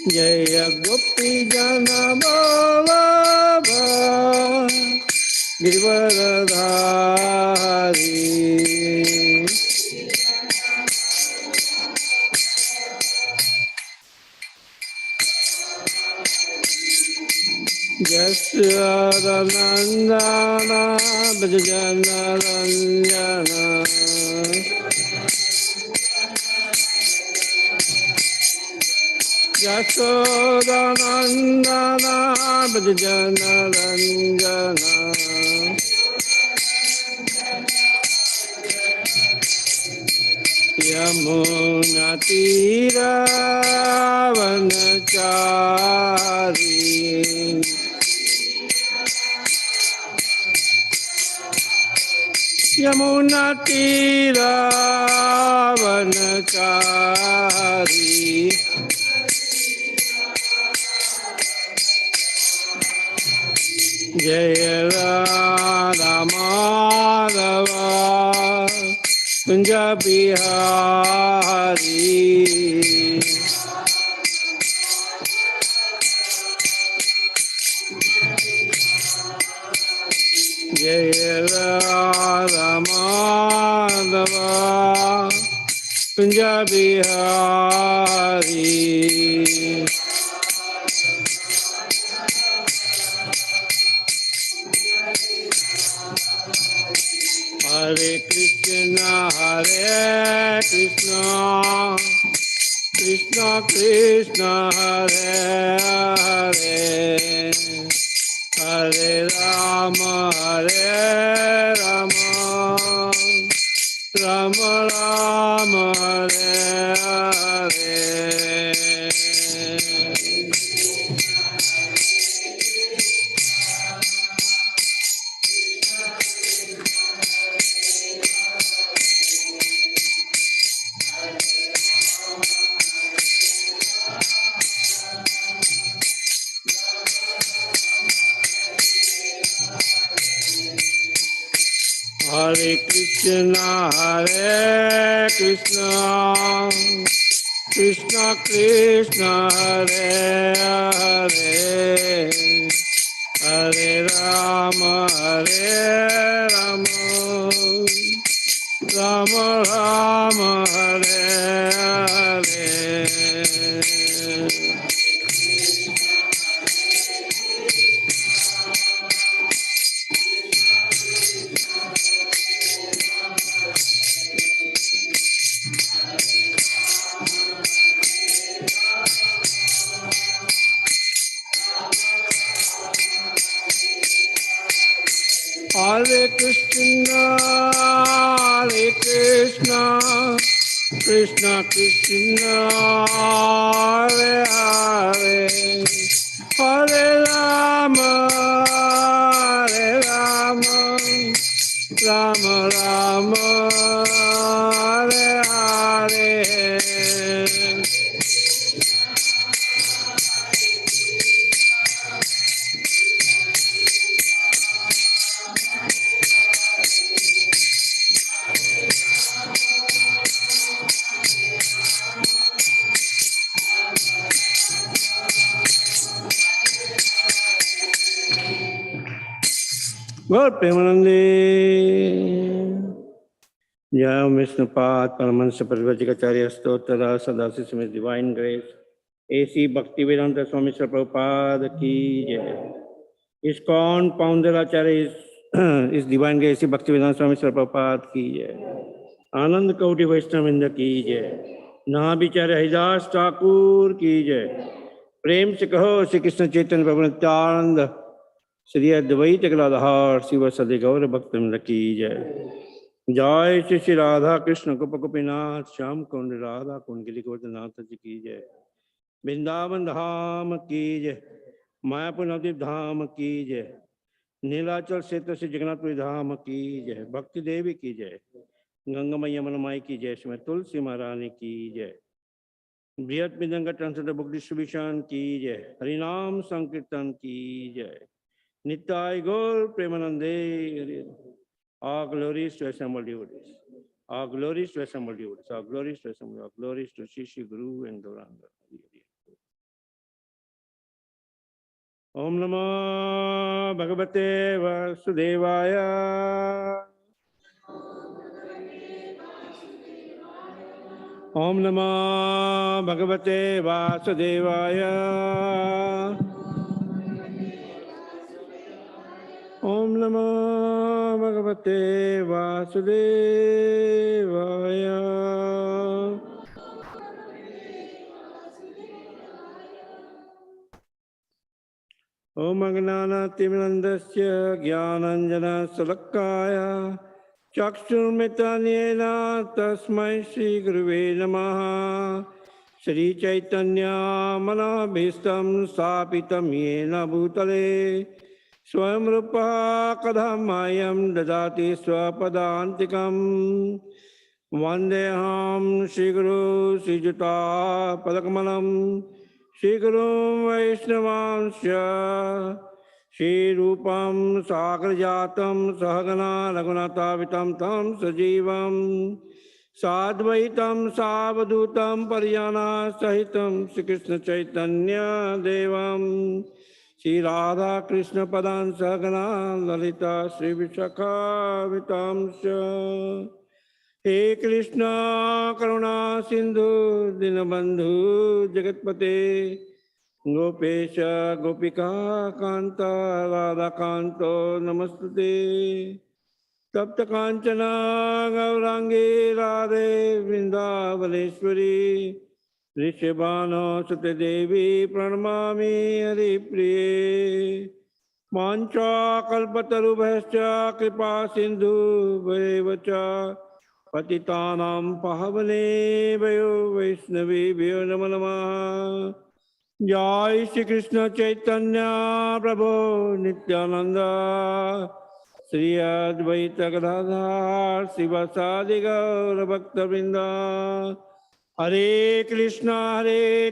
Jaya Gopi Jana Vallabha Girivardhari Jasyadanandana Bhajana Ranjana Jasyadanandana Bhajana Ranjana Yamuna Tira Vanachari Yamuna Tira Vanachari Jaya Radha Madhava Punjabi Hari Jaya Radha Madhava Punjabi Hari Hare Krishna Krishna Krishna Hare Hare Hare Rama Rama Rama Hare Hare Hare Krishna Krishna Krishna Hare Hare Hare Rama Rama Rama Hare Hare Hare Krishna Krishna Krishna Hare Hare Hare Rama Rama Rama Hare Hare Gaur Premanande Jai Vishnupad Paramahansa Parivajikacharya Stotra Sadasi Smith Divine Grace A.C. Bhaktivedanta Swami Srila Prabhupada Ki Jai. ISKCON founder Acharya is Divine Grace A.C. Bhaktivedanta Swami Srila Prabhupada Ki Jai. Anand Kauti Vaishnavinda Ki Jai. Nahabicharya Haridas Thakur Ki Jai. प्रेम से कहो श्री कृष्ण चैतन्य प्रभु नित्यानंद श्री अद्वैत गदाधर शिव सदि गौर भक्तवृंद की जय। जय श्री श्री राधा कृष्ण गोपिनाथ श्याम कुंड राधा कुंड गिरिवर्धनाथ जी की जय। वृंदावन धाम की जय। मायापुर नवद्वीप धाम की जय। नीलाचल क्षेत्र से जगन्नाथपुरी धाम की जय। भक्ति देवी की जय। गंगा मैया मनमाई की जय। श्रीमती तुलसी महारानी की जय। बृहत मृदंग ट्रांसलेटर बुक डिस्ट्रीब्यूशन की जय। हरिनाम संकीर्तन की जय। नित्याय गौर प्रेमानंदे। All glories to assembled devotees. All glories to assembled devotees. All glories to assembled. All glories to Shishi Guru and Gauranga. Om Namo Bhagavate Vasudevaya. Om Namo Bhagavate Vasudevaya. Om Namo Bhagavate Vasudevaya. Om Agnanatimirandasya Jnananjana Salakaya Chakshurmitanyena Tasmai Shri Guruve Namaha. Shri Chaitanya Manabhistam Sapitam Yena Bhutale Swayam Rupa Kadhamayam Dadati Swapadantikam. Vandeham Shri Guru Shri Juta Padakamalam Shri Guru Vaishnavansya Shri Rupam Sagrajatam Sahagana Raghunathavitam Tam Sajivam Sadvaitam Savadutam Paryana Sahitam Shri Krishna Chaitanya Devam Shri Radha Krishna Padan Sahagana Lalita Shri Vishakha Vitamsya. He Krishna Karuna Sindhu Dinabandhu Jagatpate Gopesha Gopika Kanta Radha Kanto Namastute Tapta Kanchana Gaurangi Radhe Vrindavaneshwari Rishabhano Sute Devi Pranamami Hari Priye Mancha Kalpatarubhascha Kripa Sindhu Varevacha Patitanam Pahavane Vayo Vaishnavi Vyo Namo Namaha. Jai Shri Krishna Chaitanya Prabhu Nityananda Sri Advaita Gadadhar Sivasadi Gaura Bhakta Vrinda. Hare Krishna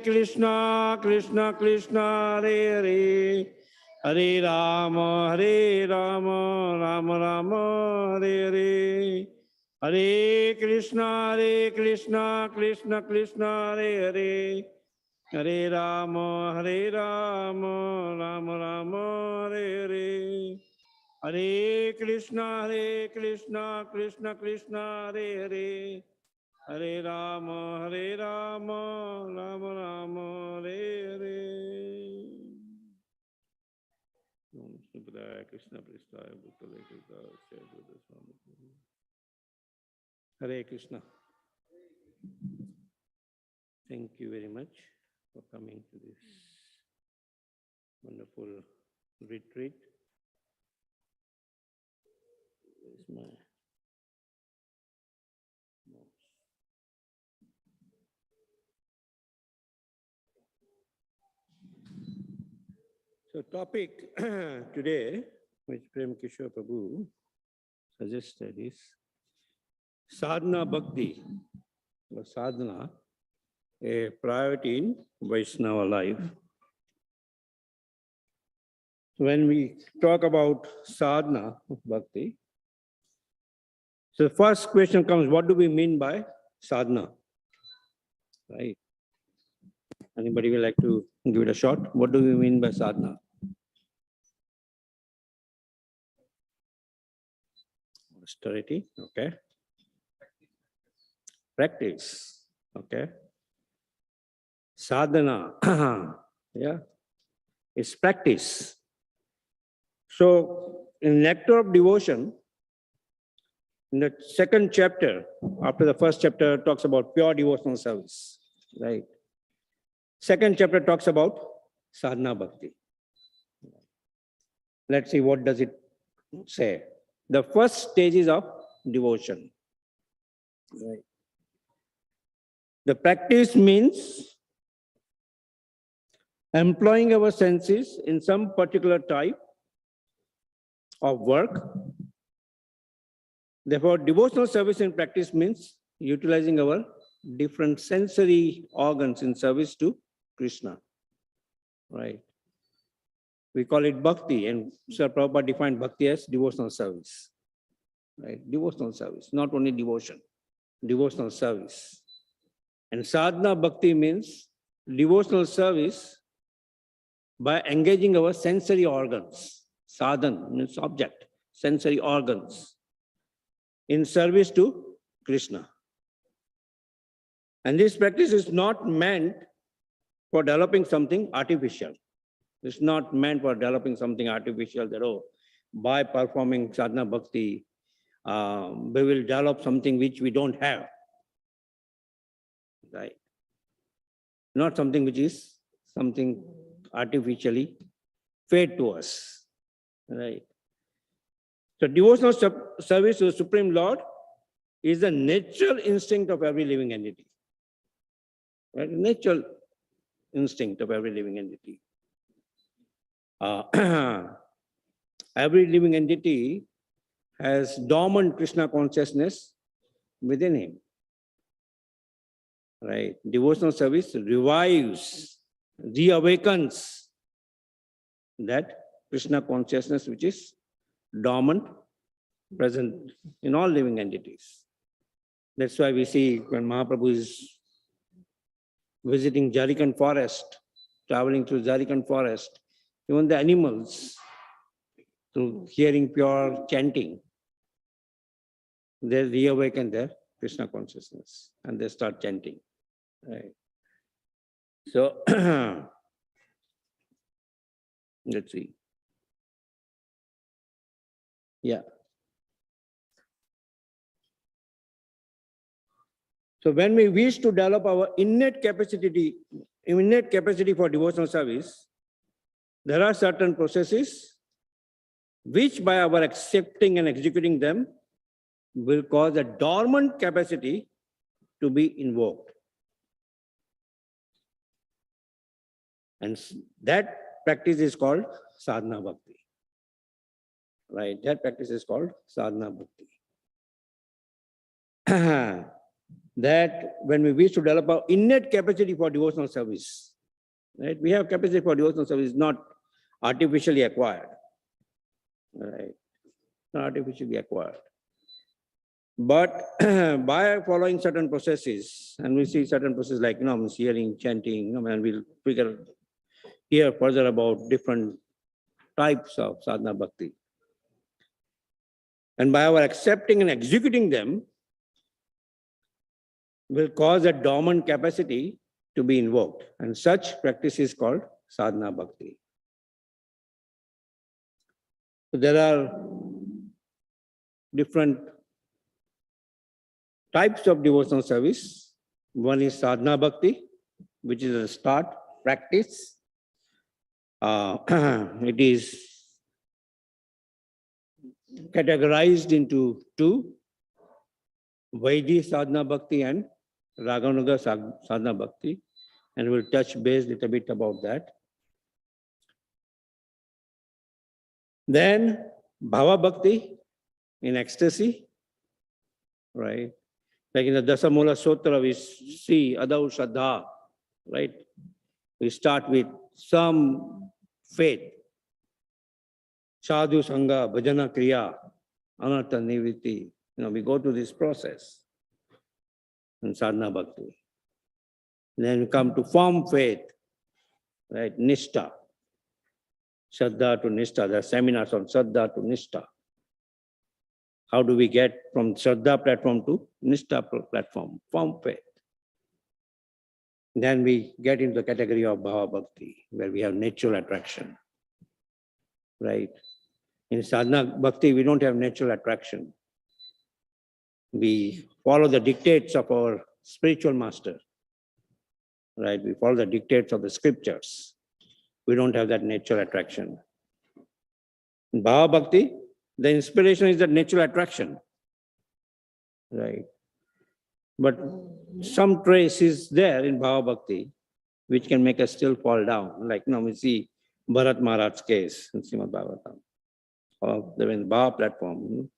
Krishna Krishna Hare Hare Hare Rama Rama Rama Hare Hare. Hare Krishna Krishna Krishna Hare Hare Hare Rama Rama Rama Hare Hare. Hare Krishna Krishna Krishna Hare Hare Hare Rama Rama Rama Hare Hare. Om Subhadaya Krishna Prestaya Bhutale Krita Shaibuddha Swami. Hare Krishna. Thank you very much for coming to this wonderful retreat. Where's my mouse? So topic today, which Prem Kishore Prabhu suggested is Sadhana Bhakti, or sadhana, a priority in Vaishnava life. When we talk about sadhana bhakti, so the first question comes, what do we mean by sadhana? Right? Anybody would like to give it a shot? What do we mean by sadhana? Austerity, okay. Practice, okay. Sadhana, yeah, it's practice. So in Nectar of Devotion, in the second chapter, after the first chapter talks about pure devotional service, right? Second chapter talks about Sadhana Bhakti. Let's see what does it say. The first stages of devotion. Right. The practice means employing our senses in some particular type of work. Therefore, devotional service in practice means utilizing our different sensory organs in service to Krishna. Right. We call it bhakti, and Srila Prabhupada defined bhakti as devotional service. Right? Devotional service, not only devotion, devotional service. And sadhana bhakti means devotional service by engaging our sensory organs. Sadhan means object, sensory organs, in service to Krishna. And this practice is not meant for developing something artificial. It's not meant for developing something artificial that, oh, by performing Sadhana Bhakti, we will develop something which we don't have. Right? Not something which is something artificially fed to us. Right? So devotional service to the Supreme Lord is the natural instinct of every living entity. Right? Natural instinct of every living entity. Every living entity has dormant Krishna consciousness within him. Right? Devotional service revives, reawakens that Krishna consciousness which is dormant, present in all living entities. That's why we see when Mahaprabhu is visiting Jharkhand forest, traveling through Jharkhand forest, even the animals, through hearing pure chanting, they reawaken their Krishna consciousness and they start chanting. Right? So, let's see. Yeah. So when we wish to develop our innate capacity for devotional service, there are certain processes which by our accepting and executing them will cause a dormant capacity to be invoked. And that practice is called Sadhana Bhakti. Right? That practice is called Sadhana Bhakti. That when we wish to develop our innate capacity for devotional service, right? We have capacity for devotional service, not artificially acquired. Right? Not artificially acquired. But by following certain processes, and we see certain processes like hearing, chanting, and we'll hear further about different types of sadhana bhakti. And by our accepting and executing them, will cause a dormant capacity to be invoked. And such practice is called Sadhana Bhakti. So there are different types of devotional service. One is Sadhana Bhakti, which is a start, practice. It is categorized into two, Vaidhi Sadhana Bhakti and Raganuga Sadhana Bhakti, and we'll touch base a little bit about that. Then Bhava Bhakti in ecstasy, right? Like in the Dasamula Sutra, we see Adau Shraddha, right? We start with some faith, Sadhu Sangha, Bhajana Kriya, Anartha Nivritti. We go through this process in Sadhana Bhakti. Then we come to firm faith, right? Nishtha. Shraddha to Nishtha. There are seminars on Shraddha to Nishtha. How do we get from Shraddha platform to Nishtha platform? Firm faith. Then we get into the category of Bhava Bhakti, where we have natural attraction, right? In Sadhana Bhakti, we don't have natural attraction. We follow the dictates of our spiritual master, right? We follow the dictates of the scriptures. We don't have that natural attraction. In Bhava Bhakti, the inspiration is the natural attraction, right? But some trace is there in Bhava Bhakti, which can make us still fall down. Like we see Bharat Maharaj's case in Srimad Bhagavatam. Or the Bhava platform,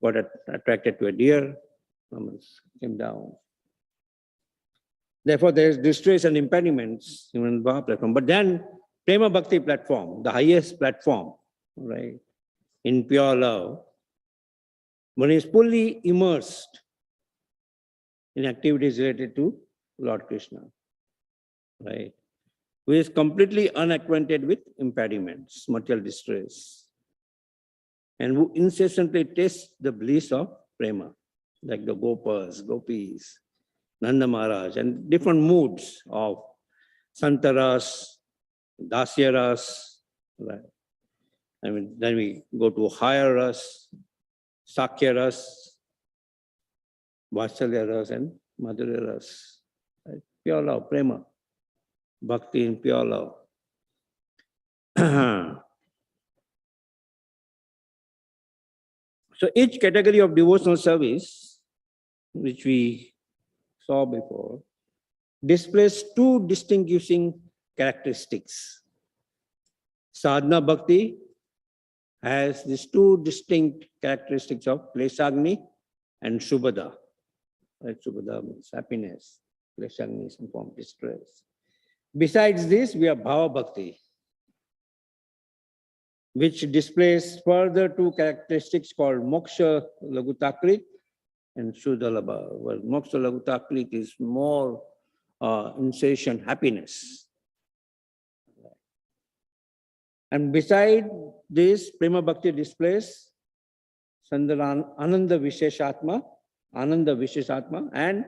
got attracted to a deer, came down. Therefore, there is distress and impediments in Bhava platform. But then, Prema Bhakti platform, the highest platform, right, in pure love, one is fully immersed in activities related to Lord Krishna, right? who is completely unacquainted with impediments, material distress, and who incessantly tastes the bliss of prema, like the Gopas, Gopis, Nanda Maharaj, and different moods of Santaras, Dasyaras, right? I mean, then we go to higher ras, Sakya ras, Vatsalya ras, and Madhurya ras. Right? Pure love, prema, bhakti in pure love. So each category of devotional service, which we saw before, displays two distinguishing characteristics. Sadhana Bhakti has these two distinct characteristics of Kleshagni and Shubhada. Right? Shubhada means happiness. Kleshagni is some form of distress. Besides this, we have Bhava Bhakti, which displays further two characteristics called Moksha Lagutakrit and Shuddhalabha. Well, Moksha Lagutakrit is more insatiate happiness. And beside this, Prema Bhakti displays Ananda Visheshatma, and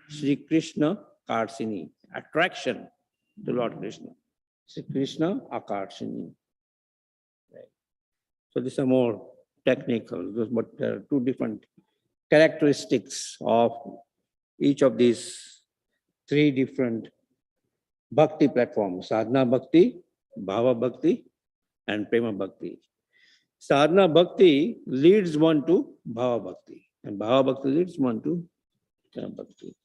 Sri Krishna Karsini, attraction to Lord Krishna. Sri Krishna Akarsini. Right. So these are more technical, but there are two different characteristics of each of these three different bhakti platforms: Sadhana Bhakti, Bhava Bhakti, and Prema Bhakti. Sadhana Bhakti leads one to Bhava Bhakti, and Bhava Bhakti leads one to Prema Bhakti.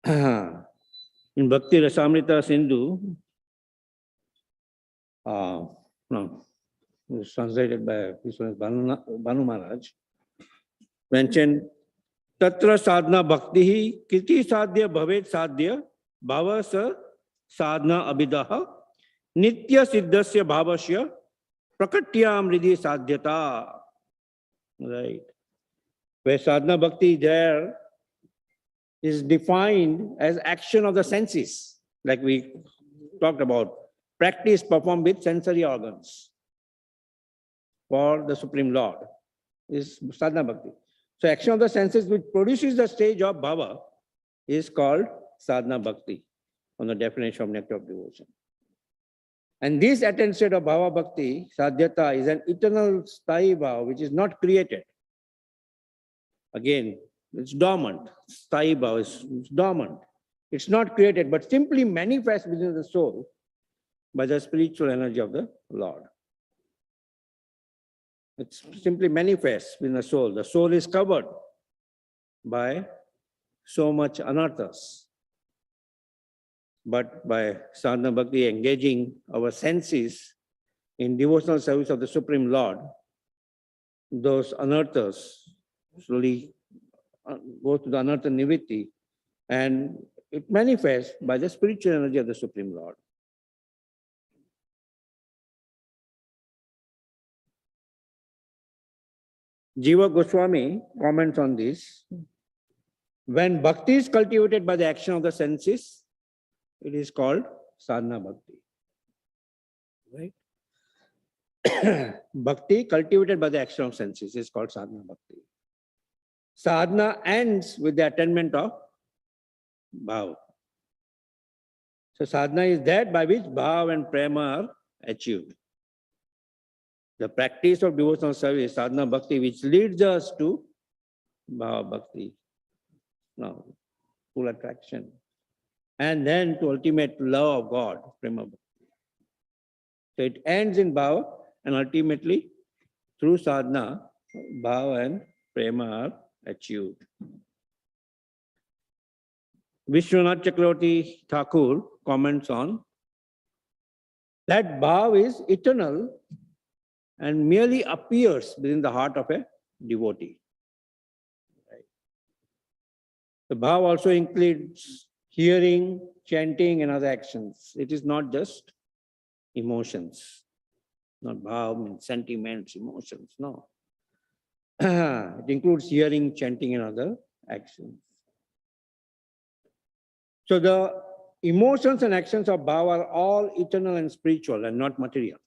In Bhakti Rasamrita Sindhu, no, it was translated by Banu Maharaj, mentioned Tatra Sadhana Bhakti Kriti Sadhya Bhavet Sadhya Bhava Sa Sadhana Abhidaha Nitya Siddhasya Bhavasya Prakatyam Ridhi Sadhyata. Right. Where Sadhana Bhakti there is defined as action of the senses, like we talked about, practice performed with sensory organs for the Supreme Lord is Sadhana Bhakti. So action of the senses which produces the stage of Bhava is called Sadhana Bhakti on the definition of nectar of devotion. And this attained state of Bhava Bhakti, Sadhyata, is an eternal sthayi bhava which is not created. Again, it's dormant. Sthayi bhava is dormant. It's not created, but simply manifests within the soul by the spiritual energy of the Lord. It simply manifests within the soul. The soul is covered by so much anarthas. But by Sadhana Bhakti engaging our senses in devotional service of the Supreme Lord, those anarthas slowly go to the anartha nivritti, and it manifests by the spiritual energy of the Supreme Lord. Jiva Goswami comments on this. When bhakti is cultivated by the action of the senses, it is called Sadhana Bhakti. Right? Bhakti cultivated by the action of senses is called Sadhana Bhakti. Sadhana ends with the attainment of Bhava. So sadhana is that by which Bhava and Prema are achieved. The practice of devotional service, Sadhana Bhakti, which leads us to Bhava Bhakti. Now, full attraction. And then to ultimate love of God, Prema Bhakti. So it ends in Bhava, and ultimately, through sadhana, Bhava and Prema are achieved. Vishwanath Chakravarti Thakur comments on that Bhava is eternal and merely appears within the heart of a devotee. Right. The Bhava also includes hearing, chanting, and other actions. It is not just emotions. Not Bhava means sentiments, emotions, no. It includes hearing, chanting, and other actions. So the emotions and actions of bhava are all eternal and spiritual and not material.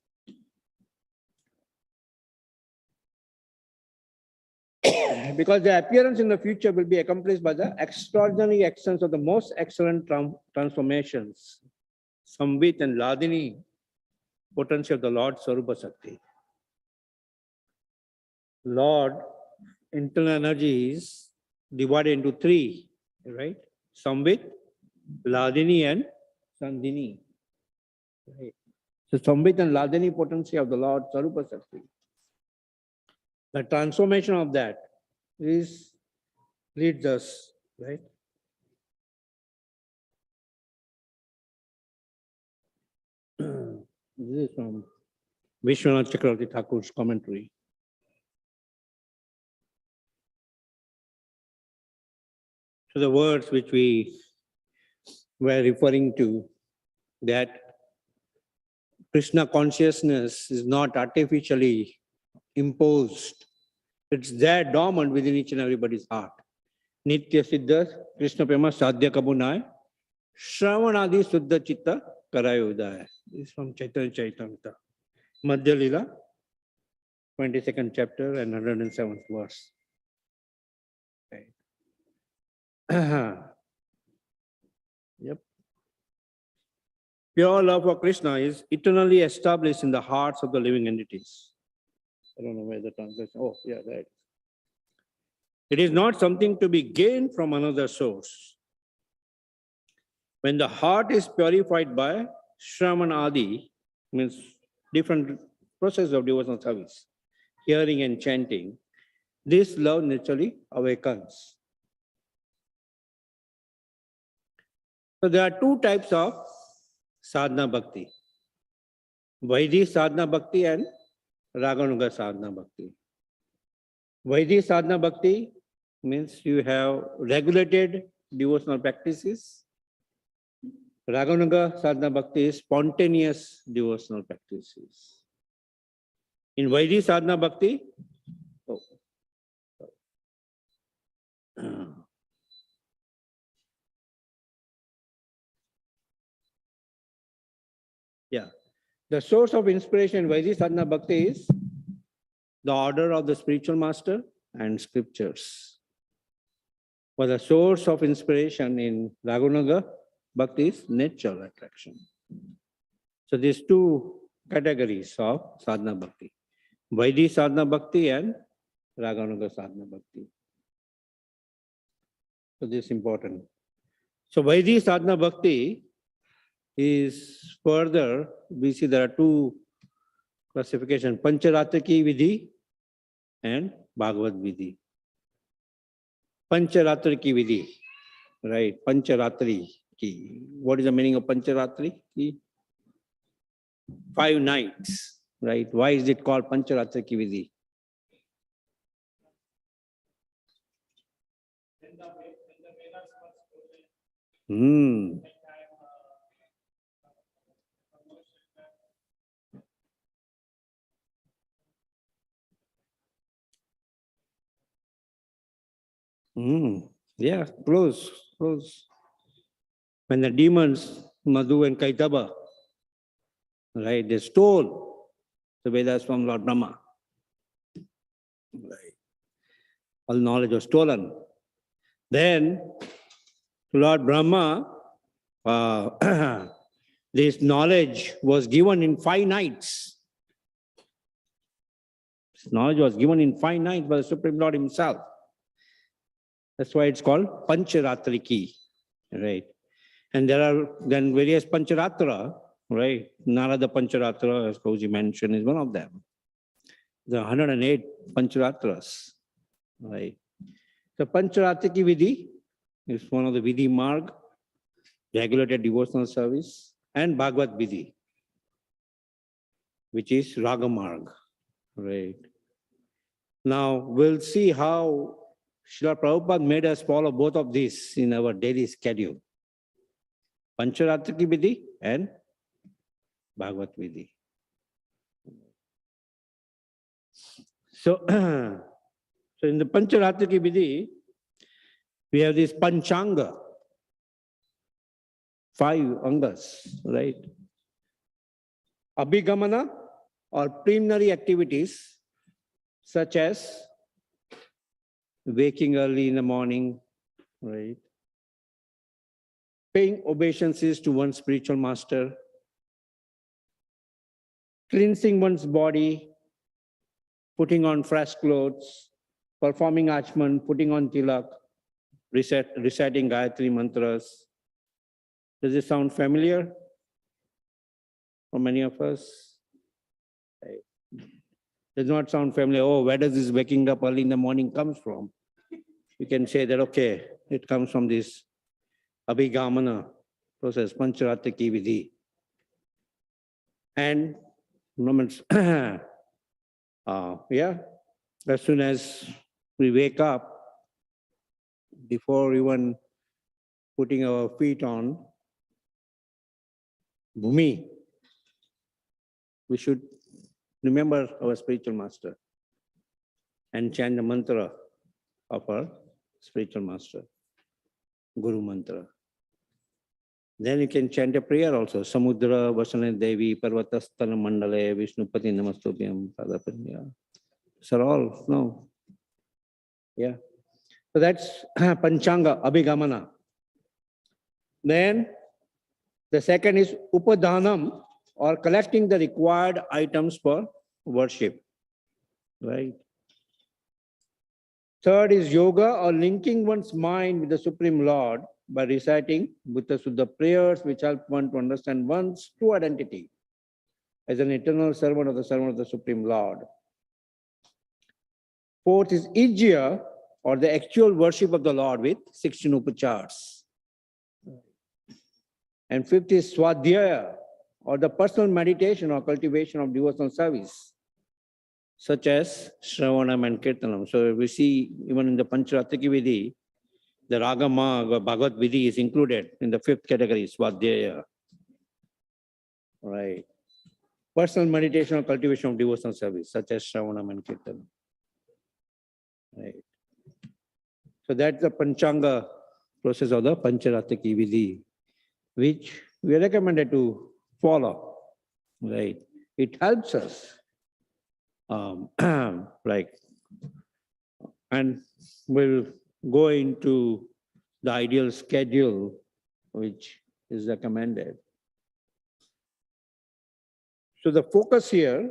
Because the appearance in the future will be accomplished by the extraordinary actions of the most excellent transformations, Samvit and Ladini, potency of the Lord Sarupa Sakti. Lord, internal energy is divided into three, right? Samvit, Ladini and Sandhini. Right. So Samvit and Ladini potency of the Lord Sarupa Sakti. The transformation of that leads us, right? This is from Vishwanath Chakravarti Thakur's commentary. So the words which we were referring to, that Krishna consciousness is not artificially imposed. It's there dormant within each and everybody's heart. Nitya Siddha Krishna Prema Sadhya Kabunai Shravanadi Suddha Chitta Karayudaya. This is from Chaitanya Charitamrita. Madhya Lila, 22nd chapter and 107th verse. Right. Yep. Pure love for Krishna is eternally established in the hearts of the living entities. I don't know where the translation. Oh, yeah, right. It is not something to be gained from another source. When the heart is purified by Shravanadi, means different process of devotional service, hearing and chanting, this love naturally awakens. So there are two types of Sadhana Bhakti. Vaidhi Sadhana Bhakti and Raganuga Sadhana Bhakti. Vaidhi Sadhana Bhakti means you have regulated devotional practices. Raganuga Sadhana Bhakti is spontaneous devotional practices. In Vaidhi Sadhana Bhakti, the source of inspiration in Vaidhi Sadhana Bhakti is the order of the spiritual master and scriptures. But the source of inspiration in Raganuga Bhakti is natural attraction. So these two categories of Sadhana Bhakti, Vaidhi Sadhana Bhakti and Raganuga Sadhana Bhakti. So this is important. So Vaidhi Sadhana Bhakti is further, we see there are two classifications, Pancharatriki Vidhi and Bhagavad Vidhi. Pancharatriki Vidhi, right? Pancharatri ki. What is the meaning of Pancharatri ki? 5 nights, right? Why is it called Pancharatriki Vidhi? Yeah, close. When the demons, Madhu and Kaitaba, right, they stole the Vedas from Lord Brahma. Right. All knowledge was stolen. Then, Lord Brahma, this knowledge was given in 5 nights. This knowledge was given in 5 nights by the Supreme Lord himself. That's why it's called Pancharatriki, right? And there are then various Pancharatra, right? Narada Pancharatra, as Kauji mentioned, is one of them. There are 108 Pancharatras, right? The Pancharatriki Vidhi is one of the Vidhi Marg, regulated devotional service, and Bhagavad Vidhi, which is Raga Marg, right? Now, we'll see how Srila Prabhupada made us follow both of these in our daily schedule. Pancharatriki Vidhi and Bhagavad Vidhi. So in the Pancharatriki Vidhi, we have this Panchanga. 5 angas, right? Abhigamana or preliminary activities such as waking early in the morning, right? Paying obeisances to one's spiritual master, cleansing one's body, putting on fresh clothes, performing achman, putting on tilak, reciting Gayatri mantras. Does it sound familiar for many of us? Right. Does not sound familiar. Oh, where does this waking up early in the morning comes from? You can say that, okay, it comes from this Abhigamana process, Pancharataki Vidhi. And moments, as soon as we wake up, before even putting our feet on Bhumi, we should remember our spiritual master and chant the mantra of our spiritual master, Guru mantra. Then you can chant a prayer also. Samudra Vasana Devi Parvatastana Mandale Vishnupati Namastubhyam Padapanya. These are all, no. Yeah. So that's Panchanga, Abhigamana. Then the second is Upadhanam, or collecting the required items for worship. Right. Third is yoga, or linking one's mind with the Supreme Lord by reciting Buddha Suddha prayers which help one to understand one's true identity as an eternal servant of the Supreme Lord. Fourth is Ijya, or the actual worship of the Lord with 16 upachars. And fifth is Swadhyaya, or the personal meditation or cultivation of devotional service, such as Shravanam and Kirtanam. So we see even in the Pancharataki Vidhi, the Ragama or Bhagavad Vidhi is included in the fifth category, Swadhyaya. Right. Personal meditation or cultivation of devotional service, such as Shravanam and Kirtanam. Right. So that's the Panchanga process of the Pancharataki Vidhi, which we are recommended to follow. Right. It helps us. Like, and we'll go into the ideal schedule which is recommended. So the focus here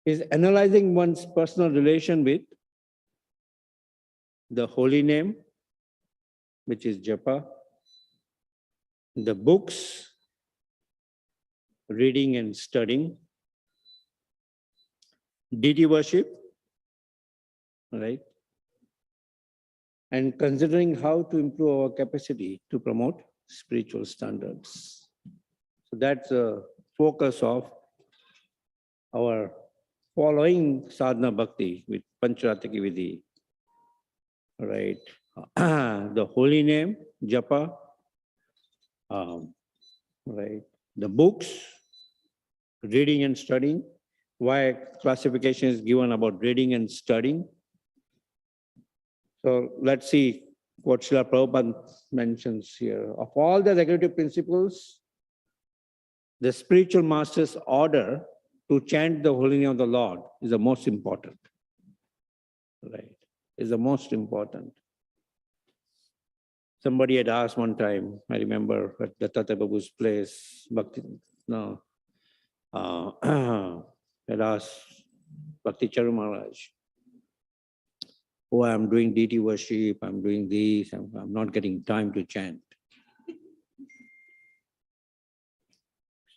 is analyzing one's personal relation with the holy name, which is japa, the books, reading and studying, deity worship, right? And considering how to improve our capacity to promote spiritual standards. So that's the focus of our following Sadhana Bhakti with Pancharataki Vidhi, right? The holy name, japa, right? The books, reading and studying. Why classification is given about reading and studying. So let's see what Srila Prabhupada mentions here. Of all the regulative principles, the spiritual master's order to chant the holy name of the Lord is the most important. Right? Is the most important. Somebody had asked one time, I remember at Dattata Babu's place, Bhakti, no, had asked Bhakti Charu Maharaj, oh, I'm doing deity worship, I'm doing this, I'm not getting time to chant.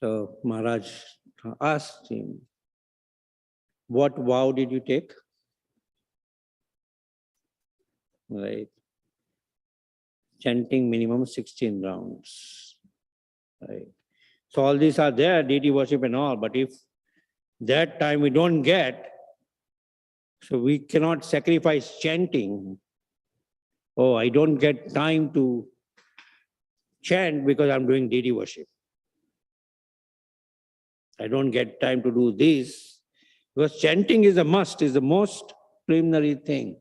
So Maharaj asked him, what vow did you take? Right. Chanting minimum 16 rounds. Right. So all these are there, deity worship and all, but if that time we don't get, so we cannot sacrifice chanting. Oh, I don't get time to chant because I'm doing deity worship. I don't get time to do this because chanting is a must, is the most preliminary thing.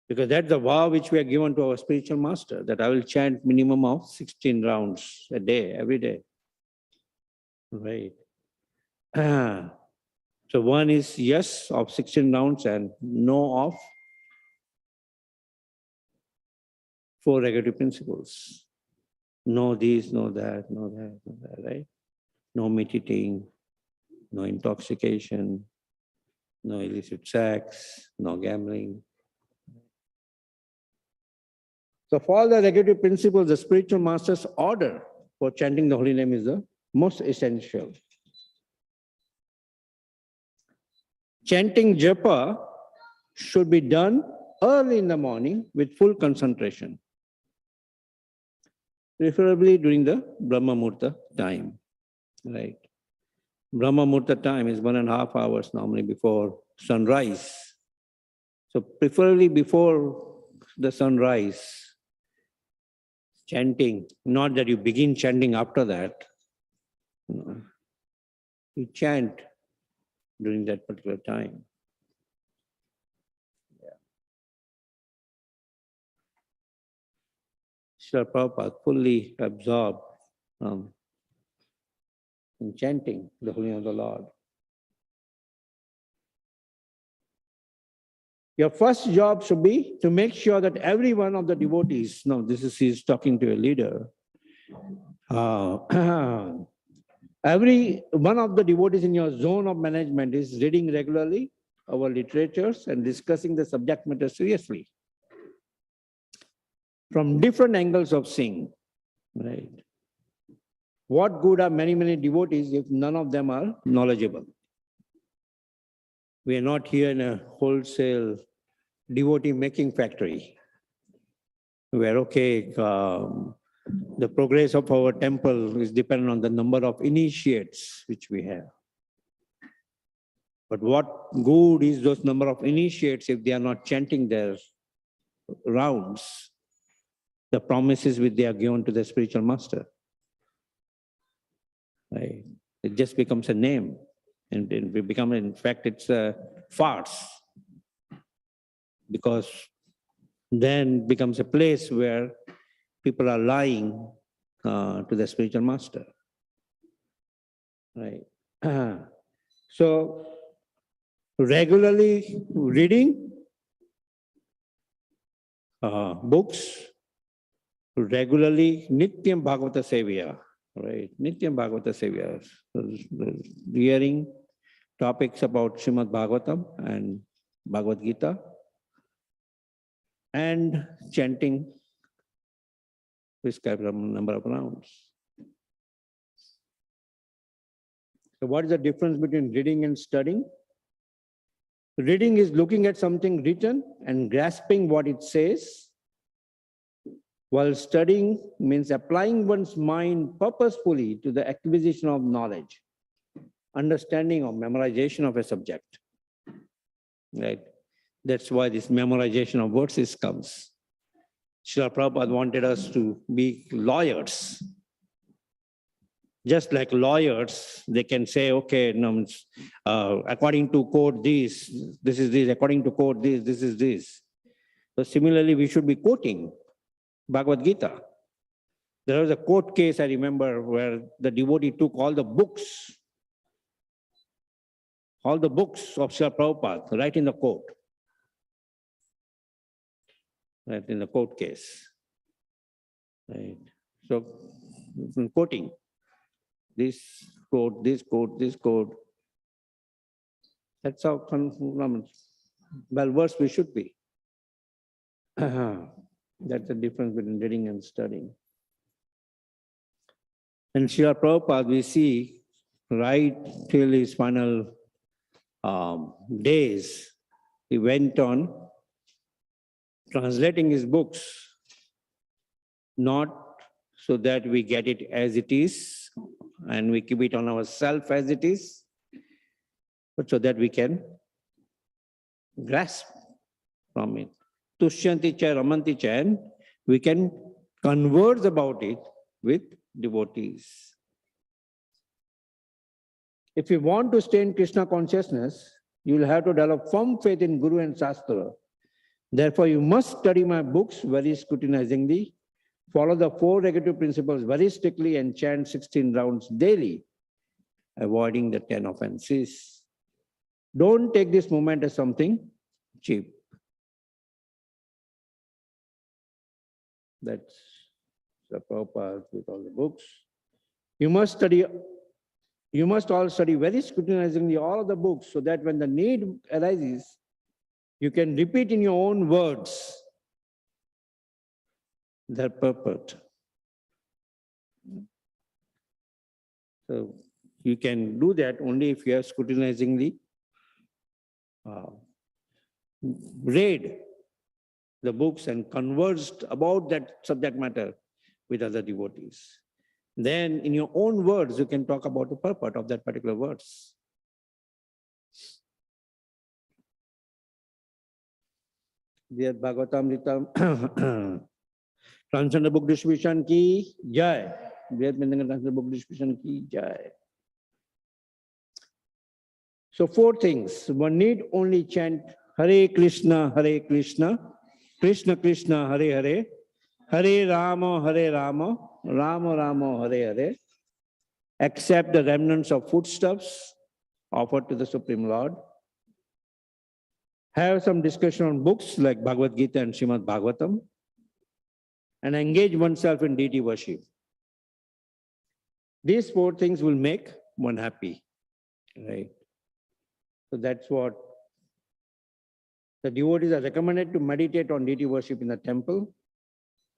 Because that's the vow which we are given to our spiritual master, that I will chant minimum of 16 rounds a day, every day. Right. So one is yes of 16 rounds and no of 4 negative principles. No this, no that, no that, no that, right? No meat eating, no intoxication, no illicit sex, no gambling. So for all the negative principles, the spiritual master's order for chanting the holy name is the most essential. Chanting japa should be done early in the morning with full concentration, preferably during the Brahma Muhurta time, right? Brahma Muhurta time is 1.5 hours normally before sunrise. So preferably before the sunrise, chanting, not that you begin chanting after that. No. You chant during that particular time. Srila Prabhupada fully absorbed in chanting the holy name of the Lord. Your first job should be to make sure that every one of the devotees, now this is he's talking to a leader, every one of the devotees in your zone of management is reading regularly our literatures and discussing the subject matter seriously from different angles of seeing, right? What good are many, many devotees if none of them are knowledgeable? We are not here in a wholesale devotee making factory where, okay, the progress of our temple is dependent on the number of initiates which we have. But what good is those number of initiates if they are not chanting their rounds, the promises which they are given to the spiritual master? Right? It just becomes a name, and it becomes, in fact, it's a farce, because then it becomes a place where people are lying to the spiritual master. Right? So regularly reading books, regularly Nityam Bhagavata Sevya, right? Nityam Bhagavata Sevya, hearing topics about Srimad Bhagavatam and Bhagavad Gita, and chanting prescribed number of rounds. So what is the difference between reading and studying? Reading is looking at something written and grasping what it says, while studying means applying one's mind purposefully to the acquisition of knowledge, understanding or memorization of a subject. Right? That's why this memorization of verses comes. Srila Prabhupada wanted us to be lawyers. Just like lawyers, they can say, okay, no, according to court this is this, according to court this is this. So similarly, we should be quoting Bhagavad Gita. There was a court case, I remember, where the devotee took all the books of Srila Prabhupada, right in the court. Right, in the court case. Right. So, quoting this quote, this quote, this quote. That's how well-versed we should be. That's the difference between reading and studying. And Srila Prabhupada, we see right till his final days, he went on translating his books, not so that we get it as it is and we keep it on ourselves as it is, but so that we can grasp from it. Tushyanti cha ramanti cha, and we can converse about it with devotees. If you want to stay in Krishna consciousness, you will have to develop firm faith in Guru and Shastra, Therefore, you must study my books very scrutinizingly, follow the 4 negative principles very strictly, and chant 16 rounds daily, avoiding the 10 offenses. Don't take this movement as something cheap. That's the purpose with all the books. You must all study very scrutinizingly all of the books, so that when the need arises, you can repeat in your own words their purport. So you can do that only if you are scrutinizingly read the books and conversed about that subject matter with other devotees. Then in your own words, you can talk about the purport of that particular verse. Dear Bhagavatamrita, Transcendental Book Distribution ki jai. Dear Transcendental Book Distribution ki jai. So 4 things. One need only chant Hare Krishna, Krishna Krishna, Hare Hare, Hare Rama, Rama Rama, Hare Hare. Accept the remnants of foodstuffs offered to the Supreme Lord. Have some discussion on books like Bhagavad Gita and Srimad Bhagavatam, and engage oneself in deity worship. These 4 things will make one happy, right? So that's what the devotees are recommended to meditate on deity worship in the temple.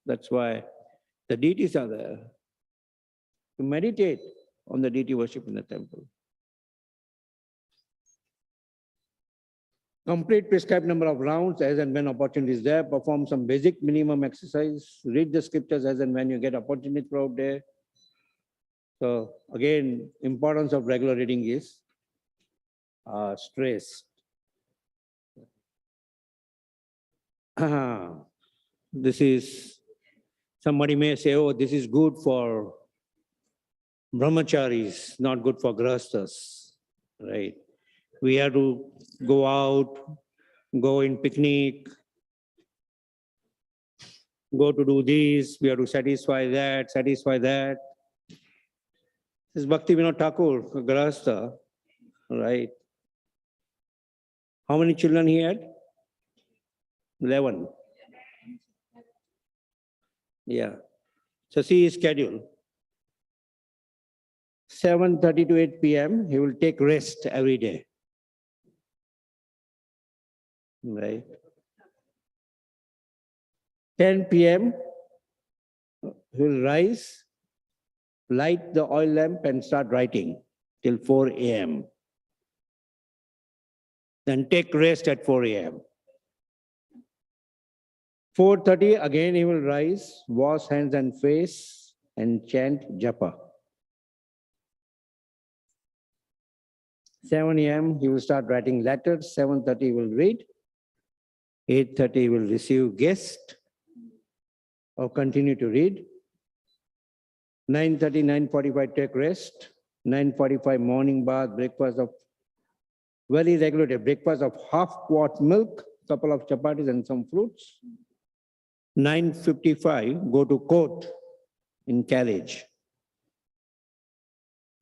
That's why the deities are there, to meditate on the deity worship in the temple. Complete prescribed number of rounds as and when opportunity is there. Perform some basic minimum exercise. Read the scriptures as and when you get opportunity throughout day. So again, importance of regular reading is stressed. This is, somebody may say, oh, this is good for brahmacharis, not good for grahasthas, right? We have to go out, go in picnic, go to do this, we have to satisfy that. This is Bhakti Vinod Thakur, grahastha, right? How many children he had? 11. Yeah. So see his schedule. 7:30 to 8 p.m. he will take rest every day. Right. 10 p.m. he will rise, light the oil lamp and start writing till 4 a.m. Then take rest at 4 a.m. 4:30 again he will rise, wash hands and face and chant japa. 7 a.m. he will start writing letters. 7:30 he will read. 8:30 he will receive guest or continue to read. 9:30, 9:45 take rest. 9:45 morning bath, breakfast of very regular breakfast of half quart milk, couple of chapatis and some fruits. 9:55 go to court in carriage.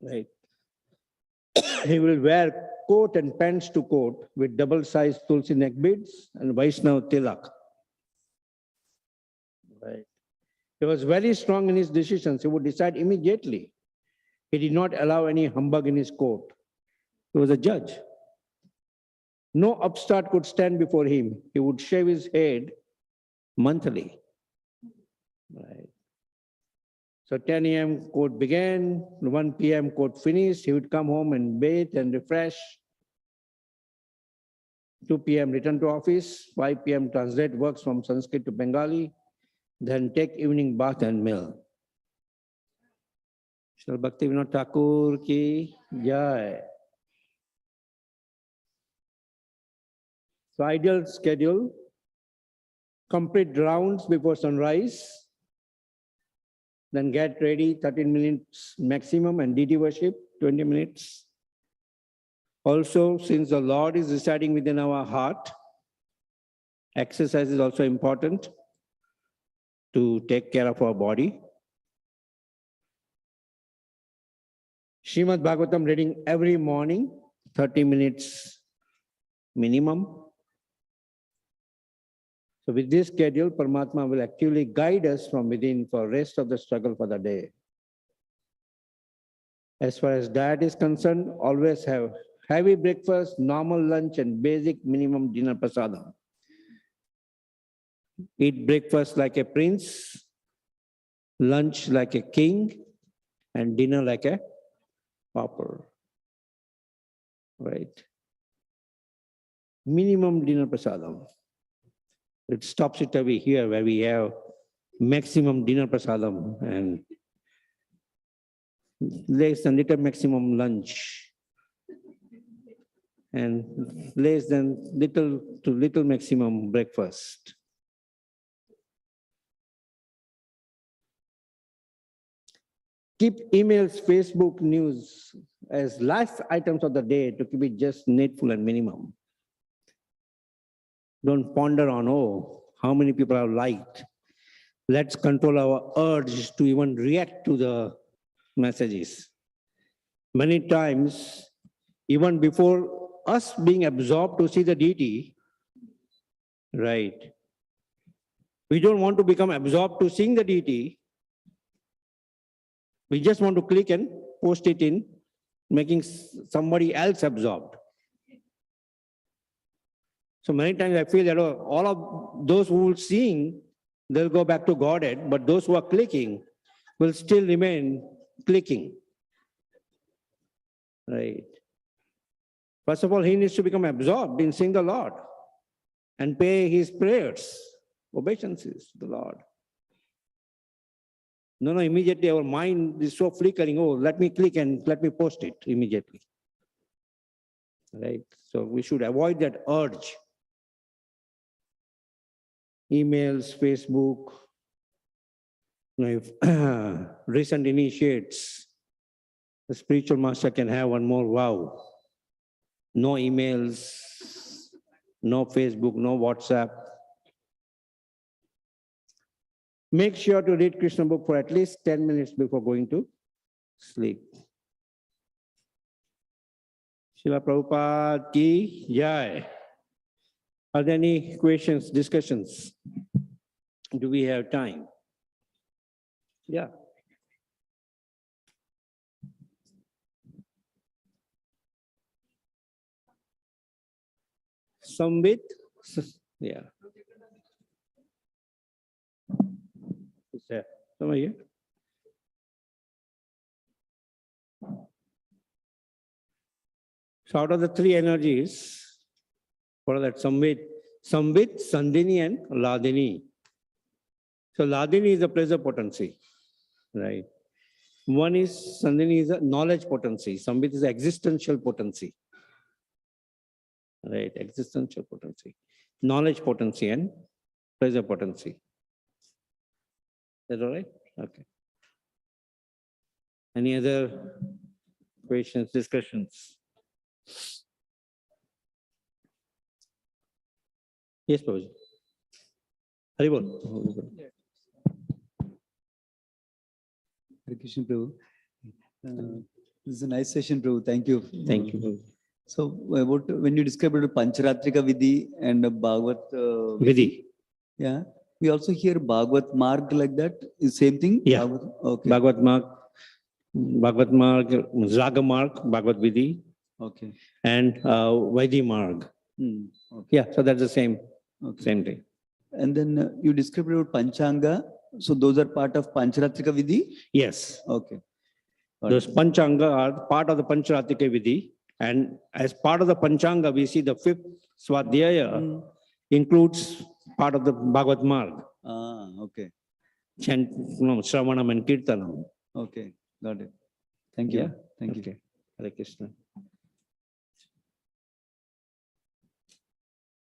Right. He will wear coat and pants to court with double-sized tulsi neck beads and Vaishnav tilak. Right. He was very strong in his decisions. He would decide immediately. He did not allow any humbug in his court. He was a judge. No upstart could stand before him. He would shave his head monthly. Right. So 10 a.m. court began, 1 p.m. court finished. He would come home and bathe and refresh. 2 p.m. return to office. 5 p.m. translate works from Sanskrit to Bengali. Then take evening bath and meal. Shri Bhakti Vinod Thakur ki jai. So ideal schedule, complete rounds before sunrise, then get ready 13 minutes maximum and deity worship 20 minutes. Also, since the Lord is residing within our heart, Exercise is also important to take care of our body. Srimad Bhagavatam reading every morning, 30 minutes minimum. So with this schedule, Paramatma will actively guide us from within for rest of the struggle for the day. As far as diet is concerned, always have heavy breakfast, normal lunch, and basic minimum dinner prasadam. Eat breakfast like a prince, lunch like a king, and dinner like a pauper. Right? Minimum dinner prasadam. It stops it away here where we have maximum dinner prasadam and less than little maximum lunch and less than little to little maximum breakfast. Keep emails, Facebook, news as last items of the day to keep it just needful and minimum. Don't ponder on, oh, how many people have liked. Let's control our urge to even react to the messages. Many times, even before us being absorbed to see the deity, right? We don't want to become absorbed to seeing the deity. We just want to click and post it in, making somebody else absorbed. So many times I feel that all of those who are seeing, they'll go back to Godhead, but those who are clicking will still remain clicking. Right. First of all, he needs to become absorbed in seeing the Lord and pay his prayers, obeisances to the Lord. No, immediately our mind is so flickering, oh, let me click and let me post it immediately. Right? So we should avoid that urge. Emails, Facebook, if recent initiates, the spiritual master can have one more vow. No emails, no Facebook, no WhatsApp. Make sure to read Krishna book for at least 10 minutes before going to sleep. Srila Prabhupada ki jai. Are there any questions, discussions? Do we have time? Yeah. Sambit? Yeah. Is there somebody here? So out of the three energies, what are that? Sambit, Sandhini, and Ladini. So Ladini is a pleasure potency, right? One is, Sandhini is a knowledge potency. Sambit is existential potency. Right, existential potency. Knowledge potency and pleasure potency. Is that all right? Okay. Any other questions, discussions? Yes, Prabhuji. Haribol. Hare Krishna, Prabhu. This is a nice session, Prabhu. Thank you. Thank you. So, about when you described Pancharatrika Vidhi and Bhagavat Vidhi. Yeah, we also hear Bhagavat Marg like that. Is same thing? Yeah. Okay. Bhagavat Marg, Raga Marg, Bhagavat Vidhi. Okay. And Vaidhi Marg. Okay. Yeah, so that's the same. Okay. Same thing. And then you described about Panchanga. So those are part of Pancharatrika Vidhi? Yes. Okay. Those Panchanga are part of the Pancharatrika Vidhi. And as part of the Panchanga, we see the fifth Swadhyaya includes part of the Bhagavat Marg. Okay. Chant, Shravanam and Kirtanam. Okay, got it. Thank you. Yeah? Thank you. Hare Krishna.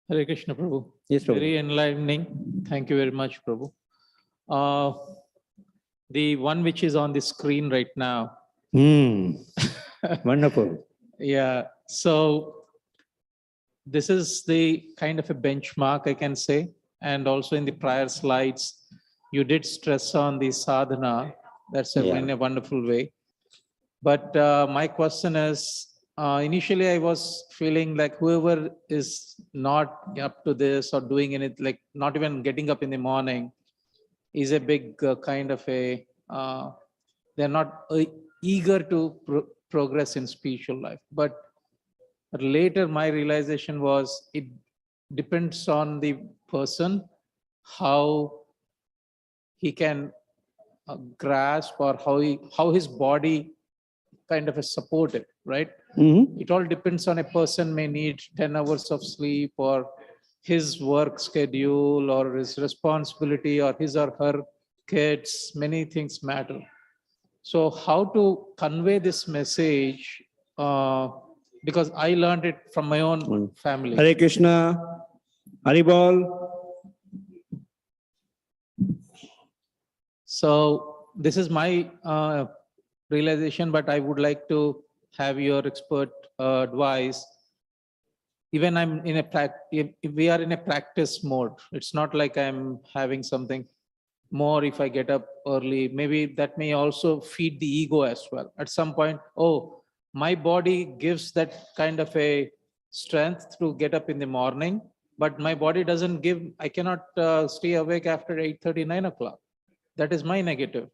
Hare Krishna, Prabhu. Yes, Prabhu. Very enlightening. Thank you very much, Prabhu. The one which is on the screen right now. Wonderful. Yeah. So this is the kind of a benchmark, I can say. And also in the prior slides, you did stress on the sadhana. That's Yeah. in a wonderful way. But my question is, initially I was feeling like whoever is not up to this or doing it, like not even getting up in the morning, is a big kind of a, they're not eager to progress in spiritual life. But later my realization was it depends on the person, how he can grasp or how his body kind of is supported, right? Mhm. It all depends on a person may need 10 hours of sleep or his work schedule or his responsibility or his or her kids, many things matter. So how to convey this message, because I learned it from my own family. Hare Krishna, Haribol. So this is my realization, but I would like to have your expert advice. Even I'm in a practice, if we are in a practice mode, it's not like I'm having something more if I get up early. Maybe that may also feed the ego as well. At some point, oh, my body gives that kind of a strength to get up in the morning, but my body doesn't give, I cannot stay awake after 8:30, 9 o'clock. That is my negative.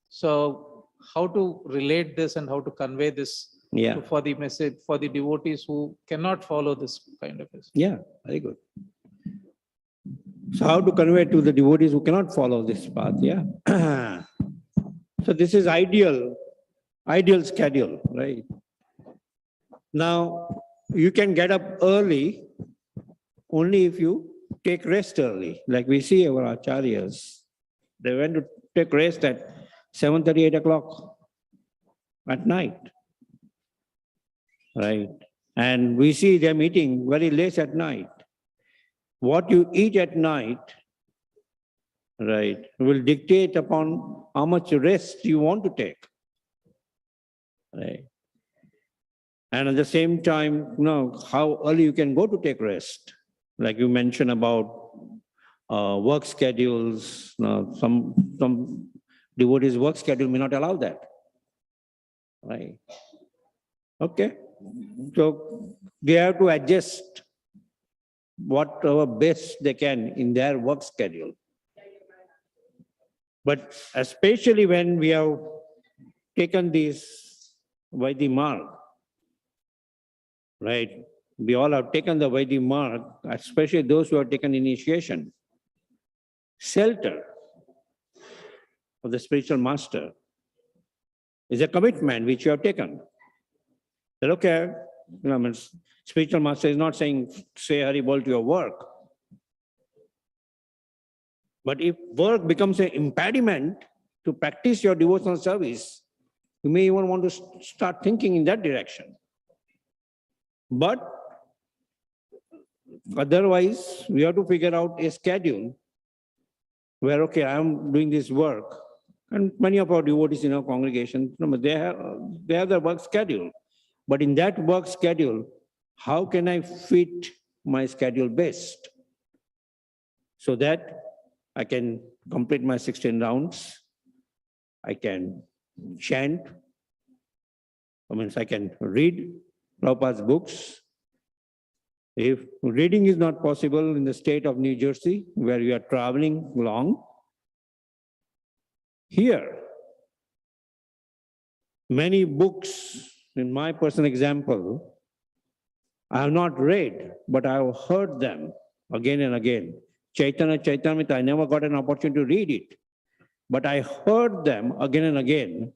So how to relate this and how to convey this Yeah, for the message, for the devotees who cannot follow this kind of message? yeah, very good. So how to convey to the devotees who cannot follow this path, yeah? So this is ideal schedule, right? Now, you can get up early only if you take rest early. Like we see our acharyas, they went to take rest at 7:30, 8 o'clock at night, right? And we see them eating very late at night. What you eat at night, right, will dictate upon how much rest you want to take, right? And at the same time, how early you can go to take rest. Like you mentioned about work schedules, some devotees' work schedule may not allow that, right? Okay, so they have to adjust whatever best they can in their work schedule. But especially when we have taken this Vaidhi mark, right? We all have taken the Vaidhi mark, especially those who have taken initiation. Shelter of the spiritual master is a commitment which you have taken. That okay, spiritual master is not saying say Haribol to your work. But if work becomes an impediment to practice your devotional service, you may even want to start thinking in that direction. But otherwise, we have to figure out a schedule where, okay, I'm doing this work. And many of our devotees in our congregation, they have their work schedule. But in that work schedule, how can I fit my schedule best so that I can complete my 16 rounds, I can chant, I can read Prabhupada's books. If reading is not possible in the state of New Jersey, where you are traveling long, here, many books, in my personal example, I have not read, but I have heard them again and again. Chaitanya Charitamrita, I never got an opportunity to read it, but I heard them again and again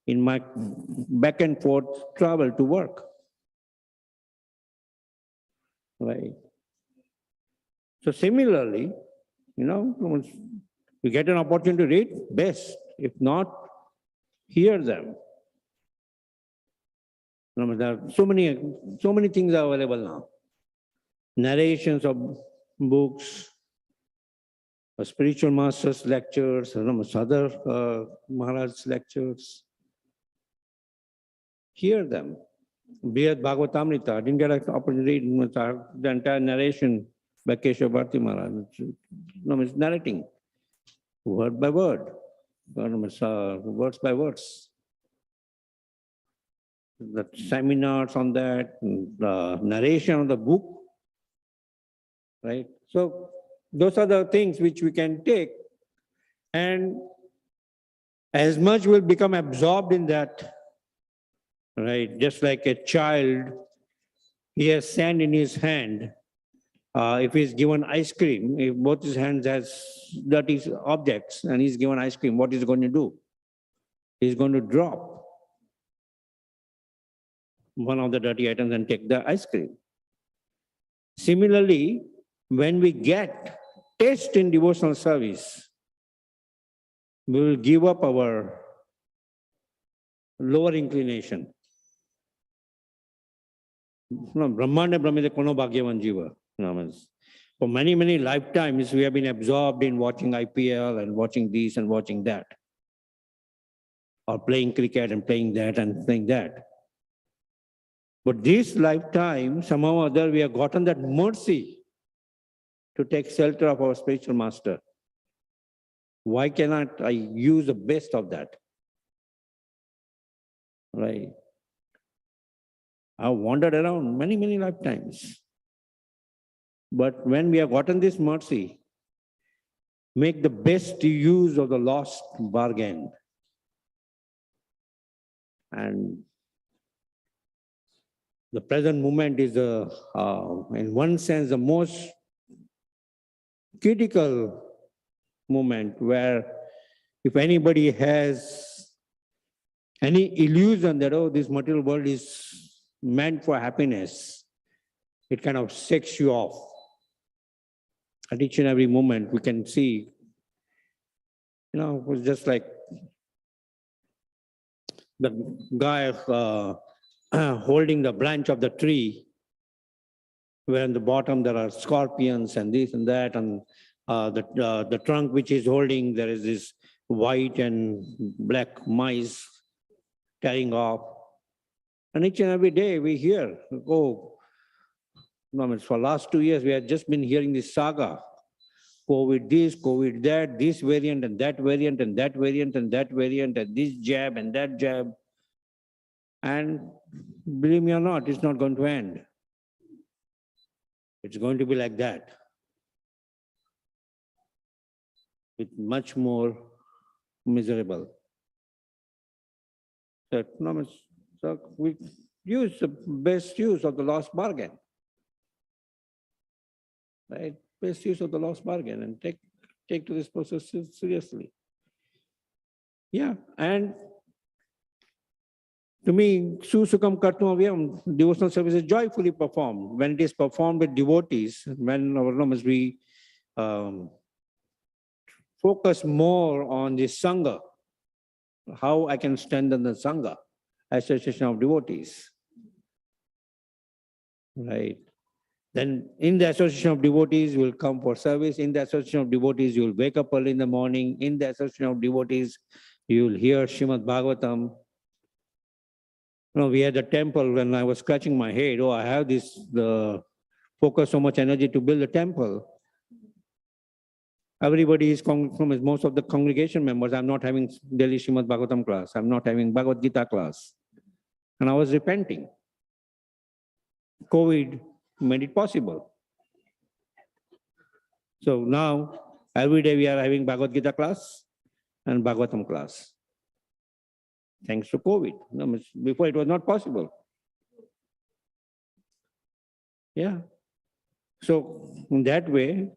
in my back and forth travel to work. Right. So similarly, you get an opportunity to read, best. If not, hear them. There are so many things are available now. Narrations of books, spiritual masters' lectures, other Maharaj's lectures. Hear them. Brihad Bhagavatamrita. I didn't get an opportunity to read the entire narration by Keshav Bharati Maharaj. It's narrating word by word, words by words. The seminars on that, the narration of the book, right? So those are the things which we can take, and as much will become absorbed in that, right? Just like a child, he has sand in his hand. If he's given ice cream, if both his hands has dirty objects and he's given ice cream, what is he going to do? He's going to drop one of the dirty items and take the ice cream. Similarly, when we get taste in devotional service, we will give up our lower inclination. No, Brahmanda Brahmide Kono Bhagyavan Jiva. For many, many lifetimes, we have been absorbed in watching IPL and watching this and watching that, or playing cricket and playing that and playing that. But this lifetime, somehow or other, we have gotten that mercy to take shelter of our spiritual master. Why cannot I use the best of that? Right? I've wandered around many, many lifetimes. But when we have gotten this mercy, make the best use of the lost bargain. And the present moment is, in one sense, the most critical moment where if anybody has any illusion that, oh, this material world is meant for happiness, it kind of shakes you off. At each and every moment, we can see, it was just like the guy holding the branch of the tree, where in the bottom there are scorpions and this and that, and the trunk which is holding, there is this white and black mice tearing off. And each and every day we hear, for last 2 years, we have just been hearing this saga. COVID this, COVID that, this variant and that variant and that variant and that variant and this jab and that jab. And believe me or not, it's not going to end. It's going to be like that, with much more miserable. So we use the best use of the lost bargain, right? Best use of the lost bargain, and take to this process seriously. Yeah, and to me, Susukam Kartum Avyam, devotional service is joyfully performed. When it is performed with devotees, when we focus more on the Sangha, how I can strengthen the Sangha, association of devotees, right? Then in the association of devotees, you will come for service. In the association of devotees, you will wake up early in the morning. In the association of devotees, you will hear Srimad Bhagavatam. We had a temple when I was scratching my head. I have focus so much energy to build a temple. Everybody is, most of the congregation members, I'm not having daily Srimad Bhagavatam class. I'm not having Bhagavad Gita class. And I was repenting. COVID made it possible. So now, every day we are having Bhagavad Gita class and Bhagavatam class. Thanks to COVID. Before it was not possible. Yeah. So in that way,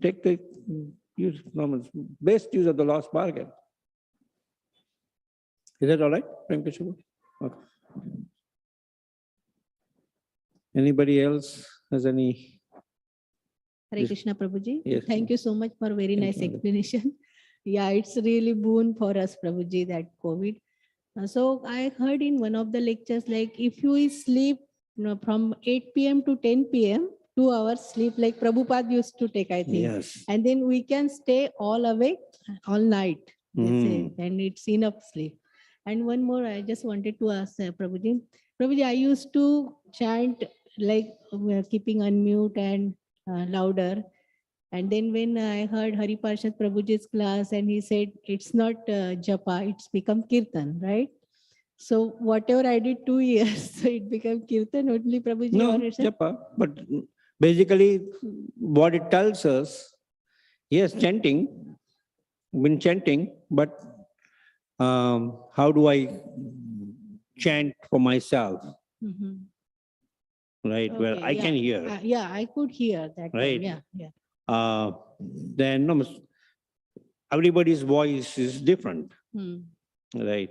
take the best use of the lost bargain. Is that all right? Okay. Anybody else has any? Hare Yes. Krishna Prabhuji. Yes. Thank you so much for very nice you. explanation. Yeah, it's really boon for us, Prabhuji, that COVID. So I heard in one of the lectures, like if you sleep from 8 p.m. to 10 p.m., 2 hours sleep, like Prabhupada used to take, I think. Yes. And then we can stay all awake all night, they say, Mm. and it's enough sleep. And one more, I just wanted to ask Prabhuji. Prabhuji, I used to chant like keeping unmute and louder. And then when I heard Hari Parshad Prabhuji's class and he said it's not japa, it's become kirtan, right? So whatever I did 2 years, so it became kirtan only, Prabhuji. No, or it's a- japa. But basically, what it tells us, yes, chanting, been chanting, but how do I chant for myself, Mhm. right? Where Okay, I yeah. can hear, Yeah, I could hear that. Right. Yeah, yeah. then no, everybody's voice is different, Hmm. right?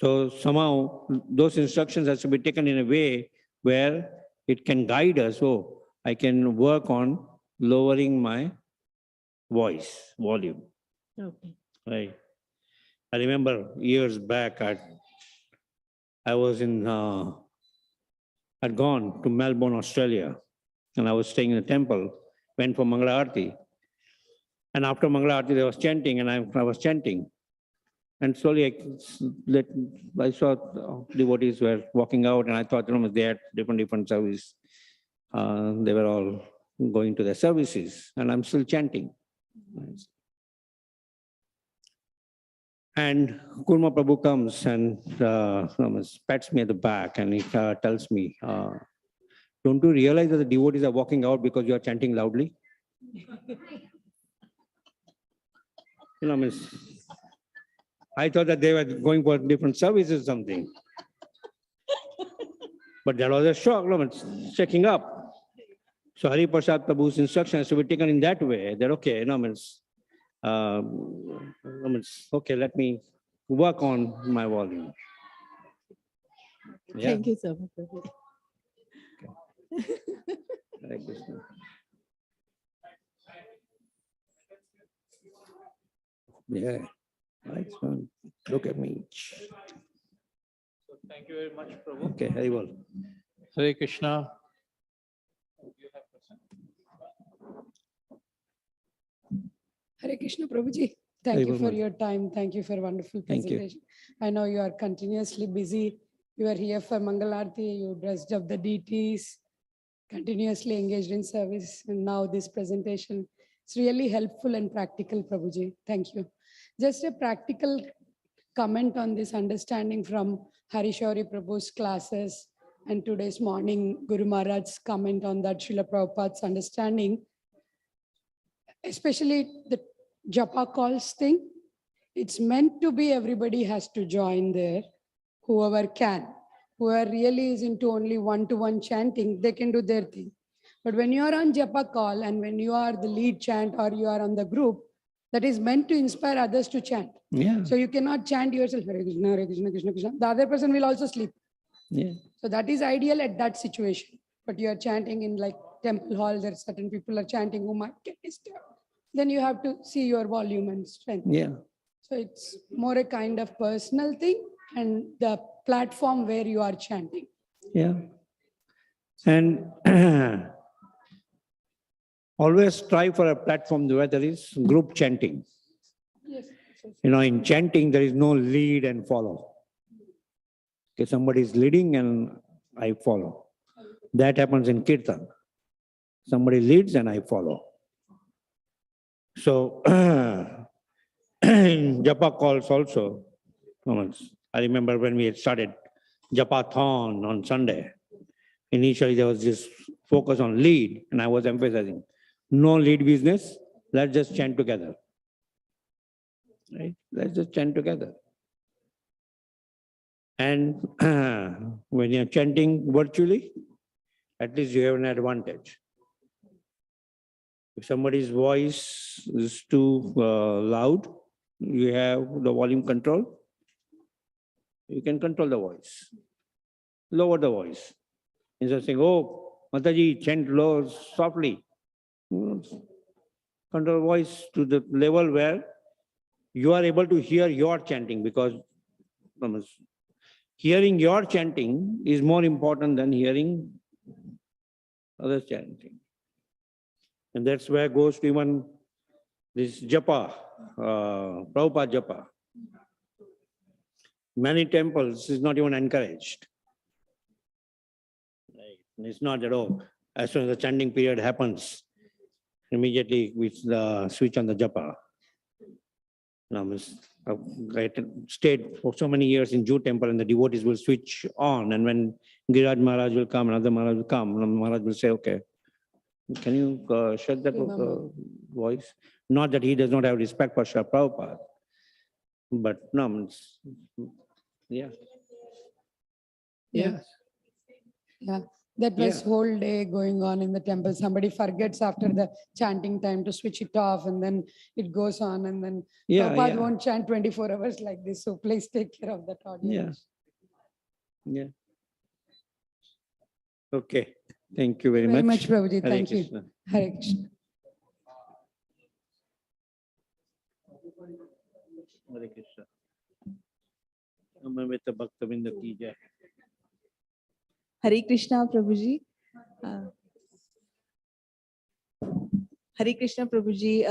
So somehow those instructions has to be taken in a way where it can guide us. Oh, I can work on lowering my voice volume, Okay. right? I remember years back, I was I'd gone to Melbourne, Australia, and I was staying in a temple, went for Mangala Aarti. And after Mangala Aarti, there was chanting, and I was chanting. And slowly I saw devotees were walking out, and I thought, they had different service. They were all going to their services, and I'm still chanting. And Kurma Prabhu comes and pats me at the back, and he tells me, don't you realize that the devotees are walking out because you are chanting loudly? I thought that they were going for different services or something. But there was a shock, checking up. So Hari Prasad Prabhu's instructions to be taken in that way, that okay, okay, let me work on my volume. Yeah. Thank you so much, Prabhuji. Hare Krishna. Yeah, nice one. Look at me. So thank you very much, Prabhu. Okay, very well. Hare Krishna. Hare Krishna, Prabhuji. Thank Hare you for Krishna. your time. Thank you for wonderful Thank you. presentation. I know you are continuously busy. You are here for Mangalarti. You dressed up the deities, continuously engaged in service. And now this presentation. It's really helpful and practical, Prabhuji. Thank you. Just a practical comment on this understanding from Harishori Prabhu's classes and today's morning Guru Maharaj's comment on that Srila Prabhupada's understanding, especially the japa calls thing. It's meant to be everybody has to join there, whoever can. Whoever really is into only one-to-one chanting, they can do their thing. But when you are on japa call and when you are the lead chant or you are on the group, that is meant to inspire others to chant. Yeah, So you cannot chant yourself, Hare Krishna, Krishna Krishna. The other person will also sleep. yeah, So that is ideal at that situation. But you are chanting in like temple hall, there are certain people are chanting who might get disturbed. Then you have to see your volume and strength. yeah, So it's more a kind of personal thing and the platform where you are chanting. yeah. And always strive for a platform where there is group chanting. Yes. In chanting, there is no lead and follow. Okay, somebody is leading and I follow. That happens in Kirtan. Somebody leads and I follow. So, in japa calls also, I remember when we had started Japathon on Sunday, initially there was this focus on lead, and I was emphasizing, no lead business, let's just chant together. Right? Let's just chant together. And when you're chanting virtually, at least you have an advantage. If somebody's voice is too loud, you have the volume control. You can control the voice. Lower the voice. Instead of saying, oh, Mataji, chant low, softly. Control voice to the level where you are able to hear your chanting, because hearing your chanting is more important than hearing others chanting. And that's where goes to even this japa, Prabhupada japa. Many temples is not even encouraged. Right. And it's not at all. As soon as the chanting period happens, immediately we switch on the japa. Now, I stayed for so many years in Jew temple, and the devotees will switch on. And when Giraj Maharaj will come, another Maharaj will come, and Maharaj will say, okay, can you shut that voice? Not that he does not have respect for Srila Prabhupada, but no, yeah. Yeah. Yes. Yeah, that was Yeah. whole day going on in the temple. Somebody forgets after the chanting time to switch it off, and then it goes on, and then Yeah, Prabhupada yeah. won't chant 24 hours like this. So please take care of that audience. Yeah. Okay. Thank you very Very much. much, Prabhuji. Hare Thank you. Krishna. Hare Krishna. Hare Krishna. Amamita Bhaktavinda ki jai. Hare Krishna, Prabhuji. Hare Krishna, Prabhuji.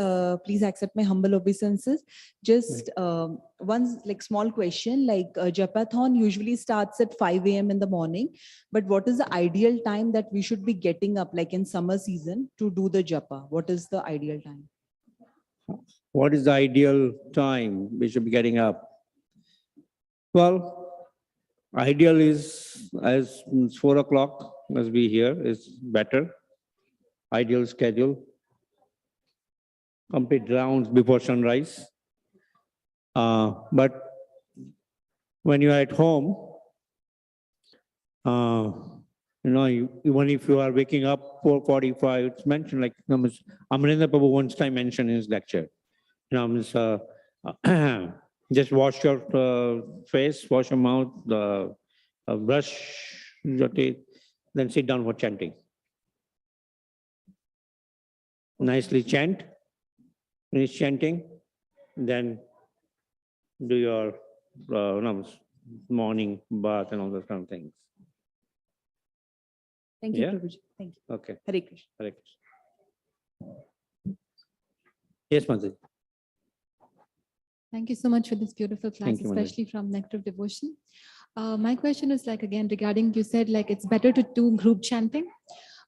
Please accept my humble obeisances. Just one like small question, like Japathon usually starts at 5 a.m. in the morning, but what is the ideal time that we should be getting up, like in summer season, to do the japa? What is the ideal time? What is the ideal time we should be getting up? Well, ideal is as 4 o'clock must be here is better. Ideal schedule. Complete rounds before sunrise. But when you are at home, even if you are waking up 4:45, it's mentioned like Amarendra Prabhu once time mentioned in his lecture. Just wash your face, wash your mouth, brush your teeth, then sit down for chanting. Nicely chant, finish chanting, then do your morning bath and all those kind of things. Thank you, Yeah. Prabhuji. Thank you. Okay. Hare Krishna. Hare Krishna. Yes, Mataji. Thank you so much for this beautiful class, Thank you, Manoj. especially from Nectar of Devotion. My question is like, again, regarding, you said like it's better to do group chanting,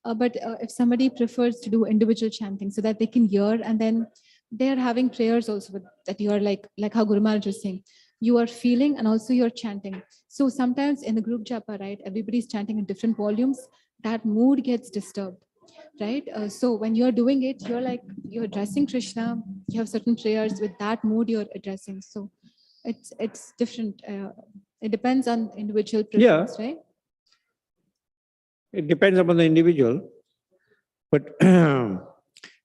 but if somebody prefers to do individual chanting so that they can hear, and then they're having prayers also with, that you are like how Guru Maharaj was saying, you are feeling and also you're chanting. So sometimes in the group japa, right, everybody's chanting in different volumes, that mood gets disturbed. Right. So when you're doing it, you're addressing Krishna, you have certain prayers with that mood you're addressing. So it's different. It depends on individual preference, right? It depends upon the individual, but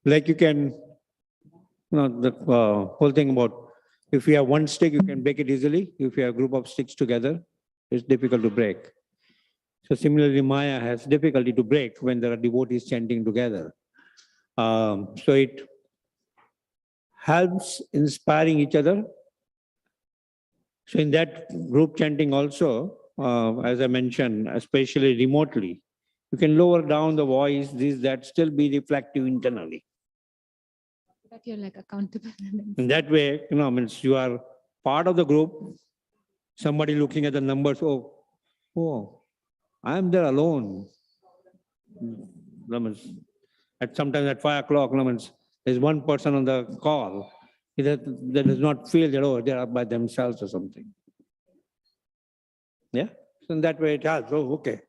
like you can, the whole thing about if you have one stick, you can break it easily. If you have a group of sticks together, it's difficult to break. So similarly, Maya has difficulty to break when there are devotees chanting together. So it helps inspiring each other. So in that group chanting also, as I mentioned, especially remotely, you can lower down the voice, that still be reflective internally. That you're like accountable. In that way, means you are part of the group, somebody looking at the numbers, oh, I am there alone. Sometimes at 5 o'clock, there's one person on the call that does not feel that, they are by themselves or something. Yeah? So in that way it has, okay.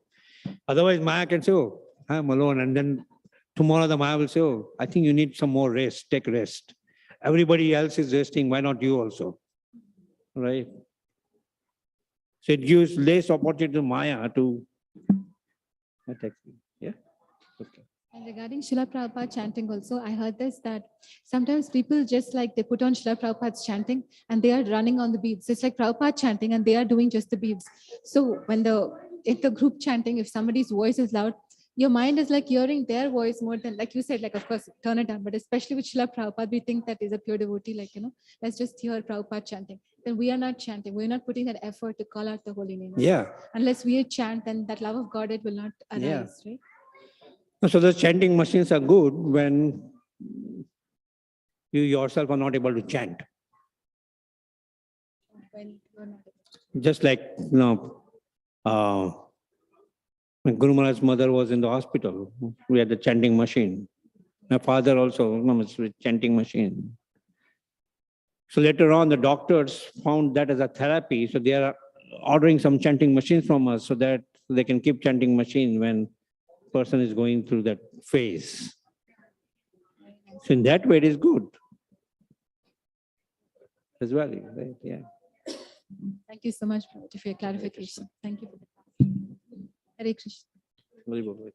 Otherwise, Maya can say, I am alone. And then tomorrow the Maya will say, I think you need some more rest, take rest. Everybody else is resting, why not you also? Right? So it gives less opportunity to Maya to attack you. Yeah? Okay. And regarding Srila Prabhupada chanting also, I heard this, that sometimes people just like they put on Srila Prabhupada's chanting and they are running on the beats. It's like Prabhupada chanting and they are doing just the beats. So when if the group chanting, if somebody's voice is loud, your mind is like hearing their voice more than, like you said, like of course turn it down, but especially with Srila Prabhupada, we think that is a pure devotee, like, let's just hear Prabhupada chanting. Then we are not chanting, we're not putting that effort to call out the holy name. Yeah. Unless we chant, then that love of God, it will not arise, right? So the chanting machines are good when you yourself are not able to chant. When Just like, when Guru Maharaj's mother was in the hospital, we had the chanting machine. My father also was with chanting machine. So later on, the doctors found that as a therapy. So they are ordering some chanting machines from us so that they can keep chanting machine when person is going through that phase. So in that way, it is good as well. Right? Yeah. Thank you so much, Prabhuji, for your clarification. Thank you for the Hare Krishna. Very good.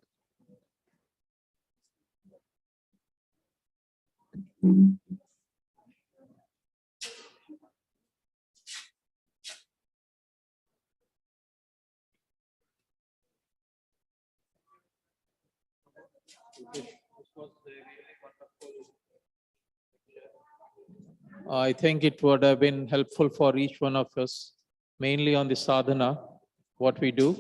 I think it would have been helpful for each one of us, mainly on the sadhana, what we do.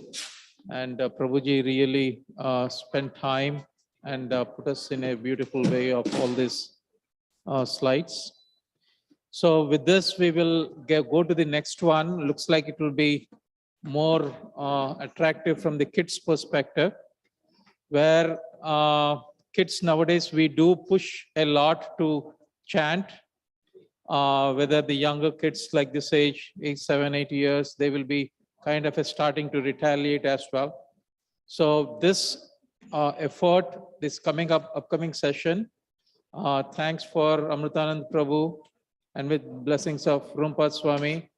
And Prabhuji really spent time and put us in a beautiful way of all these slides. So with this, we will go to the next one. Looks like it will be more attractive from the kids' perspective, where kids nowadays, we do push a lot to chant. Whether the younger kids like this age, 7, 8 years, they will be kind of starting to retaliate as well. So this effort, this upcoming session, thanks for Amritanand Prabhu and with blessings of Rumpad Swami,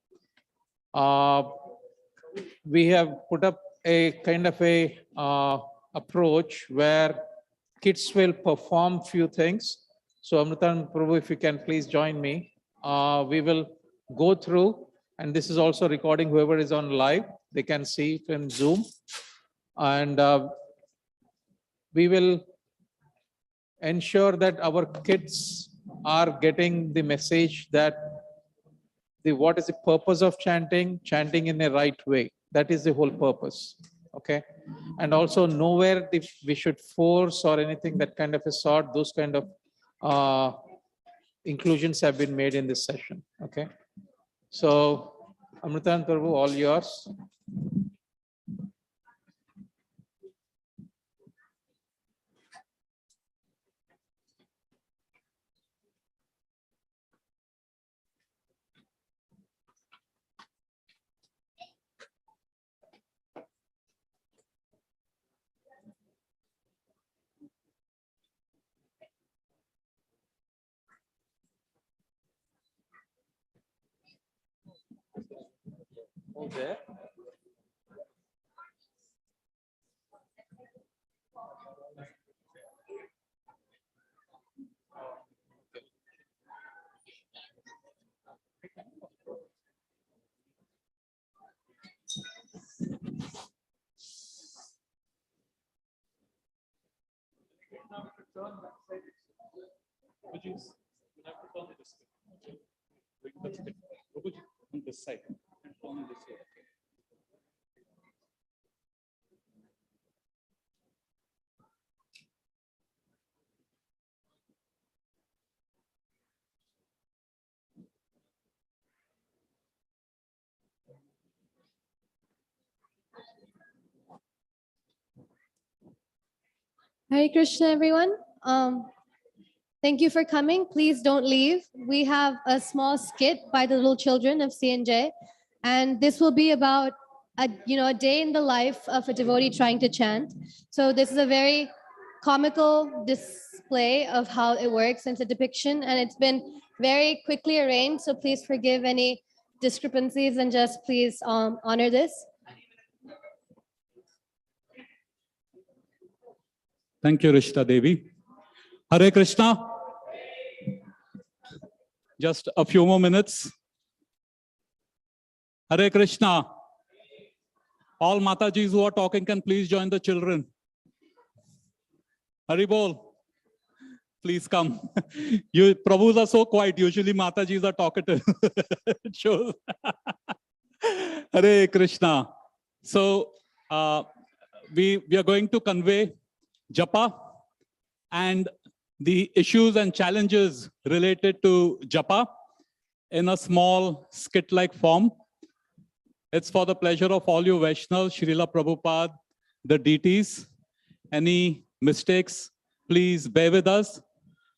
we have put up a kind of a approach where kids will perform few things. So Amritanand Prabhu, if you can please join me. We will go through, and this is also recording, whoever is on live, they can see it in Zoom. And we will ensure that our kids are getting the message that what is the purpose of chanting in the right way. That is the whole purpose. Okay. And also nowhere we should force or anything that kind of a sort, those kind of inclusions have been made in this session. Okay. So Amritanand Prabhu, all yours. Okay. This side. On this side. Hare Krishna, everyone. Thank you for coming. Please don't leave. We have a small skit by the little children of CNJ, and this will be about a day in the life of a devotee trying to chant. So this is a very comical display of how it works. It's a depiction, and it's been very quickly arranged. So please forgive any discrepancies and just please honor this. Thank you, Rishta Devi. Hare Krishna. Just a few more minutes. Hare Krishna. All Matajis who are talking can please join the children. Hari Bol. Please come. You Prabhus are so quiet. Usually Matajis are talkative. It shows. Hare Krishna. So we are going to convey japa and the issues and challenges related to japa in a small skit-like form. It's for the pleasure of all you Vaishnavas, Srila Prabhupada, the deities. Any mistakes, please bear with us.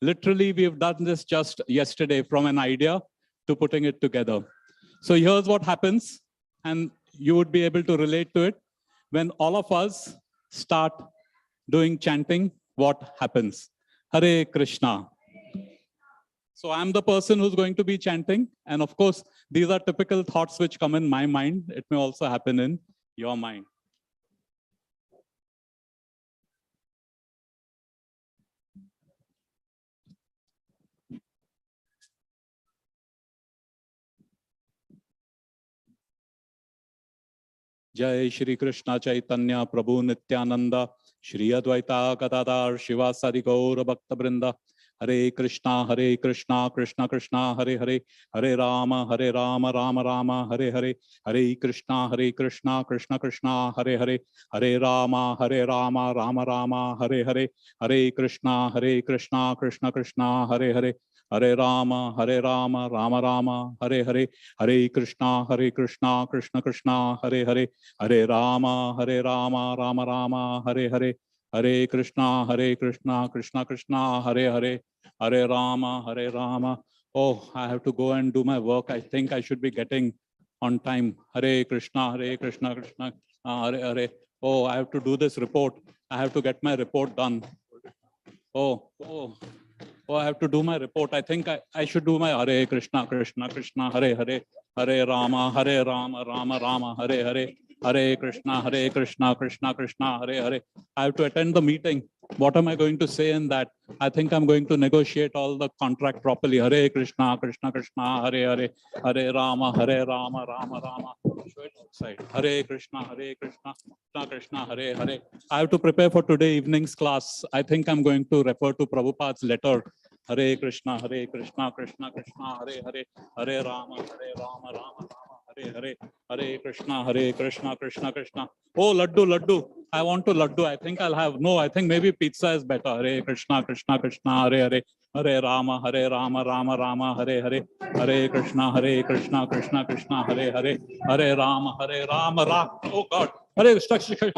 Literally, we've done this just yesterday from an idea to putting it together. So here's what happens, and you would be able to relate to it. When all of us start doing chanting, what happens? Hare Krishna. So I'm the person who's going to be chanting. And of course, these are typical thoughts which come in my mind. It may also happen in your mind. Jai Shri Krishna Chaitanya Prabhu Nityananda Shri Advaita Gadadhar Shivasadi Gaura Bhakta Brinda Hare Krishna Krishna Krishna Hare Hare Hare Rama Rama Rama Hare Hare Hare Krishna Krishna Krishna Hare Hare Hare Rama Rama Rama Hare Hare Hare Krishna Krishna Krishna Hare Hare Hare Rama Rama Rama Hare Hare Hare Krishna Krishna Krishna Hare Hare Hare Rama Rama Rama Hare Hare Hare Krishna Krishna Krishna Hare Hare Hare Rama. Oh, I have to go and do my work. I think I should be getting on time. Hare Krishna Krishna Hare Hare. Oh, I have to do this report. I have to get my report done. Oh, I have to do my report. I think I should do my Hare Krishna Krishna Hare Hare Hare Rama Rama Rama Hare Hare Hare Krishna Krishna Hare Hare. I have to attend the meeting. What am I going to say in that? I think I'm going to negotiate all the contract properly. Hare Krishna Krishna Hare Hare Hare Rama Rama Rama. Show it outside. Hare Krishna Krishna Hare Hare. I have to prepare for today evening's class. I think I'm going to refer to Prabhupada's letter. Hare Krishna Krishna Hare Hare Hare Rama Rama. Hare Hare Krishna Krishna. Oh, laddu. I want to laddu. I think I'll have. No, I think maybe pizza is better. Hare Krishna Hare Hare Hare Rama Rama Hare Hare Hare Krishna Krishna Hare Hare Hare Rama. Oh God. Hare Krishna Hare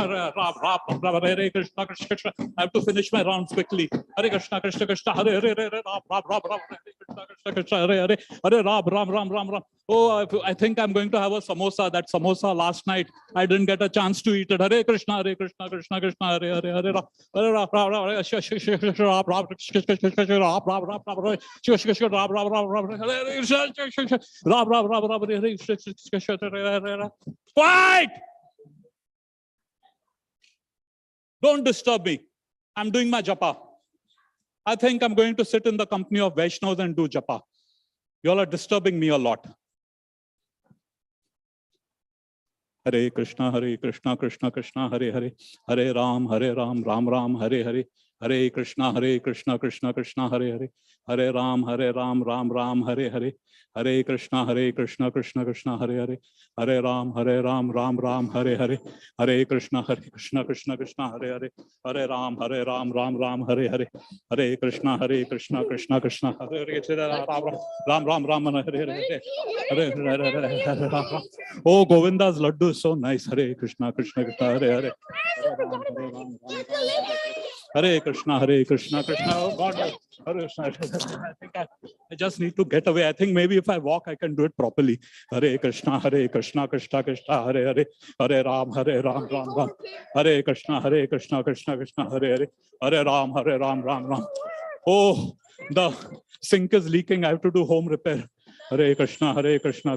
Krishna. I have to finish my rounds quickly. Hare Krishna Hare Hare Krishna Hare Hare Ram. Oh, I think I'm going to have a samosa. That samosa last night, I didn't get a chance to eat it. Hare Krishna Krishna Hare Hare Ram. Quiet! Don't disturb me. I'm doing my japa. I think I'm going to sit in the company of Vaishnavas and do japa. You all are disturbing me a lot. Hare Krishna Krishna Hare Hare Hare Ram Ram Hare Hare Hare Krishna Krishna Hare Hare Hare Ram Ram Hare Hare Hare Krishna Krishna Hare Hare Hare Ram Ram Hare Hare Hare Krishna Krishna Hare Hare Hare Ram Ram Hare Hare Hare Krishna Krishna Hare Hare Ram Hare Hare. Oh, Govinda's laddu is so nice. Hare Krishna Hare Hare Hare Krishna Oh God, Hare Krishna. I think I just need to get away. I think maybe if I walk, I can do it properly. Hare Krishna Krishna Hare Hare Hare Ram Ram. Hare Krishna Krishna Hare Hare Hare Ram. Oh, the sink is leaking. I have to do home repair. Hare Krishna Krishna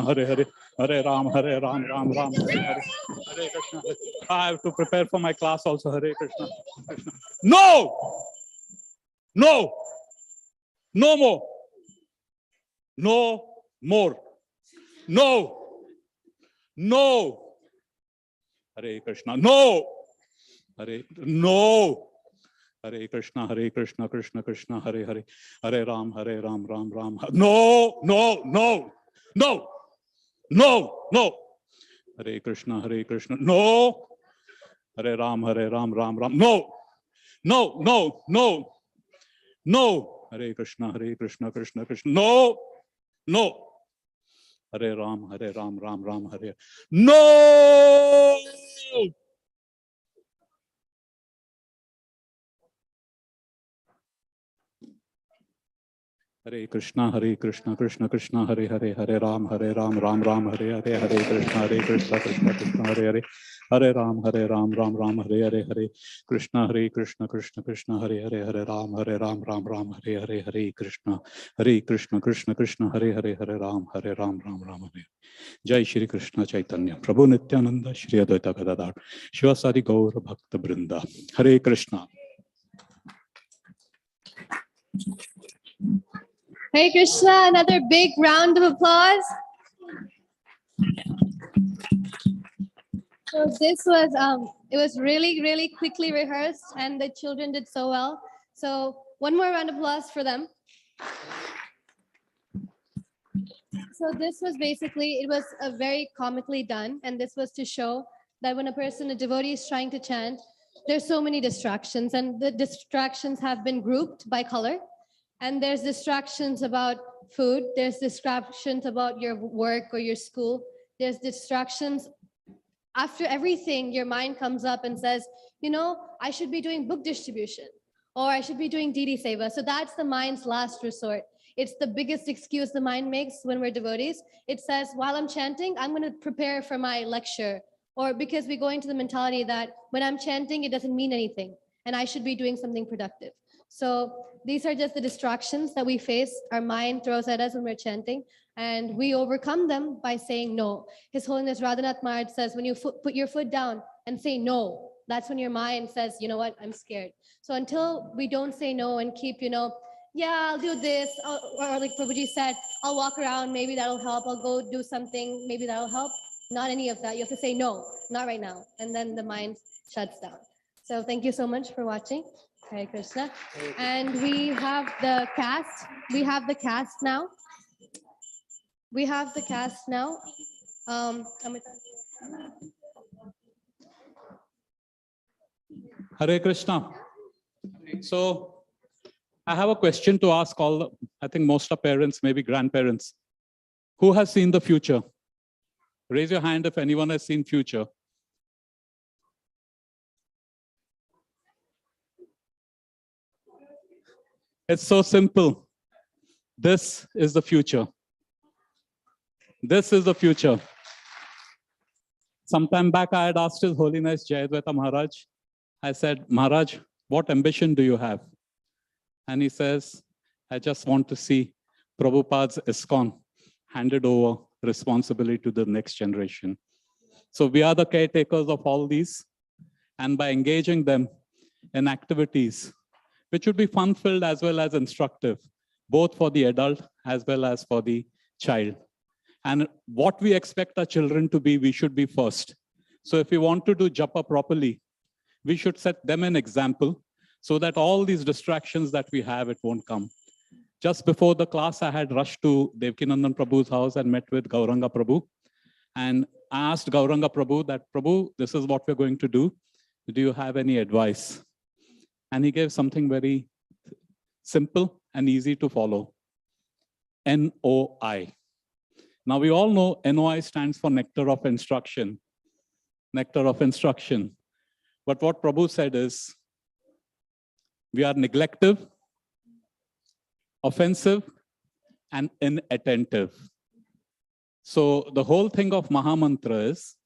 Hare Hare Hare Ram Hare Ram Hare Hare Krishna. I have to prepare for my class also. Hare Krishna. No more. No. Hare Krishna. No. Hare Krishna Krishna Hare Hare Hare Ram Ram. No. Hare Krishna no. Hare Ram Ram. No. Hare Krishna Krishna. No. Hare Ram, Ram Ram, Hare. No! Hare Krishna, Krishna Krishna, Hare Hare, Hare Ram, Ram Ram, Hare Hare, Hare Krishna, Krishna Krishna, Hare Hare, Hare Ram, Ram Ram, Hare Hare, Hare Krishna, Krishna Krishna, Hare Hare, Hare Ram, Ram, Hare Hare, Hare Krishna, Krishna Krishna, Hare Hare, Hare Ram, Ram, Hare. Jai Shri Krishna Chaitanya, Prabhu Nityananda, Shri Advaita Gadadhar, Shivasadi Gaur Bhakta Brinda, Hare Krishna. Hare Krishna, another big round of applause. So this was, it was really quickly rehearsed and the children did so well. So one more round of applause for them. So this was basically, it was a very comically done, and this was to show that when a devotee is trying to chant, there's so many distractions, and the distractions have been grouped by color. And there's distractions about food, there's distractions about your work or your school, there's distractions. After everything, your mind comes up and says, you know, I should be doing book distribution, or I should be doing Didi Seva. So that's the mind's last resort. It's the biggest excuse the mind makes when we're devotees. It says, while I'm chanting, I'm going to prepare for my lecture. Or because we go into the mentality that when I'm chanting, it doesn't mean anything, and I should be doing something productive. So these are just the distractions that we face, our mind throws at us when we're chanting, and we overcome them by saying no. His Holiness Radhanath Maharaj says, when you put your foot down and say no, that's when your mind says, you know what, I'm scared. So until we don't say no and keep, yeah, I'll do this, or like Prabhuji said, I'll walk around, maybe that'll help, I'll go do something, maybe that'll help. Not any of that. You have to say no, not right now. And then the mind shuts down. So thank you so much for watching. Hare Krishna. And we have the cast. We have the cast now. We have the cast now. Amita. Hare Krishna. So I have a question to ask I think most are parents, maybe grandparents. Who has seen the future? Raise your hand if anyone has seen future. It's so simple. This is the future. This is the future. Sometime back, I had asked His Holiness Jayadvaita Maharaj. I said, Maharaj, what ambition do you have? And he says, I just want to see Prabhupada's ISKCON handed over responsibility to the next generation. So we are the caretakers of all these. And by engaging them in activities, which should be fun-filled as well as instructive, both for the adult as well as for the child. And what we expect our children to be, we should be first. So if we want to do japa properly, we should set them an example so that all these distractions that we have, it won't come. Just before the class, I had rushed to Devkinandan Prabhu's house and met with Gauranga Prabhu. And I asked Gauranga Prabhu that, Prabhu, this is what we're going to do. Do you have any advice? And he gave something very simple and easy to follow. NOI. Now we all know NOI stands for nectar of instruction. Nectar of instruction. But what Prabhu said is, we are neglective, offensive, and inattentive. So the whole thing of Mahamantra is,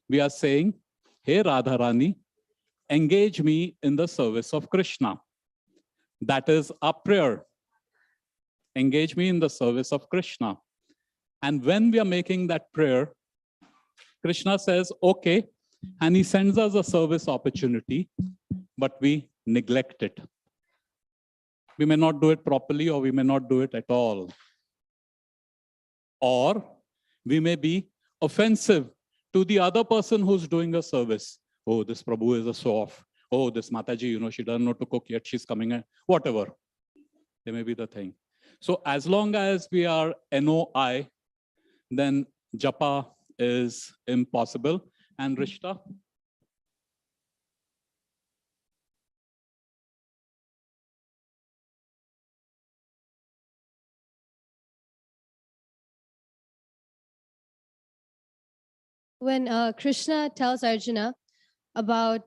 we are saying, hey Radharani, engage me in the service of Krishna. That is our prayer. Engage me in the service of Krishna. And when we are making that prayer, Krishna says, okay, and he sends us a service opportunity, but we neglect it. We may not do it properly, or we may not do it at all. Or we may be offensive to the other person who's doing a service. Oh, this Prabhu is a soft. Oh, this Mataji, she doesn't know to cook yet, she's coming in. Whatever. They may be the thing. So as long as we are NOI, then japa is impossible. And Rishta, when Krishna tells Arjuna about,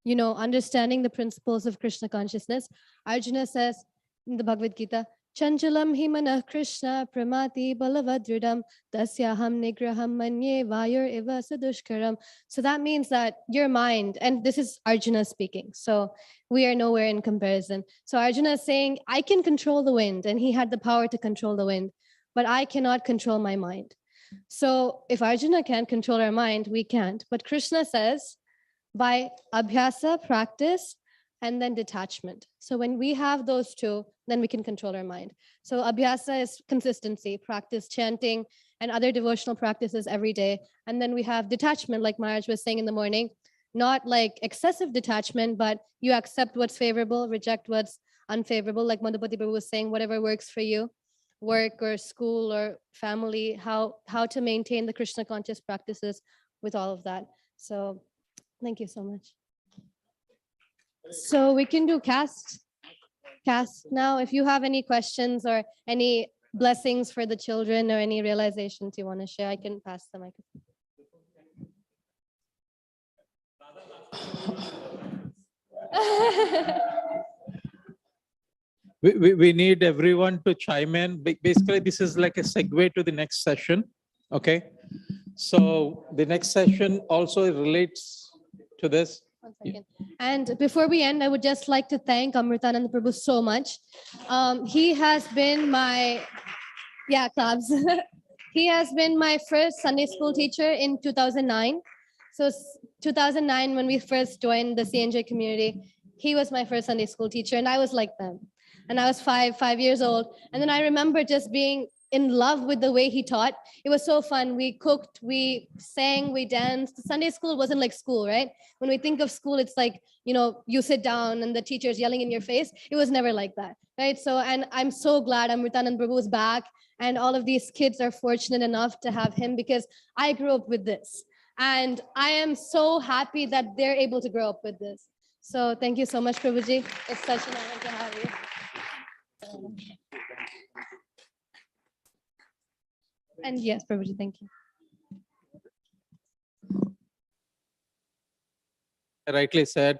understanding the principles of Krishna consciousness, Arjuna says in the Bhagavad Gita, Chanchalam himana Krishna pramati balavadridam tasyaham nigraham manye vayur iva sadushkaram. So that means that your mind, and this is Arjuna speaking, so we are nowhere in comparison. So Arjuna is saying, I can control the wind, and he had the power to control the wind, but I cannot control my mind. So if Arjuna can't control our mind, we can't. But Krishna says, by abhyasa, practice, and then detachment. So when we have those two, then we can control our mind. So abhyasa is consistency, practice chanting and other devotional practices every day. And then we have detachment, like Maharaj was saying in the morning, not like excessive detachment, but you accept what's favorable, reject what's unfavorable. Like Madhupati Prabhu was saying, whatever works for you, work or school or family, how to maintain the Krishna conscious practices with all of that. So thank you so much. So we can do cast now. If you have any questions or any blessings for the children or any realizations you want to share, I can pass the microphone. We need everyone to chime in. Basically, this is like a segue to the next session. Okay. So the next session also relates to this. 1 second. And before we end, I would just like to thank Amritanand Prabhu so much. He has been my, claps. He has been my first Sunday school teacher in 2009. So 2009, when we first joined the CNJ community, he was my first Sunday school teacher, and I was like them. And I was five years old. And then I remember just being in love with the way he taught. It was so fun. We cooked, we sang, we danced. Sunday school wasn't like school, right? When we think of school, it's like, you sit down and the teacher's yelling in your face. It was never like that, right? So, and I'm so glad Amritanand Prabhu is back, and all of these kids are fortunate enough to have him, because I grew up with this. And I am so happy that they're able to grow up with this. So thank you so much, Prabhuji. It's such an honor to have you. And yes, Prabhuji, thank you. Rightly said.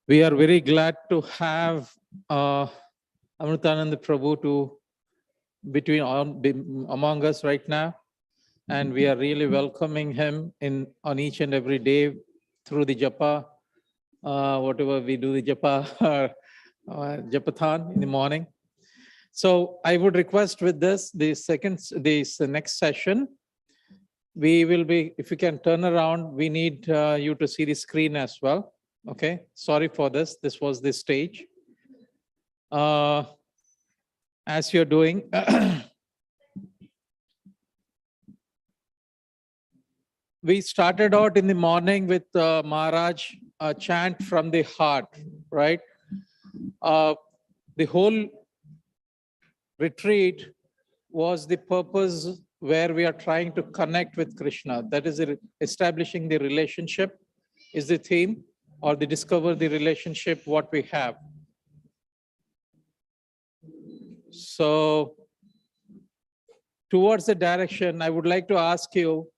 We are very glad to have Amritanand Prabhu among us right now, and we are really welcoming him on each and every day through the japa, whatever we do, the japa japathon in the morning. So I would request with this next session, we will be, if you can turn around, we need you to see the screen as well. Okay, sorry for this. This was the stage. As you're doing, we started out in the morning with Maharaj, chant from the heart, right? The whole retreat was the purpose where we are trying to connect with Krishna. That is establishing the relationship is the theme, or the discover the relationship what we have. So towards the direction, I would like to ask you,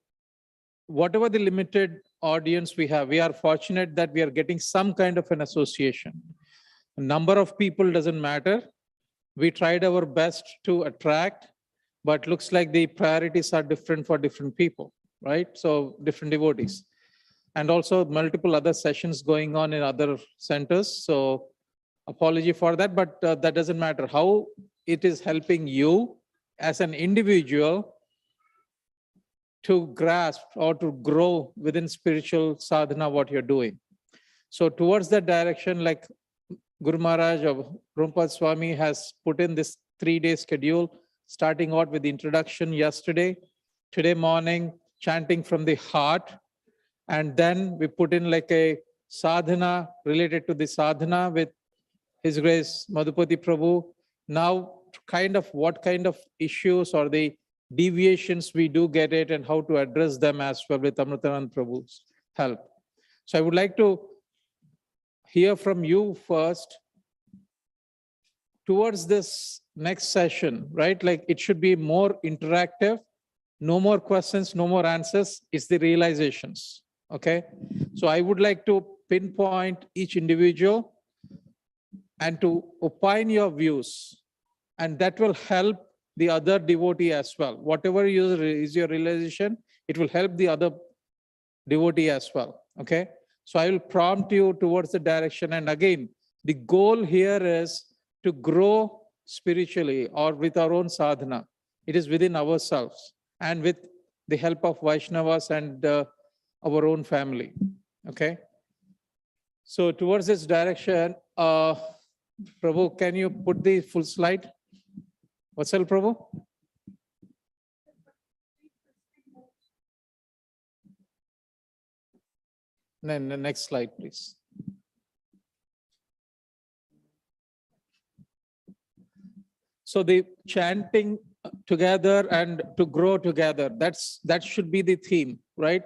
whatever the limited audience we have, we are fortunate that we are getting some kind of an association. The number of people doesn't matter. We tried our best to attract, but looks like the priorities are different for different people, right? So different devotees. And also multiple other sessions going on in other centers. So apology for that, but that doesn't matter. How it is helping you as an individual to grasp or to grow within spiritual sadhana, what you're doing. So towards that direction, like Guru Maharaj or Rumpad Swami has put in this 3-day schedule, starting out with the introduction yesterday, today morning, chanting from the heart. And then we put in like a sadhana related to the sadhana with His Grace Madhupati Prabhu. Now, what kind of issues or the deviations we do get it, and how to address them as well with Amritanand Prabhu's help. So I would like to hear from you first towards this next session, right? Like it should be more interactive No more questions, no more answers. It's the realizations. Okay. So I would like to pinpoint each individual and to opine your views, and that will help the other devotee as well. Whatever is your realization, it will help the other devotee as well. Okay. So I will prompt you towards the direction. And again, the goal here is to grow spiritually or with our own sadhana. It is within ourselves and with the help of Vaishnavas and our own family. Okay. So towards this direction, Prabhu, can you put the full slide? What's up, Prabhu? Then the next slide, please. So the chanting together and to grow together, that should be the theme, right?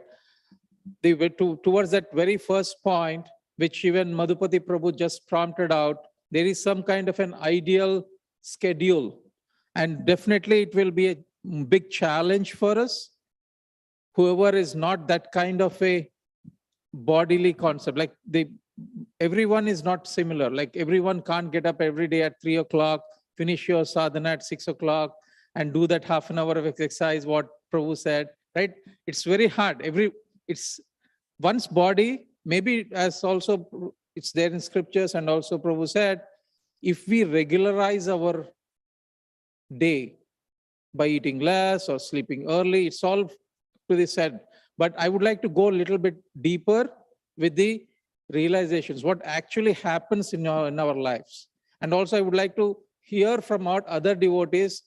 Towards that very first point, which even Madhupati Prabhu just prompted out, there is some kind of an ideal schedule. And definitely it will be a big challenge for us. Whoever is not that kind of a bodily concept, like everyone is not similar. Like everyone can't get up every day at 3 o'clock, finish your sadhana at 6 o'clock and do that half an hour of exercise, what Prabhu said, right? It's very hard. It's one's body, maybe as also it's there in scriptures and also Prabhu said, if we regularize our day by eating less or sleeping early, it's all to the said. But I would like to go a little bit deeper with the realizations, what actually happens in our lives. And also I would like to hear from our other devotees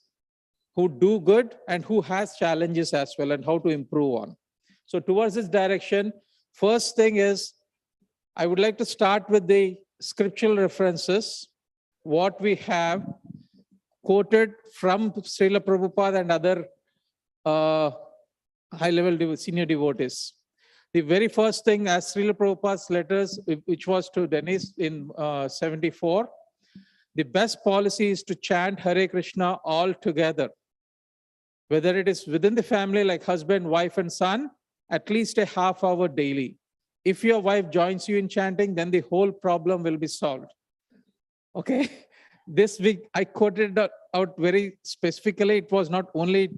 who do good and who has challenges as well and how to improve on. So towards this direction, first thing is, I would like to start with the scriptural references, what we have quoted from Srila Prabhupada and other high-level senior devotees. The very first thing, as Srila Prabhupada's letters, which was to Dennis in 74, the best policy is to chant Hare Krishna all together. Whether it is within the family, like husband, wife, and son, at least a half hour daily. If your wife joins you in chanting, then the whole problem will be solved. Okay. This week, I quoted out very specifically. It was not only,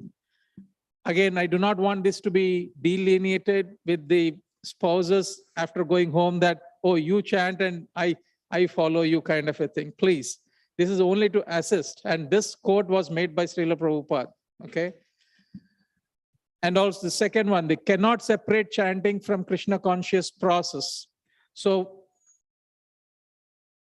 again, I do not want this to be delineated with the spouses after going home that, oh, you chant and I follow you kind of a thing. Please, this is only to assist. And this quote was made by Srila Prabhupada. Okay. And also the second one, they cannot separate chanting from Krishna conscious process. So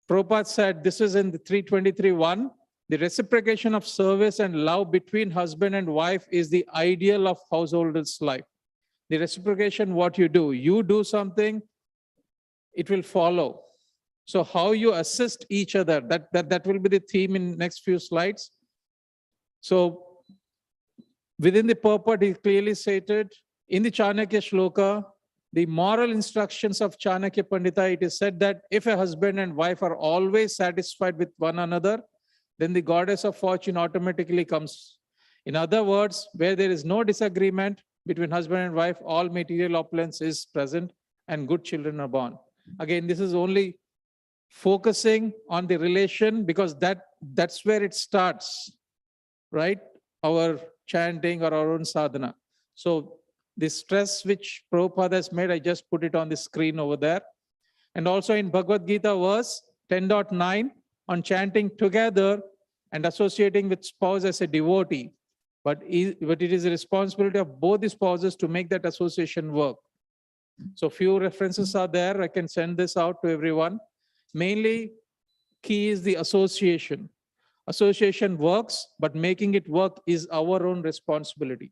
Prabhupada said, this is in the 323.1, the reciprocation of service and love between husband and wife is the ideal of householder's life. The reciprocation, what you do something, it will follow. So how you assist each other, that will be the theme in next few slides. So within the purport, he clearly stated in the Chanakya Shloka, the moral instructions of Chanakya Pandita, it is said that if a husband and wife are always satisfied with one another, then the goddess of fortune automatically comes. In other words, where there is no disagreement between husband and wife, all material opulence is present and good children are born. Again, this is only focusing on the relation because that's where it starts, right? Our chanting or our own sadhana. So the stress which Prabhupada has made, I just put it on the screen over there. And also in Bhagavad Gita verse 10.9 on chanting together and associating with spouse as a devotee. But it is the responsibility of both the spouses to make that association work. So few references are there. I can send this out to everyone. Mainly key is the association. Association works, but making it work is our own responsibility.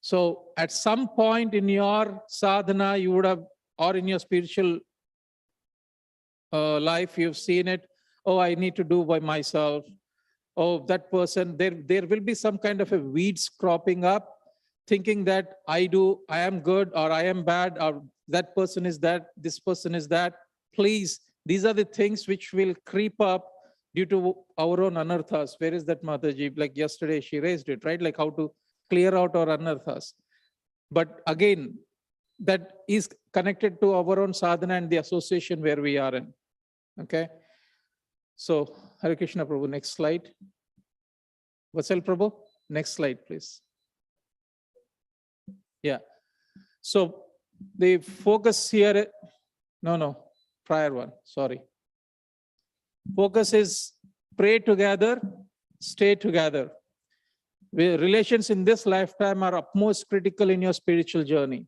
So at some point in your sadhana, you would have, or in your spiritual life, you've seen it. Oh, I need to do by myself. Oh, that person, there will be some kind of a weeds cropping up, thinking that I am good or I am bad or that person is that, this person is that. Please, these are the things which will creep up due to our own anarthas. Where is that Mataji? Like yesterday she raised it, right? Like how to clear out our anarthas. But again, that is connected to our own sadhana and the association where we are in. Okay. So Hare Krishna Prabhu, next slide. Vatsal Prabhu, next slide, please. Yeah. So the focus here, prior one, sorry. Focus is pray together, stay together. Relations in this lifetime are utmost critical in your spiritual journey.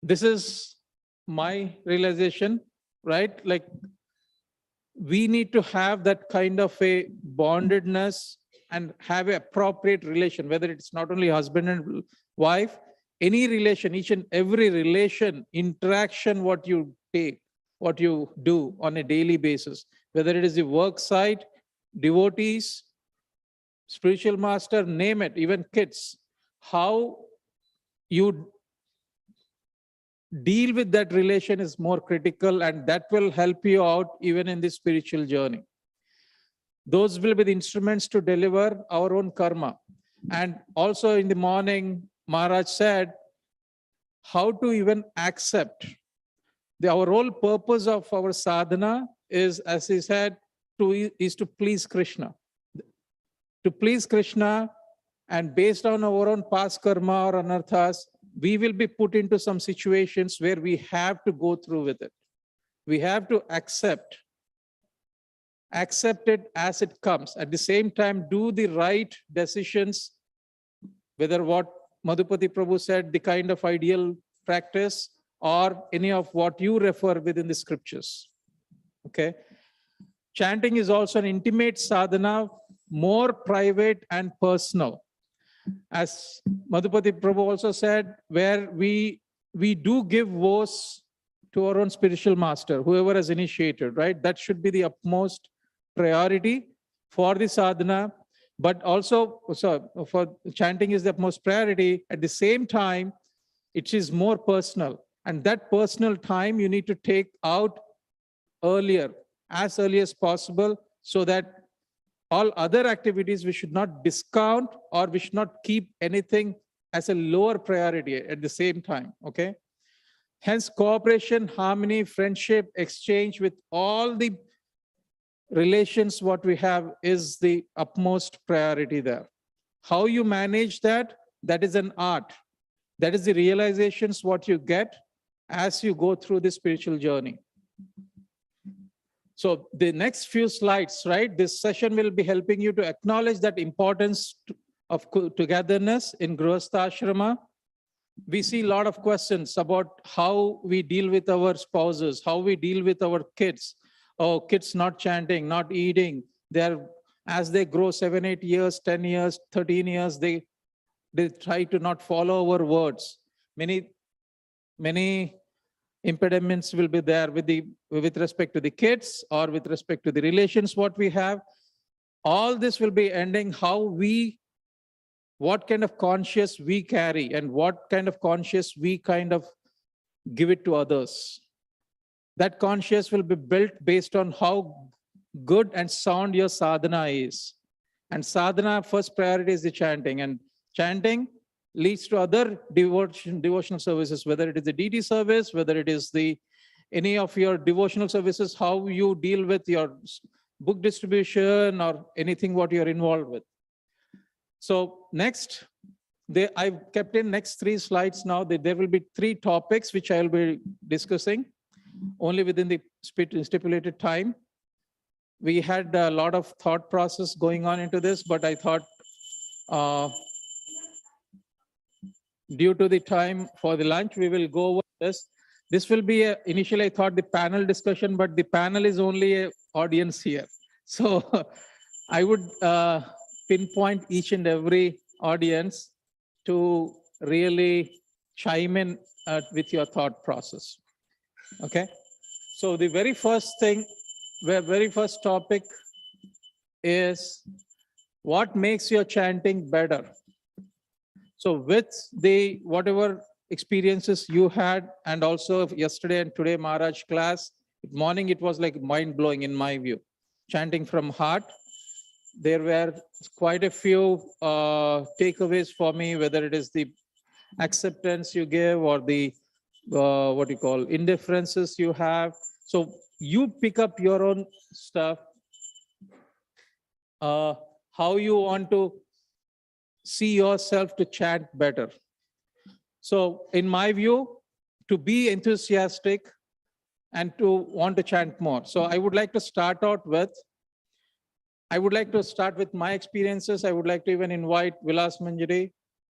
This is my realization, right? Like we need to have that kind of a bondedness and have an appropriate relation, whether it's not only husband and wife, any relation, each and every relation, interaction, what you take, what you do on a daily basis, whether it is the work site, devotees, spiritual master, name it, even kids, how you deal with that relation is more critical, and that will help you out even in the spiritual journey. Those will be the instruments to deliver our own karma. And also in the morning, Maharaj said, how to even accept. Our whole purpose of our sadhana is, as he said, is to please Krishna. To please Krishna, and based on our own past karma or anarthas, we will be put into some situations where we have to go through with it. We have to accept it as it comes. At the same time, do the right decisions, whether what Madhupati Prabhu said, the kind of ideal practice, or any of what you refer within the scriptures. Okay. Chanting is also an intimate sadhana, more private and personal. As Madhupati Prabhu also said, where we do give vows to our own spiritual master, whoever has initiated, right? That should be the utmost priority for the sadhana. But also, for chanting is the utmost priority. At the same time, it is more personal. And that personal time you need to take out earlier, as early as possible, so that all other activities we should not discount, or we should not keep anything as a lower priority at the same time, okay? Hence, cooperation, harmony, friendship, exchange with all the relations what we have is the utmost priority there. How you manage that, that is an art. That is the realizations what you get as you go through the spiritual journey. So the next few slides, right? This session will be helping you to acknowledge that importance of togetherness in Grihastha Ashrama. We see a lot of questions about how we deal with our spouses, how we deal with our kids. Oh, kids not chanting, not eating. As they grow 7, 8 years, 10 years, 13 years, they try to not follow our words. Many impediments will be there with respect to the kids, or with respect to the relations what we have. All this will be ending what kind of conscience we carry, and what kind of conscience we kind of give it to others. That conscience will be built based on how good and sound your sadhana is. And sadhana, first priority is the chanting, and chanting leads to other devotional services, whether it is the DT service, whether it is any of your devotional services, how you deal with your book distribution or anything what you're involved with. So next, I've kept in next 3 slides now. There will be 3 topics which I will be discussing only within the stipulated time. We had a lot of thought process going on into this, but I thought due to the time for the lunch, we will go over this. This will be initially I thought the panel discussion, but the panel is only an audience here. So I would pinpoint each and every audience to really chime in with your thought process. Okay. So the very first topic is what makes your chanting better. So with whatever experiences you had, and also yesterday and today Maharaj class, morning it was like mind-blowing in my view. chanting from heart. There were quite a few takeaways for me, whether it is the acceptance you give or the what you call indifferences you have. So you pick up your own stuff, how you want to see yourself to chant better. So in my view, to be enthusiastic and to want to chant more. So I would like to start with my experiences. I would like to even invite Vilas Manjari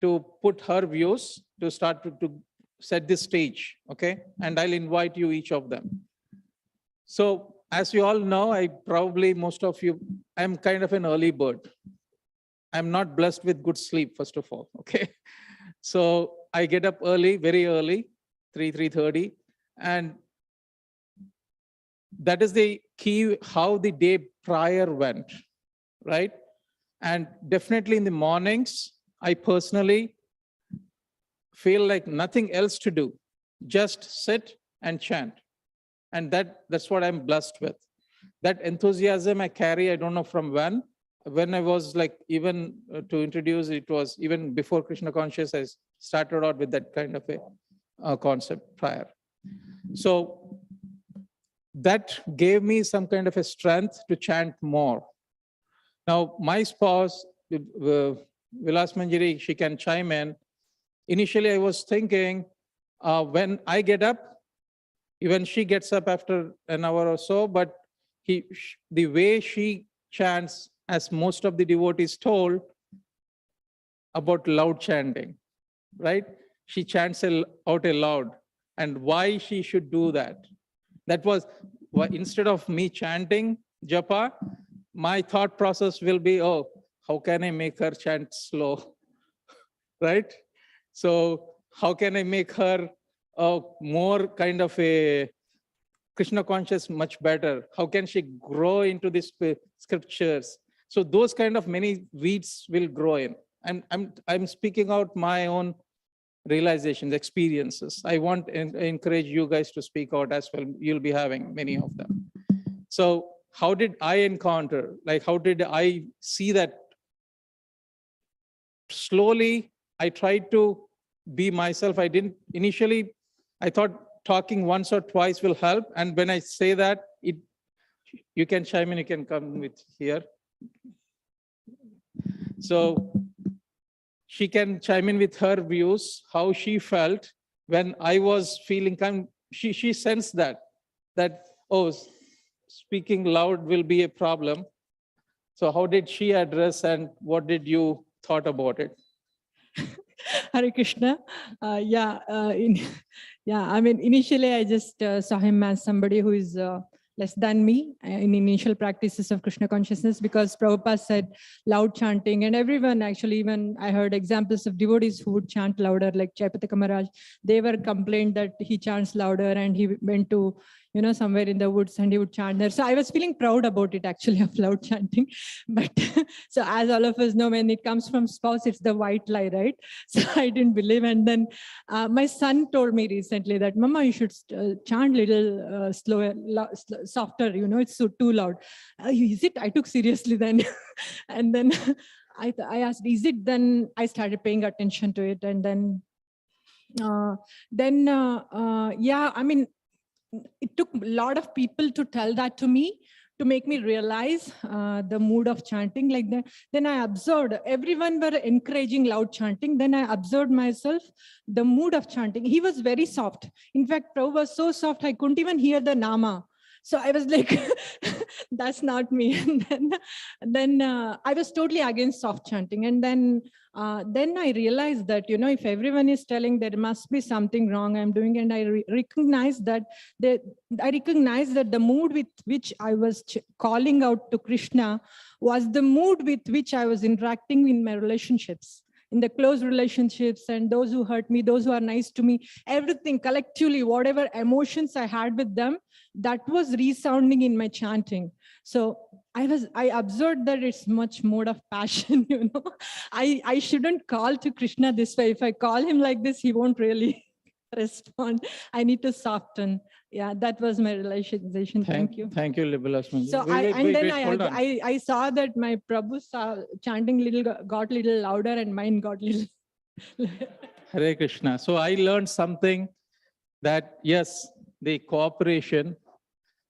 to put her views to start to set the stage, okay? And I'll invite you, each of them. So as you all know, most of you, I'm kind of an early bird. I'm not blessed with good sleep, first of all, okay? So I get up early, very early, 3:30, and that is the key, how the day prior went, right? And definitely in the mornings, I personally feel like nothing else to do, just sit and chant. And that's what I'm blessed with. That enthusiasm I carry, I don't know from when I was like, even to introduce, it was even before Krishna conscious, I started out with that kind of a concept prior. So that gave me some kind of a strength to chant more. Now, my spouse, Vilas Manjari, she can chime in. Initially, I was thinking, when I get up, even she gets up after an hour or so, but the way she chants, as most of the devotees told, about loud chanting, right? She chants out aloud, and why she should do that. That was why, instead of me chanting japa, my thought process will be, oh, how can I make her chant slow, right? So how can I make her more kind of a Krishna conscious much better? How can she grow into the scriptures? So those kind of many weeds will grow in. And I'm speaking out my own realizations, experiences. I want to encourage you guys to speak out as well. You'll be having many of them. So how did I encounter, like how did I see that? Slowly, I tried to be myself. Initially, I thought talking once or twice will help. And when I say that, you can chime in, you can come with here. So she can chime in with her views, how she felt when I was feeling she sensed that, oh, speaking loud will be a problem. So how did she address, and what did you thought about it? Hare Krishna. I mean, initially I just saw him as somebody who is less than me in initial practices of Krishna consciousness, because Prabhupada said loud chanting, and everyone actually, even I heard examples of devotees who would chant louder, like Chaitanya Maharaj. They were complained that he chants louder, and he went to, somewhere in the woods and he would chant there. So I was feeling proud about it actually, of loud chanting. But so as all of us know, when it comes from spouse, it's the white lie, right? So I didn't believe. And then my son told me recently that, Mama, you should chant little slower, softer, it's so too loud. Is it? I took seriously then. And then I asked, is it? Then I started paying attention to it. And then, I mean, it took a lot of people to tell that to me, to make me realize the mood of chanting like that. Then I observed everyone were encouraging loud chanting. Then I observed myself, the mood of chanting. He was very soft. In fact, Prabhu was so soft, I couldn't even hear the nama. So I was like, that's not me. And then I was totally against soft chanting. And then I realized that, if everyone is telling there must be something wrong I'm doing, and I recognize that the mood with which I was calling out to Krishna was the mood with which I was interacting in my relationships, in the close relationships, and those who hurt me, those who are nice to me, everything collectively, whatever emotions I had with them, that was resounding in my chanting. So I observed that it's much more of passion, I shouldn't call to Krishna this way. If I call him like this, he won't really respond. I need to soften. Yeah, that was my realization. Thank you. Thank you, Liberal. So I saw that my Prabhu chanting got little louder and mine got little. Hare Krishna. So I learned something that, yes, the cooperation.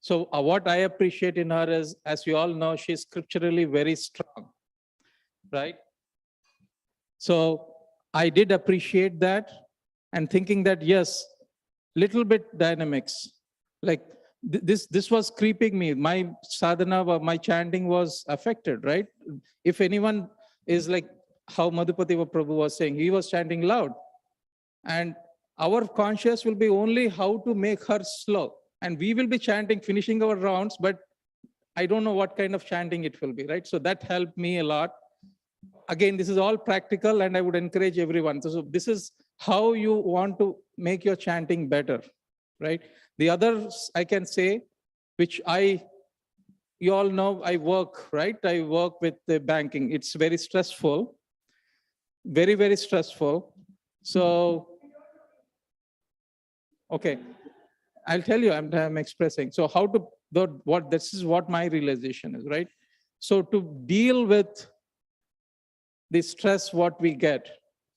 So what I appreciate in her is, as you all know, she's scripturally very strong, right? So I did appreciate that and thinking that, yes, little bit dynamics, like this was creeping me. My sadhana, my chanting was affected, right? If anyone is like how Madhupati Prabhu was saying, he was chanting loud. And our conscious will be only how to make her slow. And we will be chanting, finishing our rounds, but I don't know what kind of chanting it will be, right? So that helped me a lot. Again, this is all practical and I would encourage everyone. So this is how you want to make your chanting better, right? The others I can say, which you all know I work, right? I work with the banking. It's very stressful, very, very stressful. So, okay, I'll tell you, I'm expressing. So this is what my realization is, right? So to deal with the stress, what we get,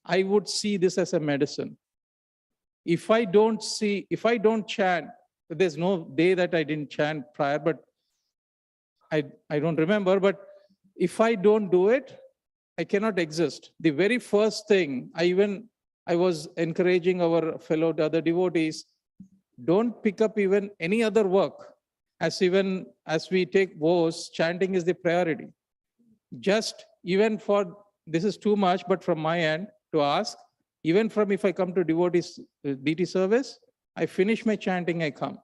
I would see this as a medicine. If I don't chant, there's no day that I didn't chant prior, but I don't remember, but if I don't do it, I cannot exist. The very first thing, I was encouraging our fellow other devotees, don't pick up even any other work. As we take vows, chanting is the priority. Just even for, this is too much, but from my end to ask, even from if I come to devotees DT service, I finish my chanting, I come.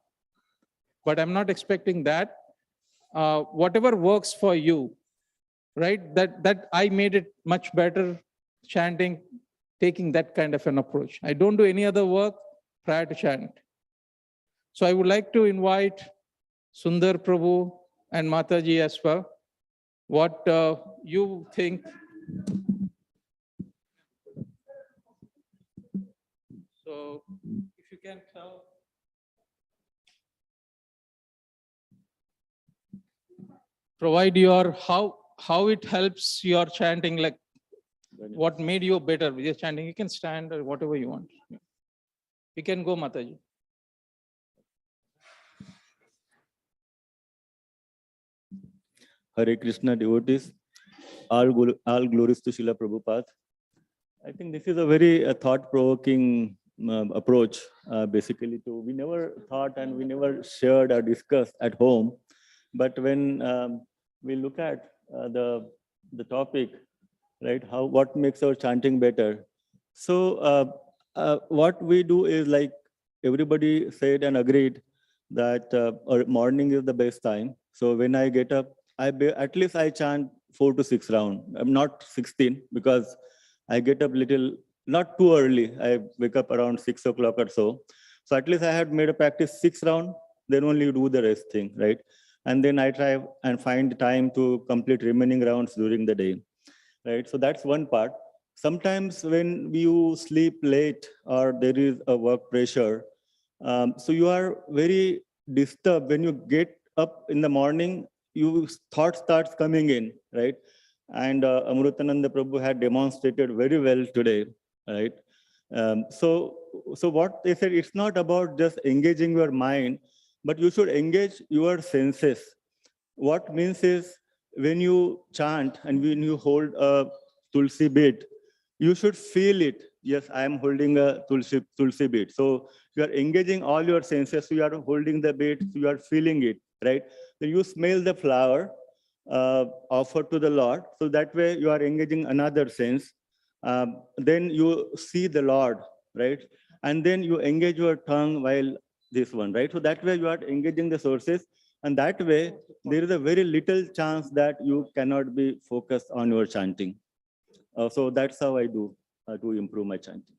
But I'm not expecting that. Whatever works for you, right? That I made it much better chanting, taking that kind of an approach. I don't do any other work prior to chant. So I would like to invite Sundar Prabhu and Mataji as well. What you think? So if you can tell. Provide your, how it helps your chanting, like what made you better with your chanting. You can stand or whatever you want. You can go, Mataji. Hare Krishna devotees, all glories to Srila Prabhupada. I think this is a very thought-provoking approach, basically. We never thought and we never shared or discussed at home. But when we look at the topic, right, what makes our chanting better? So what we do is, like everybody said and agreed, that morning is the best time. So when I get up, at least I chant 4 to 6 rounds. I'm not 16 because I get up not too early. I wake up around 6 o'clock or so. So at least I had made a practice 6 rounds, then only do the rest thing, right? And then I try and find time to complete remaining rounds during the day, right? So that's one part. Sometimes when you sleep late or there is a work pressure, so you are very disturbed. When you get up in the morning, thought starts coming in, right? And Amrutananda Prabhu had demonstrated very well today, right? So what they said, it's not about just engaging your mind, but you should engage your senses. What means is, when you chant and when you hold a tulsi bead, you should feel it. Yes, I am holding a tulsi bead. So you are engaging all your senses. So you are holding the bead, so you are feeling it, right? Then you smell the flower offered to the Lord. So that way you are engaging another sense. Then you see the Lord, right? And then you engage your tongue while this one, right? So that way you are engaging the sources. And that way there is a very little chance that you cannot be focused on your chanting. So that's how I do to improve my chanting.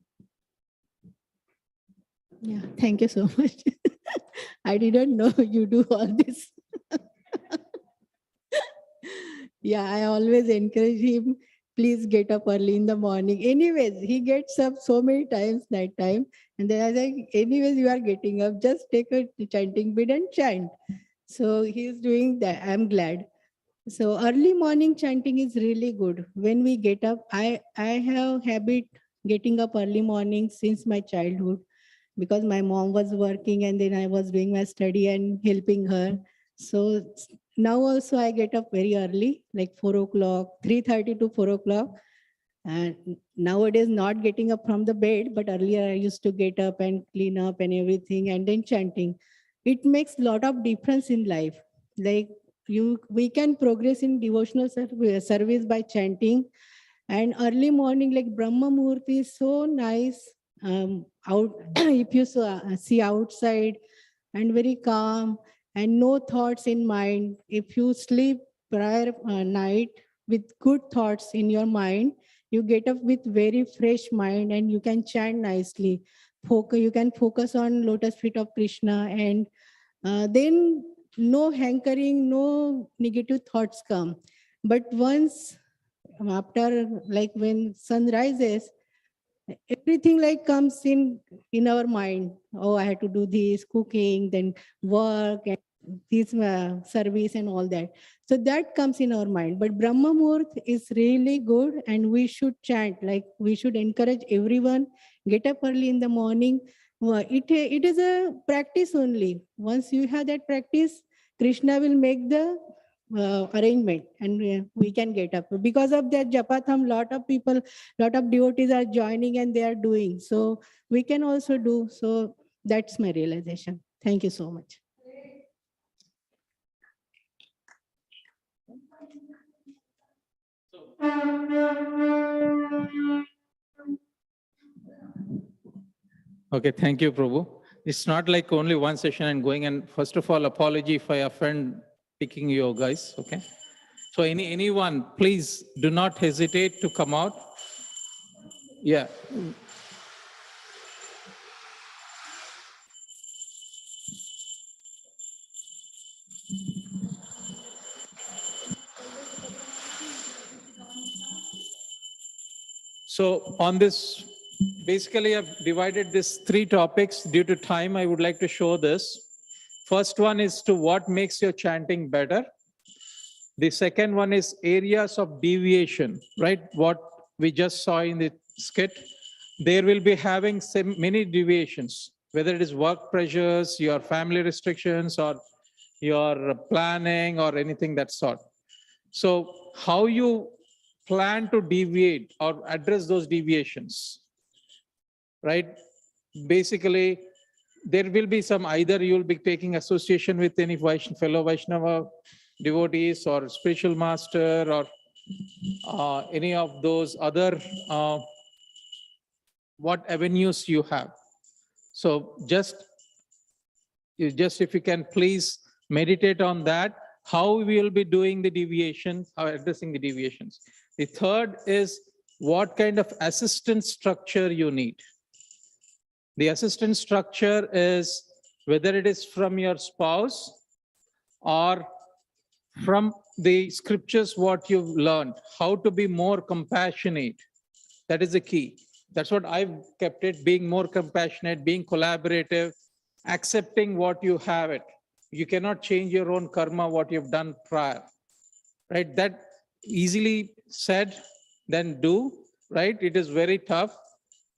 Yeah, thank you so much. I didn't know you do all this. Yeah, I always encourage him please get up early in the morning. Anyways, he gets up so many times that time. And then I was like, anyways, you are getting up, just take a chanting bit and chant. So he's doing that. I'm glad. So early morning chanting is really good. When we get up, I have habit getting up early morning since my childhood, because my mom was working and then I was doing my study and helping her. So now also I get up very early, like 4 o'clock, 3:30 to 4 o'clock. And nowadays not getting up from the bed, but earlier I used to get up and clean up and everything and then chanting. It makes a lot of difference in life. Like we can progress in devotional service by chanting. And early morning, like Brahma Muhurti is so nice. Out if you see outside and very calm and no thoughts in mind. If you sleep prior night with good thoughts in your mind, you get up with very fresh mind and you can chant nicely. You can focus on lotus feet of Krishna, and then no hankering, no negative thoughts come. But once after, like when sun rises, everything like comes in our mind. Oh, I had to do this, cooking, then work, and this service and all that. So that comes in our mind. But Brahma Muhurt is really good, and we should chant. Like we should encourage everyone, get up early in the morning. It is a practice only. Once you have that practice, Krishna will make the arrangement, and we can get up. Because of that Japatham, lot of people, lot of devotees are joining and they are doing. So we can also do. So that's my realization. Thank you so much. Okay, thank you, Prabhu. It's not like only one session and going. And first of all, apology if I offend picking you guys. Okay. So anyone, please do not hesitate to come out. Yeah. So on this, basically I've divided this 3 topics. Due to time, I would like to show this. First one is to what makes your chanting better. The second one is areas of deviation, right? What we just saw in the skit. There will be having many deviations, whether it is work pressures, your family restrictions, or your planning or anything that sort. So how you plan to deviate or address those deviations, right? Basically, there will be some, either you'll be taking association with any fellow Vaishnava devotees or spiritual master or any of those other what avenues you have. So just if you can please meditate on that, how we will be doing the deviations, how addressing the deviations. The third is what kind of assistance structure you need. The assistance structure is whether it is from your spouse or from the scriptures, what you've learned, how to be more compassionate. That is the key. That's what I've kept it, being more compassionate, being collaborative, accepting what you have it. You cannot change your own karma, what you've done prior, right? That easily said than do, right? It is very tough,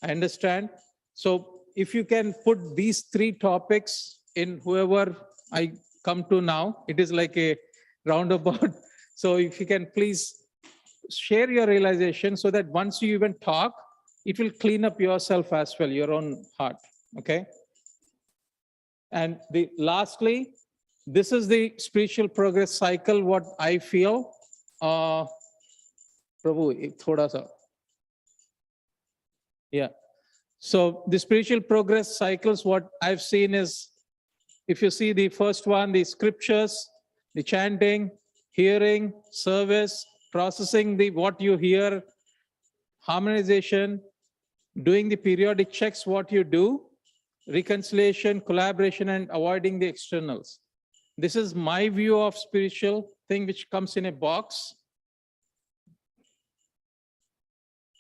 I understand. So if you can put these 3 topics in whoever I come to now, it is like a roundabout. So if you can please share your realization so that once you even talk, it will clean up yourself as well, your own heart, okay? And lastly, this is the spiritual progress cycle, what I feel. Prabhu, thoda sa. Yeah. So the spiritual progress cycles, what I've seen is, if you see the first one, the scriptures, the chanting, hearing, service, processing what you hear, harmonization, doing the periodic checks, what you do, reconciliation, collaboration, and avoiding the externals. This is my view of spiritual thing, which comes in a box.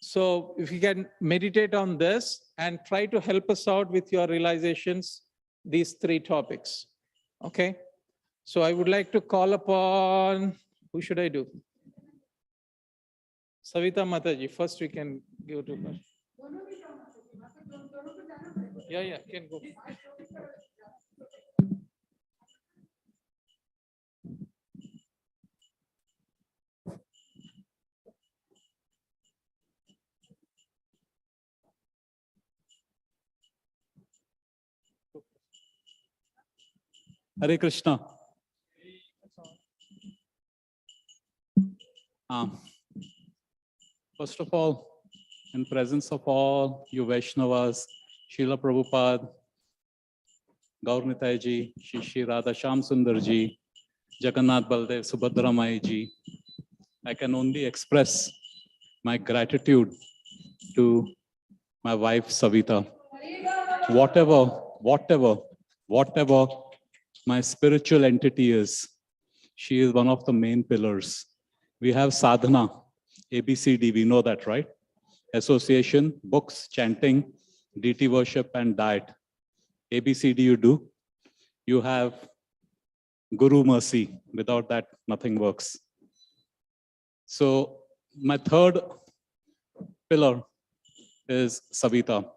So if you can meditate on this and try to help us out with your realizations, these three topics. Okay. So I would like to call upon, who should I do? Savita Mataji, first we can give to her. Yeah, can go. Hare Krishna. First of all, in presence of all you Vaishnavas, Srila Prabhupada, Gaur Nitai ji, Shri Radha Shyam Sundar ji, Jagannath Baldev Subhadra Mai ji, I can only express my gratitude to my wife Savita. Whatever my spiritual entity is, she is one of the main pillars. We have sadhana, ABCD, we know that, right? Association, books, chanting, deity worship, and diet. ABCD you do. You have Guru mercy. Without that, nothing works. So my third pillar is Savita.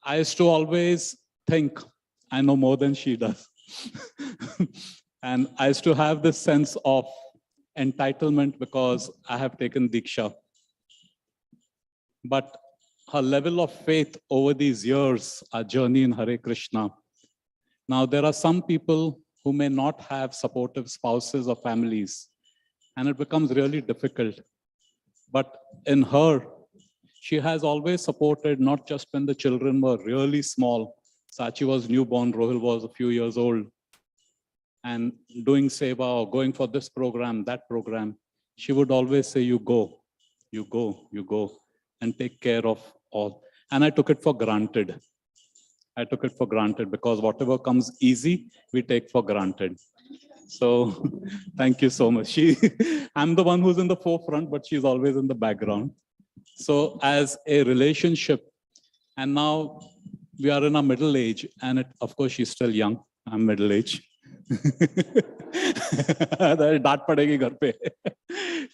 I used to always think I know more than she does. And I used to have this sense of entitlement because I have taken Diksha. But her level of faith over these years, our journey in Hare Krishna. Now, there are some people who may not have supportive spouses or families, and it becomes really difficult. But in her, she has always supported, not just when the children were really small. Sachi was newborn, Rohil was a few years old. And doing seva or going for this program, that program, she would always say, you go, and take care of all. And I took it for granted. Because whatever comes easy, we take for granted. So thank you so much. I'm the one who's in the forefront, but she's always in the background. So as a relationship, and now we are in our middle age, and of course she's still young. I'm middle age.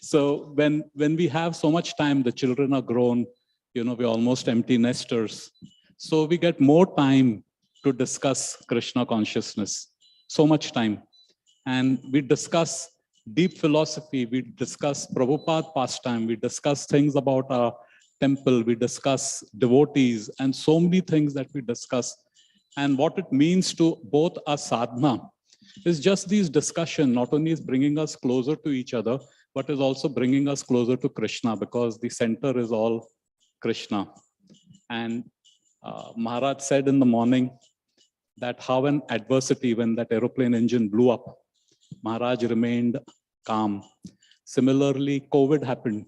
So when we have so much time, the children are grown, we're almost empty nesters. So we get more time to discuss Krishna consciousness, so much time. And we discuss deep philosophy, we discuss Prabhupada pastime, we discuss things about our temple, we discuss devotees, and so many things that we discuss. And what it means to both our sadhana is just these discussion not only is bringing us closer to each other, but is also bringing us closer to Krishna, because the center is all Krishna. And Maharaj said in the morning that how in adversity, when that aeroplane engine blew up, Maharaj remained calm. Similarly, COVID happened.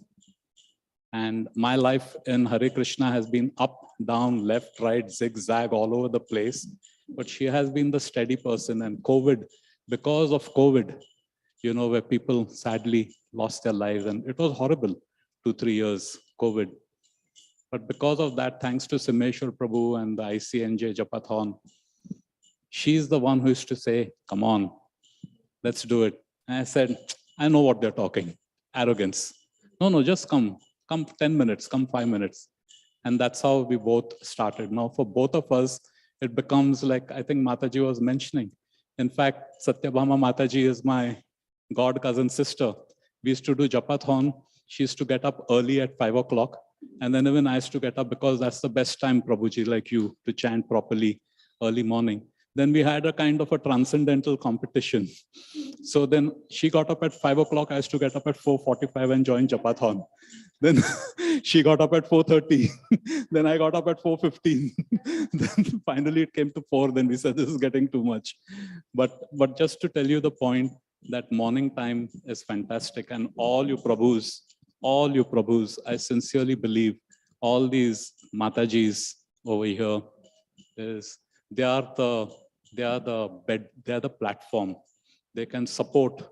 And my life in Hare Krishna has been up, down, left, right, zigzag, all over the place. But she has been the steady person. And COVID, because of COVID, where people sadly lost their lives, and it was horrible, 2-3 years, COVID. But because of that, thanks to Simeshwar Prabhu and the ICNJ Japathon, she's the one who used to say, come on, let's do it. And I said, I know what they're talking, arrogance. No, just come 10 minutes, come 5 minutes. And that's how we both started. Now for both of us, it becomes like, I think Mataji was mentioning. In fact, Satyabhama Mataji is my god cousin sister. We used to do Japathon. She used to get up early at 5 o'clock. And then even I used to get up because that's the best time, Prabhuji, like you, to chant properly early morning. Then we had a kind of a transcendental competition. So then she got up at 5 o'clock. I used to get up at 4:45 and join Japathon. Then she got up at 4:30. Then I got up at 4:15. Then finally it came to 4. Then we said, this is getting too much. But just to tell you the point, that morning time is fantastic. And all you Prabhus, I sincerely believe all these Matajis over here they are the platform. They can support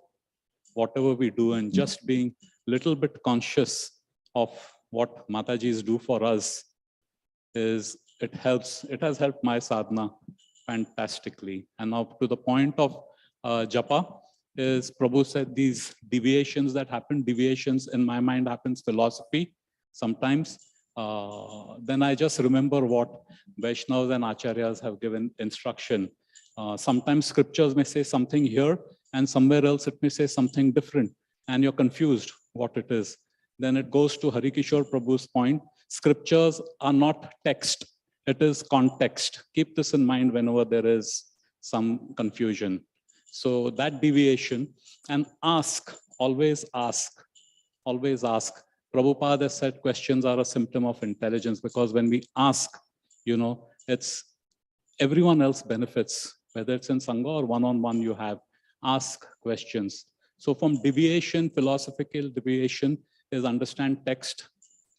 whatever we do, and just being little bit conscious of what Matajis do for us is it has helped my sadhana fantastically. And now to the point of japa is Prabhu said these deviations that happen, deviations in my mind happens philosophy sometimes. Then I just remember what Vaishnavas and Acharyas have given instruction. Sometimes scriptures may say something here and somewhere else it may say something different and you're confused what it is. Then it goes to Hari Kishore Prabhu's point. Scriptures are not text, it is context. Keep this in mind whenever there is some confusion. So that deviation, and ask, always ask, always ask. Prabhupada has said questions are a symptom of intelligence, because when we ask, it's everyone else benefits, whether it's in Sangha or one-on-one you have, ask questions. So from deviation, philosophical deviation is understand text,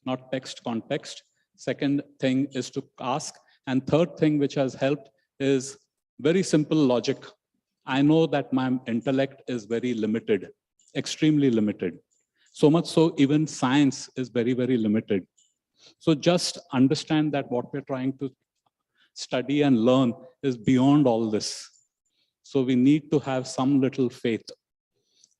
not text context. Second thing is to ask. And third thing which has helped is very simple logic. I know that my intellect is very limited, extremely limited. So much so even science is very, very limited. So just understand that what we're trying to study and learn is beyond all this. So we need to have some little faith.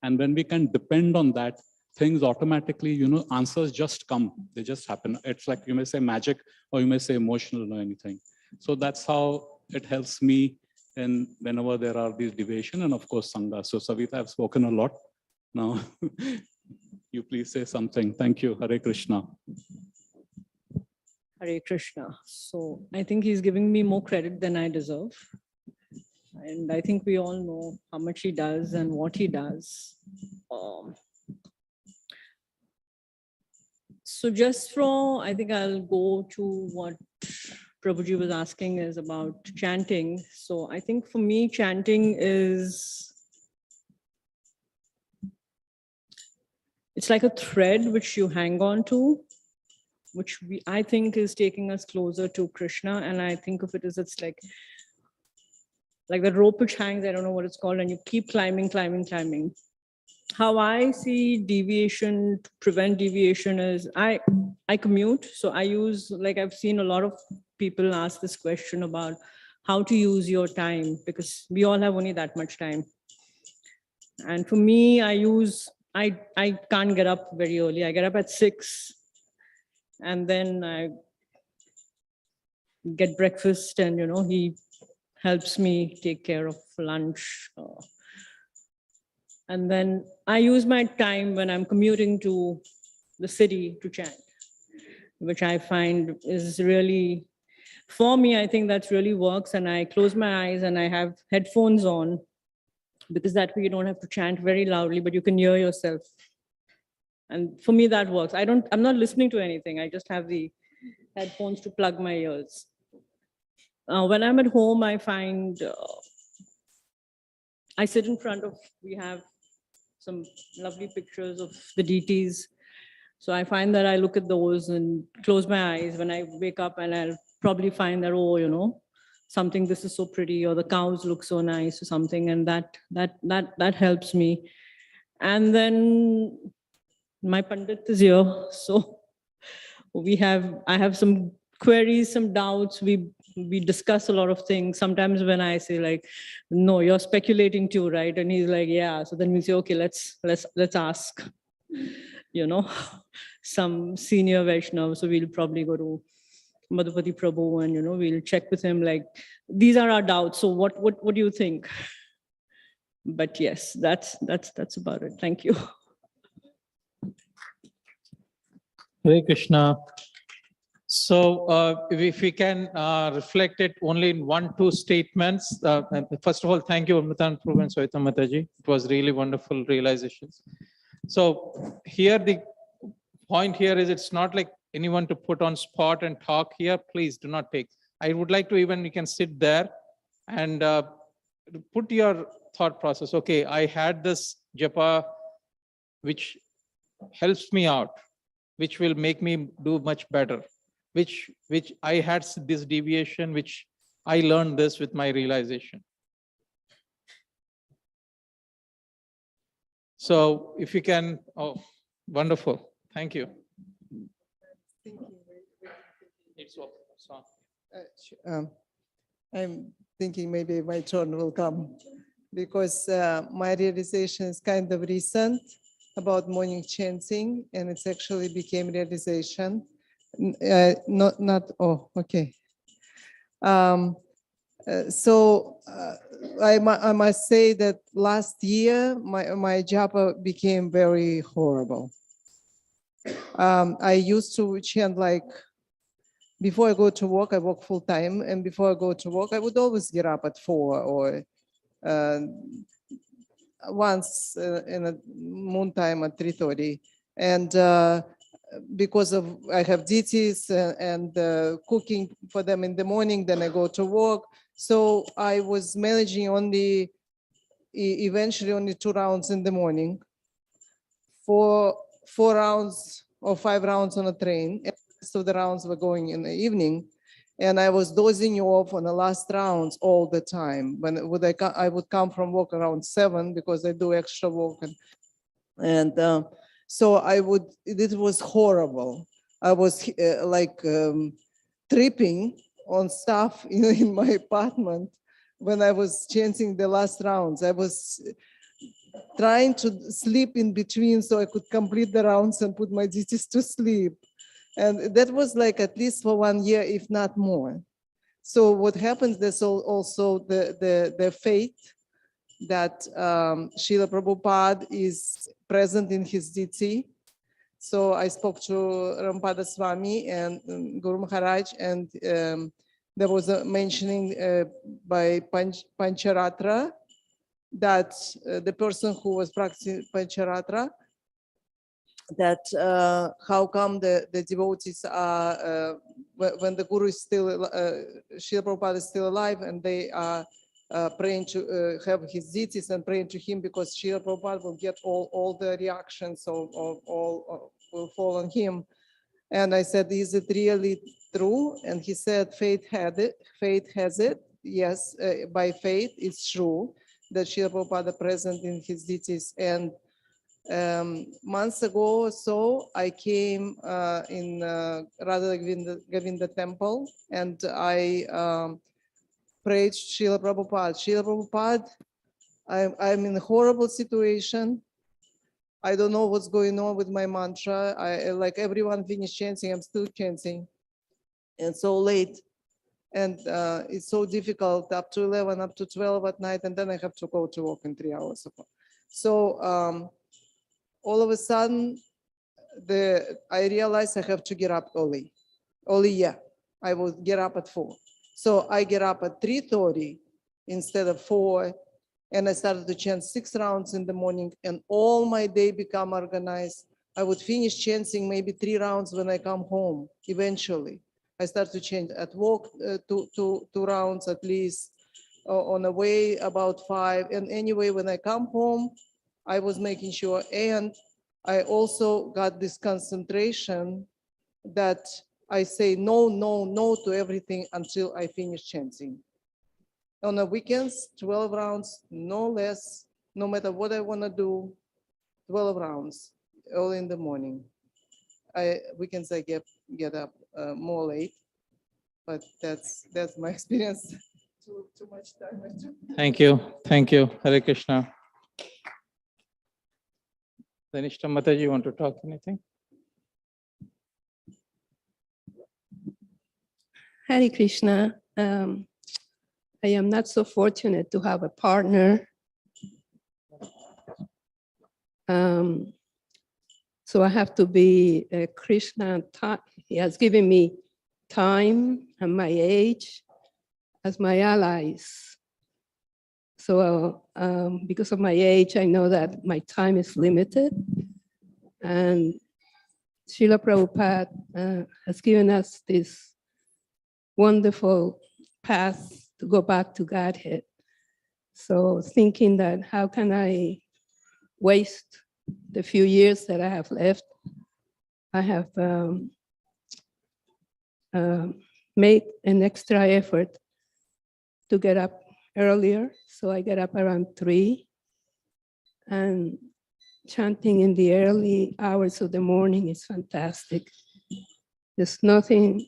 And when we can depend on that, things automatically, answers just come. They just happen. It's like you may say magic or you may say emotional or anything. So that's how it helps me in whenever there are these deviation, and of course Sangha. So Savita, I've spoken a lot. Now, you please say something. Thank you. Hare Krishna. Hare Krishna. So I think he's giving me more credit than I deserve. And I think we all know how much he does and what he does. So just from, I think I'll go to what Prabhuji was asking is about chanting. So I think for me, chanting is, it's like a thread which you hang on to, which I think is taking us closer to Krishna. And I think of it as it's like the rope which hangs, I don't know what it's called, and you keep climbing, climbing, climbing. How I see deviation, to prevent deviation is I commute. So I use, like I've seen a lot of people ask this question about how to use your time, because we all have only that much time. And for me, I can't get up very early. I get up at 6 and then I get breakfast and, he helps me take care of lunch. And then I use my time when I'm commuting to the city to chant, which I find is really, for me, I think that really works. And I close my eyes and I have headphones on, because that way you don't have to chant very loudly, but you can hear yourself. And for me, that works. I'm not listening to anything. I just have the headphones to plug my ears. When I'm at home, I find I sit in front of, we have some lovely pictures of the deities. So I find that I look at those and close my eyes when I wake up, and I'll probably find that, oh, something, this is so pretty, or the cows look so nice or something. And that helps me. And then my Pandit is here. So I have some queries, some doubts. We discuss a lot of things. Sometimes when I say like, no, you're speculating too, right? And he's like, yeah. So then we say, okay, let's ask, some senior Vaishnava. So we'll probably go to Madhupati Prabhu and, we'll check with him, like, these are our doubts. So what do you think? But yes, that's about it. Thank you. Hare Krishna. So if we can reflect it only in 1-2 statements. First of all, thank you, Amritan Prabhu and Savita Mataji. It was really wonderful realizations. So here the point here is, it's not like anyone to put on spot and talk here. Please do not take. I would like to even, you can sit there and put your thought process. Okay, I had this japa which helps me out, which will make me do much better. Which I had this deviation, which I learned this with my realization. So if you can, oh, wonderful. Thank you. It's okay. So, I'm thinking maybe my turn will come because my realization is kind of recent about morning chanting, and it's actually became realization. Oh, okay. I must say that last year my japa became very horrible. I used to chant like before I go to work. I work full time, and before I go to work, I would always get up at 4 or once in a moon time at 3:30, and because of I have deities and cooking for them in the morning, then I go to work. So I was managing only eventually only 2 rounds in the morning, 4 rounds or 5 rounds on a train. And so the rounds were going in the evening, and I was dozing off on the last rounds all the time. When I would come from work around 7 because I do extra work, and so it was horrible. I was tripping on stuff in my apartment when I was chanting the last rounds. I was trying to sleep in between so I could complete the rounds and put my deities to sleep. And that was like at least for 1 year, if not more. So what happens, there's also the faith that Srila Prabhupada is present in his deity. So I spoke to Rampada Swami and Guru Maharaj, and there was a mentioning by Pancharatra that the person who was practicing Pancharatra, that how come the devotees are, when the Guru is still, Srila Prabhupada is still alive, and they are praying to have his deities and praying to him, because Srila Prabhupada will get all the reactions of all will fall on him. And I said, is it really true? And he said, faith has it. Yes, by faith, it's true that Srila Prabhupada present in his deities. And months ago or so, I came in Radha Govinda temple, and I prayed Srila Prabhupada. Srila Prabhupada, I'm in a horrible situation. I don't know what's going on with my mantra. Like everyone finished chanting, I'm still chanting. And so late. And it's so difficult, up to 11, up to 12 at night, and then I have to go to work in 3 hours. So all of a sudden, I realized I have to get up early. I will get up at 4. So I get up at 3:30 instead of 4, and I started to chant 6 rounds in the morning, and all my day become organized. I would finish chanting maybe 3 rounds when I come home. Eventually, I start to chant at work 2 rounds at least, on the way about 5. And anyway, when I come home, I was making sure, and I also got this concentration that I say no, no, no to everything until I finish chanting. On the weekends, 12 rounds, no less, no matter what I want to do, 12 rounds, early in the morning. Weekends I get up more late, but that's my experience. Too much time. thank you, Hare Krishna. Dhanishta Mataji, you want to talk anything? Hare Krishna. I am not so fortunate to have a partner. So I have to be Krishna. He has given me time and my age as my allies. So because of my age, I know that my time is limited. And Srila Prabhupada has given us this wonderful path to go back to Godhead. So thinking that how can I waste the few years that I have left, I have made an extra effort to get up earlier. So I get up around 3, and chanting in the early hours of the morning is fantastic. There's nothing,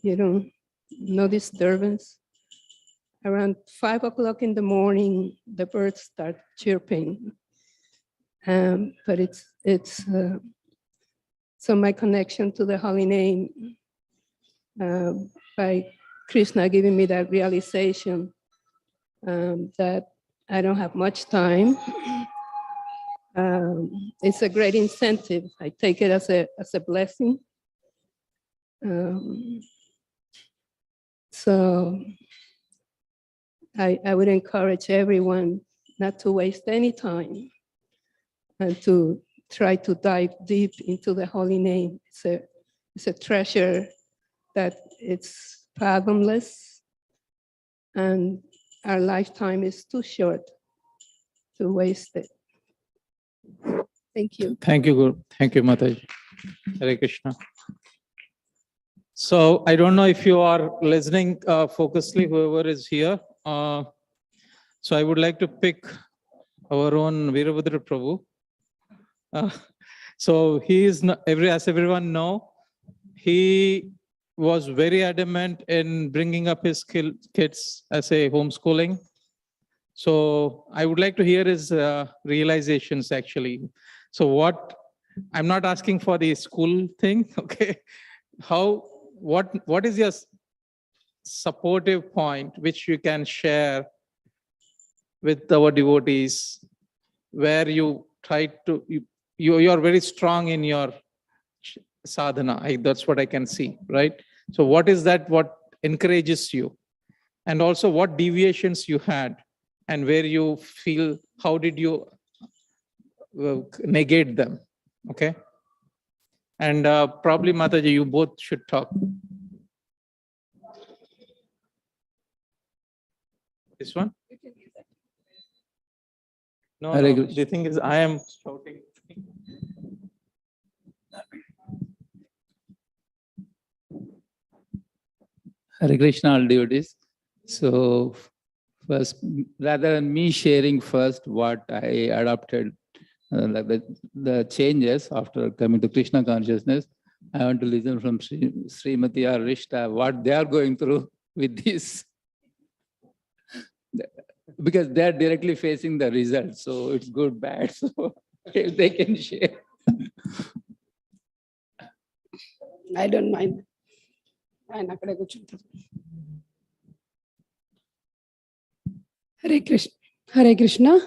no disturbance. Around 5 o'clock in the morning, the birds start chirping. But so my connection to the holy name, by Krishna giving me that realization that I don't have much time. It's a great incentive. I take it as a blessing. So I would encourage everyone not to waste any time and to try to dive deep into the holy name. It's a treasure that it's fathomless, and our lifetime is too short to waste it. Thank you. Thank you, Guru. Thank you, Mataji. Hare Krishna. So I don't know if you are listening focusedly, whoever is here. So I would like to pick our own Veerabhadra Prabhu. So he is, as everyone know, he was very adamant in bringing up his kids as a homeschooling. So I would like to hear his realizations actually. So I'm not asking for the school thing, okay? What is your supportive point which you can share with our devotees, where you try to, you are very strong in your sadhana. That's what I can see, right? So what is that, what encourages you? And also what deviations you had and where you feel, how did you negate them, okay? And probably Mataji, you both should talk. This one? No, the thing is, I am shouting. Hare Krishna, all devotees. So first, rather than me sharing first what I adopted, like the changes after coming to Krishna consciousness, I want to listen from Srimati or Rishta what they are going through with this. Because they are directly facing the results. So it's good, bad. So if they can share. I don't mind. Hare Krishna. Hare Krishna.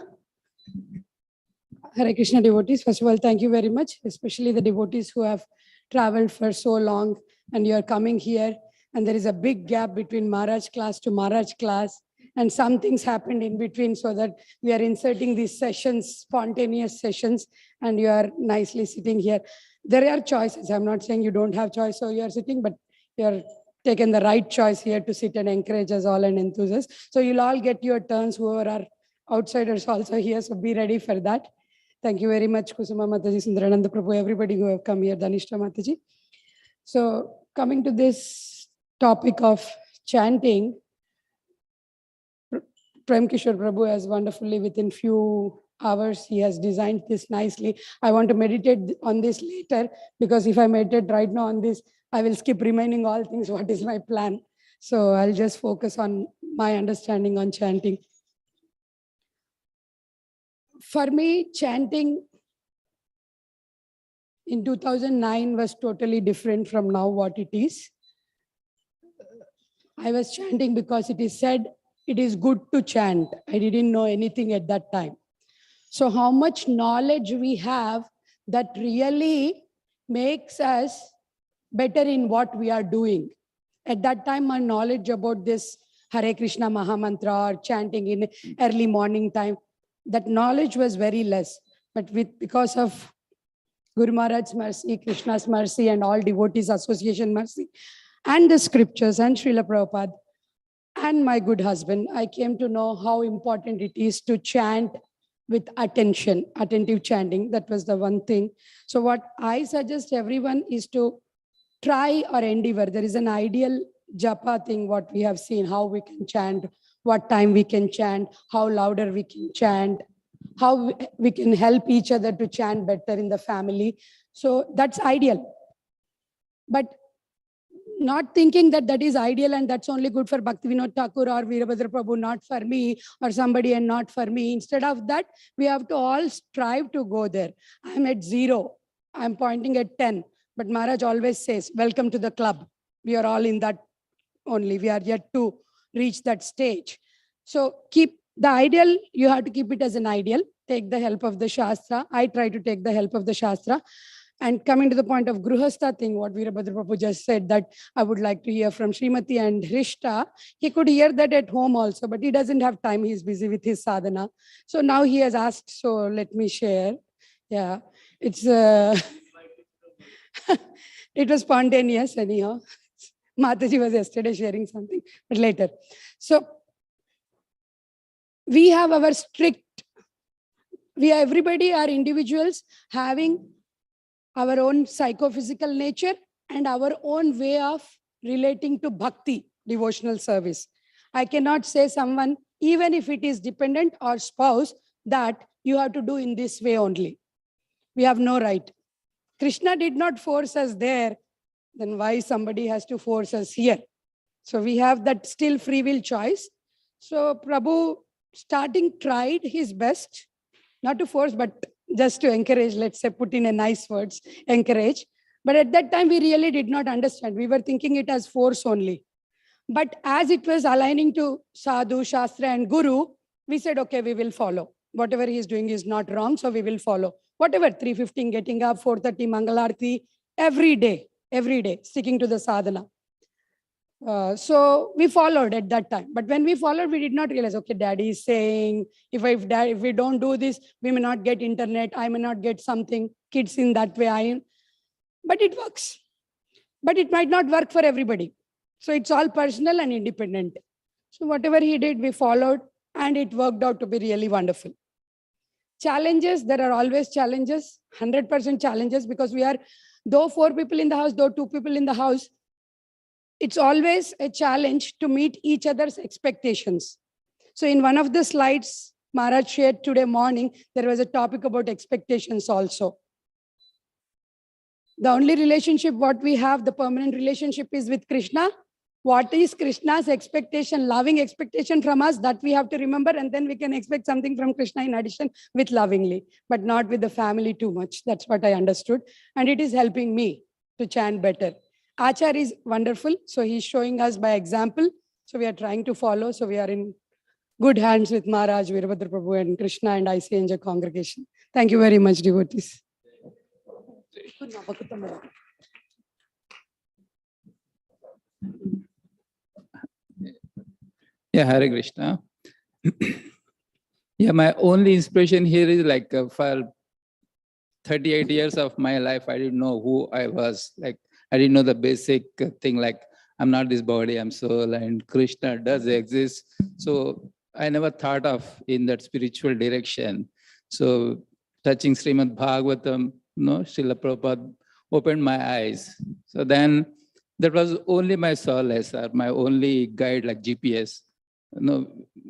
Hare Krishna devotees. First of all, thank you very much, especially the devotees who have traveled for so long and you are coming here. And there is a big gap between Maharaj class to Maharaj class. And some things happened in between, so that we are inserting these sessions, spontaneous sessions, and you are nicely sitting here. There are choices. I'm not saying you don't have choice, so you are sitting, but you're taken the right choice here to sit and encourage us all and enthusiasts. So you'll all get your turns, whoever are outsiders also here, so be ready for that. Thank you very much, Kusuma Mataji, Sundarananda Prabhu, everybody who have come here, Danishta Mataji. So coming to this topic of chanting, Prem Kishore Prabhu has wonderfully, within few hours, he has designed this nicely. I want to meditate on this later, because if I meditate right now on this, I will skip remaining all things. What is my plan? So I'll just focus on my understanding on chanting. For me, chanting in 2009 was totally different from now what it is. I was chanting because it is said it is good to chant. I didn't know anything at that time. So how much knowledge we have that really makes us better in what we are doing. At that time, my knowledge about this Hare Krishna Mahamantra or chanting in early morning time, that knowledge was very less. But because of Guru Maharaj's mercy, Krishna's mercy, and all devotees association mercy, and the scriptures, and Srila Prabhupada, and my good husband, I came to know how important it is to chant with attention, attentive chanting. That was the one thing. So what I suggest everyone is to try or endeavor. There is an ideal japa thing, what we have seen, how we can chant, what time we can chant, how louder we can chant, how we can help each other to chant better in the family. So that's ideal. But not thinking that that is ideal and that's only good for Bhaktivinoda Thakur or Veerabhadra Prabhu, not for me, or somebody and not for me. Instead of that, we have to all strive to go there. I'm at 0. I'm pointing at 10. But Maharaj always says, welcome to the club. We are all in that only. We are yet to reach that stage. So keep the ideal, you have to keep it as an ideal. Take the help of the Shastra. I try to take the help of the Shastra. And coming to the point of Gruhastha thing, what Veerabhadra Prabhu just said, that I would like to hear from Srimati and Rishta. He could hear that at home also, but he doesn't have time. He's busy with his sadhana. So now he has asked, so let me share. Yeah, it's it was spontaneous anyhow. Mataji was yesterday sharing something, but later. So we have our strict, everybody are individuals having our own psychophysical nature and our own way of relating to bhakti, devotional service. I cannot say someone, even if it is dependent or spouse, that you have to do in this way only. We have no right. Krishna did not force us there, then why somebody has to force us here? So we have that still free will choice. So Prabhu starting tried his best, not to force, but just to encourage, let's say, put in a nice words, encourage. But at that time, we really did not understand. We were thinking it as force only. But as it was aligning to Sadhu, Shastra and Guru, we said, okay, we will follow. Whatever he is doing is not wrong, so we will follow. Whatever, 3:15 getting up, 4:30 Mangalarti, every day, sticking to the sadhana. So we followed at that time. But when we followed, we did not realize, okay, daddy is saying, if we don't do this, we may not get internet, I may not get something, kids in that way. But it works. But it might not work for everybody. So it's all personal and independent. So whatever he did, we followed, and it worked out to be really wonderful. Challenges, there are always challenges, 100% challenges, because we are, though 4 people in the house, though 2 people in the house, it's always a challenge to meet each other's expectations. So in one of the slides Maharaj shared today morning, there was a topic about expectations also. The only relationship what we have, the permanent relationship, is with Krishna. What is Krishna's expectation, loving expectation from us, that we have to remember, and then we can expect something from Krishna in addition with lovingly, but not with the family too much. That's what I understood. And it is helping me to chant better. Achar is wonderful. So he's showing us by example. So we are trying to follow. So we are in good hands with Maharaj, Veerabhadra Prabhu and Krishna and ISKCON congregation. Thank you very much, devotees. Yeah, Hare Krishna. Yeah, my only inspiration here is like for 38 years of my life, I didn't know who I was. Like, I didn't know the basic thing, like I'm not this body, I'm soul, and Krishna does exist. So I never thought of in that spiritual direction. So touching Srimad Bhagavatam, Srila Prabhupada opened my eyes. So then that was only my solace, or my only guide, like GPS.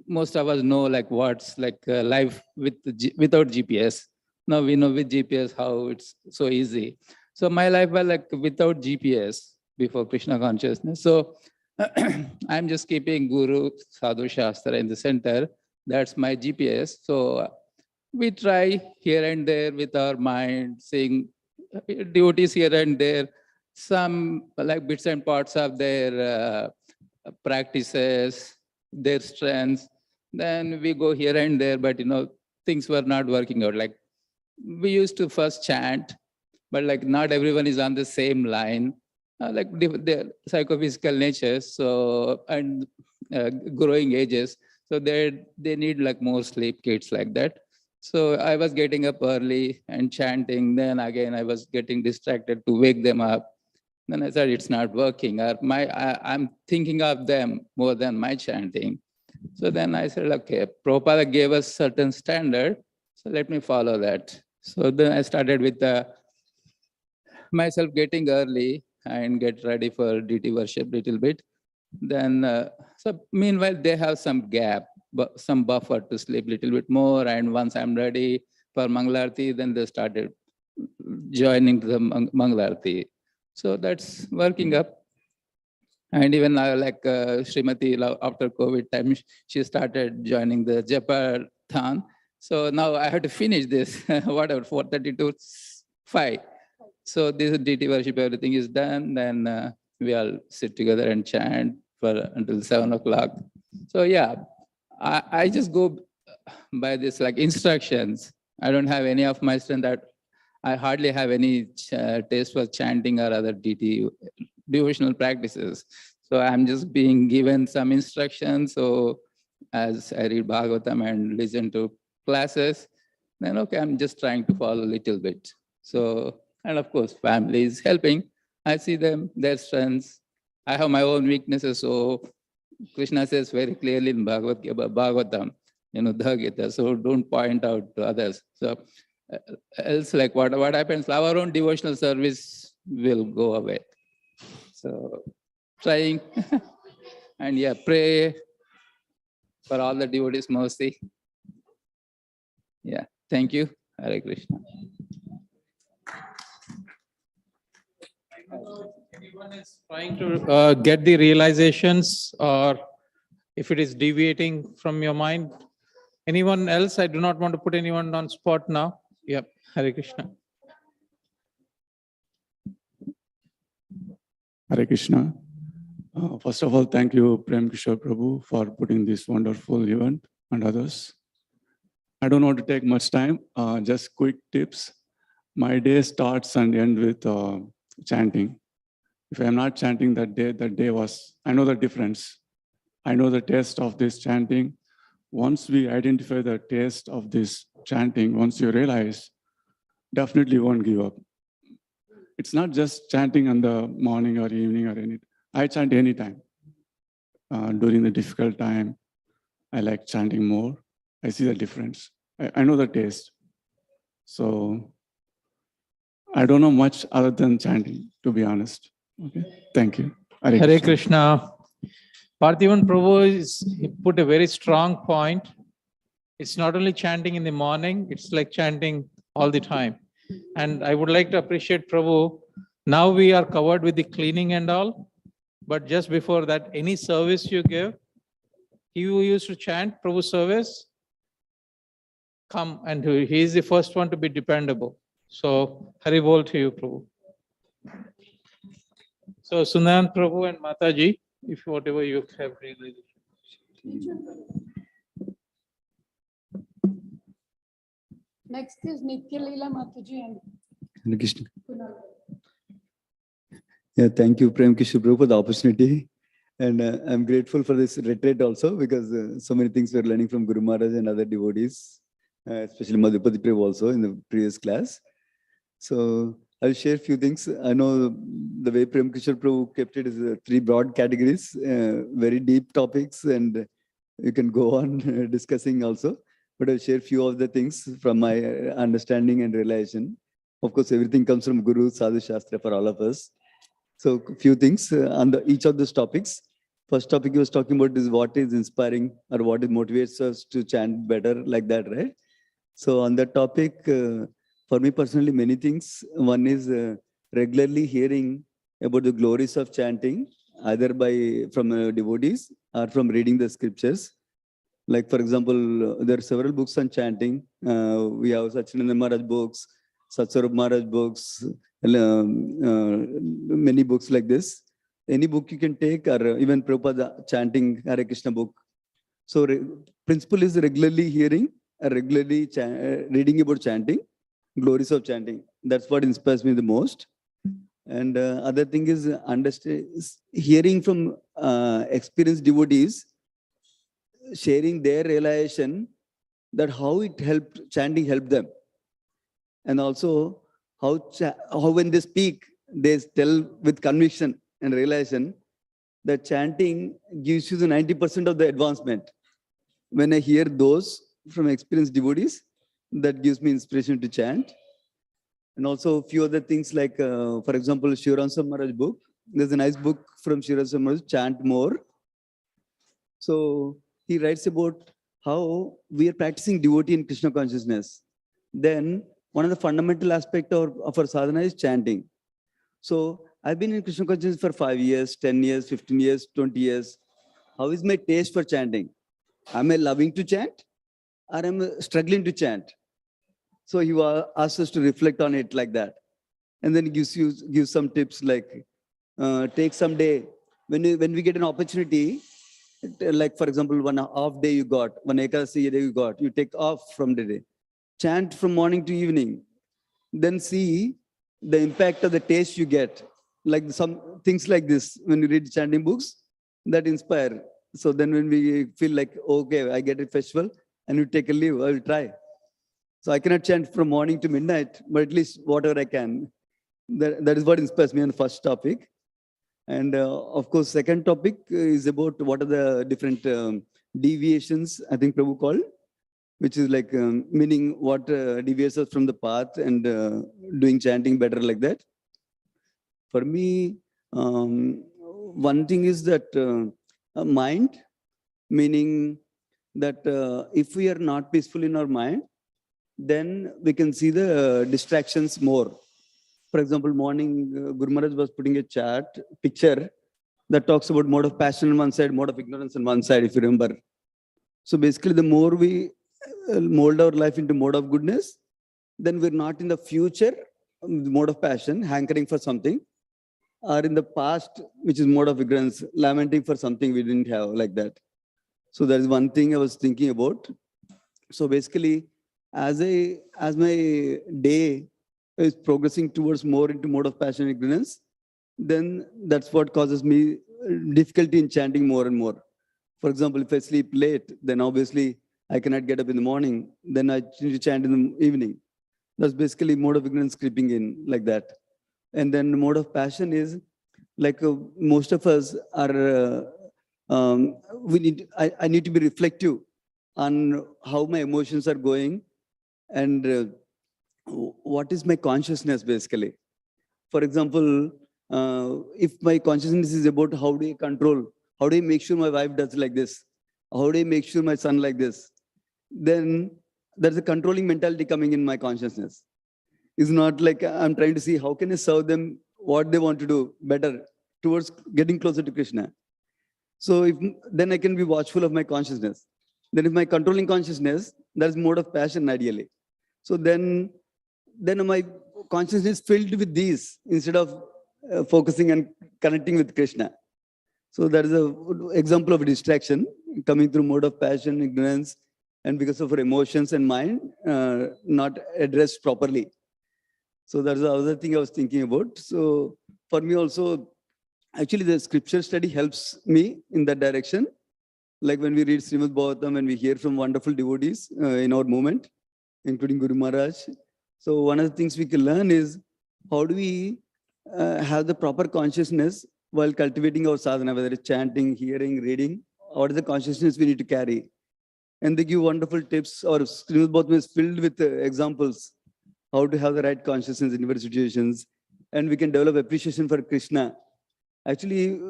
Most of us know like what's like life without GPS. Now we know with GPS how it's so easy. So my life was like without GPS before Krishna consciousness. So I'm just keeping Guru, Sadhu, Shastra in the center. That's my GPS. So we try here and there with our mind, seeing devotees here and there, some like bits and parts of their practices, their strengths. Then we go here and there, but things were not working out. Like we used to first chant, but like not everyone is on the same line, like their psychophysical natures, so and growing ages. So they need like more sleep, kids like that. So I was getting up early and chanting. Then again, I was getting distracted to wake them up. Then I said, it's not working. Or I'm thinking of them more than my chanting. So then I said, okay, Prabhupada gave us certain standard, so let me follow that. So then I started with myself getting early and get ready for DT worship little bit. Then, so meanwhile, they have some gap, some buffer to sleep little bit more. And once I'm ready for Mangalarti, then they started joining the Mangalarti. So that's working up. And even now, like Srimati, after COVID time, she started joining the Japathon. So now I have to finish this, whatever, 4:30 to 5. So this DT worship, everything is done. Then we all sit together and chant for until 7 o'clock. So yeah, I just go by this like instructions. I don't have any of my strength. That I hardly have any taste for chanting or other DT devotional practices. So I'm just being given some instructions. So as I read Bhagavatam and listen to classes, then okay, I'm just trying to follow a little bit. So, and of course, family is helping. I see them, their strengths. I have my own weaknesses. So Krishna says very clearly in Bhagavatam, the Gita. So don't point out to others. So else like what happens, our own devotional service will go away. So trying and yeah, pray for all the devotees' mercy. Yeah, thank you. Hare Krishna. Anyone is trying to get the realizations, or if it is deviating from your mind? Anyone else? I do not want to put anyone on spot now. Yep, Hare Krishna. Hare Krishna. First of all, thank you, Prem Kishore Prabhu, for putting this wonderful event and others. I don't want to take much time, just quick tips. My day starts and ends with chanting. If I'm not chanting that day was, I know the difference. I know the taste of this chanting. Once we identify the taste of this chanting, once you realize, definitely you won't give up. It's not just chanting in the morning or evening or anything. I chant anytime. During the difficult time, I like chanting more. I see the difference. I know the taste. So I don't know much other than chanting, to be honest. Okay, thank you. Hare Krishna. Parthivan Prabhu he put a very strong point. It's not only chanting in the morning, it's like chanting all the time. And I would like to appreciate Prabhu. Now we are covered with the cleaning and all, but just before that, any service you give, he who used to chant Prabhu service, come, and he is the first one to be dependable. So Hari Bol to you, Prabhu. So Sundayan Prabhu and Mataji, if whatever you have realization. Next is Nitya Leela Mataji and Hare Krishna. Kunal. Yeah, thank you, Prem Kishore Prabhu, for the opportunity. And I'm grateful for this retreat also, because so many things we're learning from Guru Maharaj and other devotees, especially Madhupati Prabhu also in the previous class. So I'll share a few things. I know the way Prem Kishore Prabhu kept it is 3 broad categories, very deep topics, and you can go on discussing also. But I'll share a few of the things from my understanding and realization. Of course, everything comes from Guru, Sadhu Shastra for all of us. So a few things on each of these topics. First topic he was talking about is what is inspiring or what motivates us to chant better, like that, right? So on that topic, for me personally, many things. One is regularly hearing about the glories of chanting, either from devotees or from reading the scriptures. Like, for example, there are several books on chanting. We have Satchidananda Maharaj books, Satswarup Maharaj books, many books like this. Any book you can take, or even Prabhupada chanting Hare Krishna book. So principle is regularly hearing, regularly reading about chanting, glories of chanting. That's what inspires me the most. And other thing is hearing from experienced devotees, sharing their realization that how it helped, chanting helped them. And also how when they speak, they tell with conviction and realization that chanting gives you the 90% of the advancement. When I hear those from experienced devotees, that gives me inspiration to chant. And also a few other things like, for example, Shivaransa Maharaj book. There's a nice book from Shivaransa Maharaj, Chant More. So he writes about how we are practicing devotee in Krishna consciousness. Then one of the fundamental aspects of our sadhana is chanting. So I've been in Krishna consciousness for 5 years, 10 years, 15 years, 20 years. How is my taste for chanting? Am I loving to chant or am I struggling to chant? So he asked us to reflect on it like that. And then he gives some tips like take some day. When we get an opportunity, like for example, 1 half day you got, 1 ekadasi day you got, you take off from the day. Chant from morning to evening. Then see the impact of the taste you get. Like some things like this, when you read chanting books, that inspire. So then when we feel like, okay, I get a festival and you take a leave, I will try. So I cannot chant from morning to midnight, but at least whatever I can. That is what inspires me on the first topic. And of course, second topic is about what are the different deviations, I think Prabhu called, which is like meaning what deviates us from the path and doing chanting better like that. For me, one thing is that mind, meaning that if we are not peaceful in our mind, then we can see the distractions more. For example, morning, Guru Maharaj was putting a picture that talks about mode of passion on one side, mode of ignorance on one side, if you remember. So basically, the more we mold our life into mode of goodness, then we're not in the future, mode of passion, hankering for something, or in the past, which is mode of ignorance, lamenting for something we didn't have, like that. So that is one thing I was thinking about. So basically, as my day is progressing towards more into mode of passion and ignorance, then that's what causes me difficulty in chanting more and more. For example, if I sleep late, then obviously I cannot get up in the morning, then I need to chant in the evening. That's basically mode of ignorance creeping in, like that. And then the mode of passion is like most of us are, I need to be reflective on how my emotions are going and what is my consciousness basically. For example, if my consciousness is about how do I control, how do I make sure my wife does like this, how do I make sure my son like this, then there's a controlling mentality coming in my consciousness. It's not like I'm trying to see how can I serve them what they want to do better towards getting closer to Krishna. So then I can be watchful of my consciousness. Then if my controlling consciousness, that's mode of passion ideally. So then my consciousness is filled with these instead of focusing and connecting with Krishna. So that is an example of a distraction coming through mode of passion, ignorance, and because of our emotions and mind not addressed properly. So that's the other thing I was thinking about. So for me also, actually the scripture study helps me in that direction. Like when we read Srimad Bhagavatam and we hear from wonderful devotees in our movement, including Guru Maharaj. So one of the things we can learn is how do we have the proper consciousness while cultivating our sadhana, whether it's chanting, hearing, reading, what is the consciousness we need to carry. And they give wonderful tips, or Srimad Bhagavatam is filled with examples, how to have the right consciousness in different situations. And we can develop appreciation for Krishna. Actually,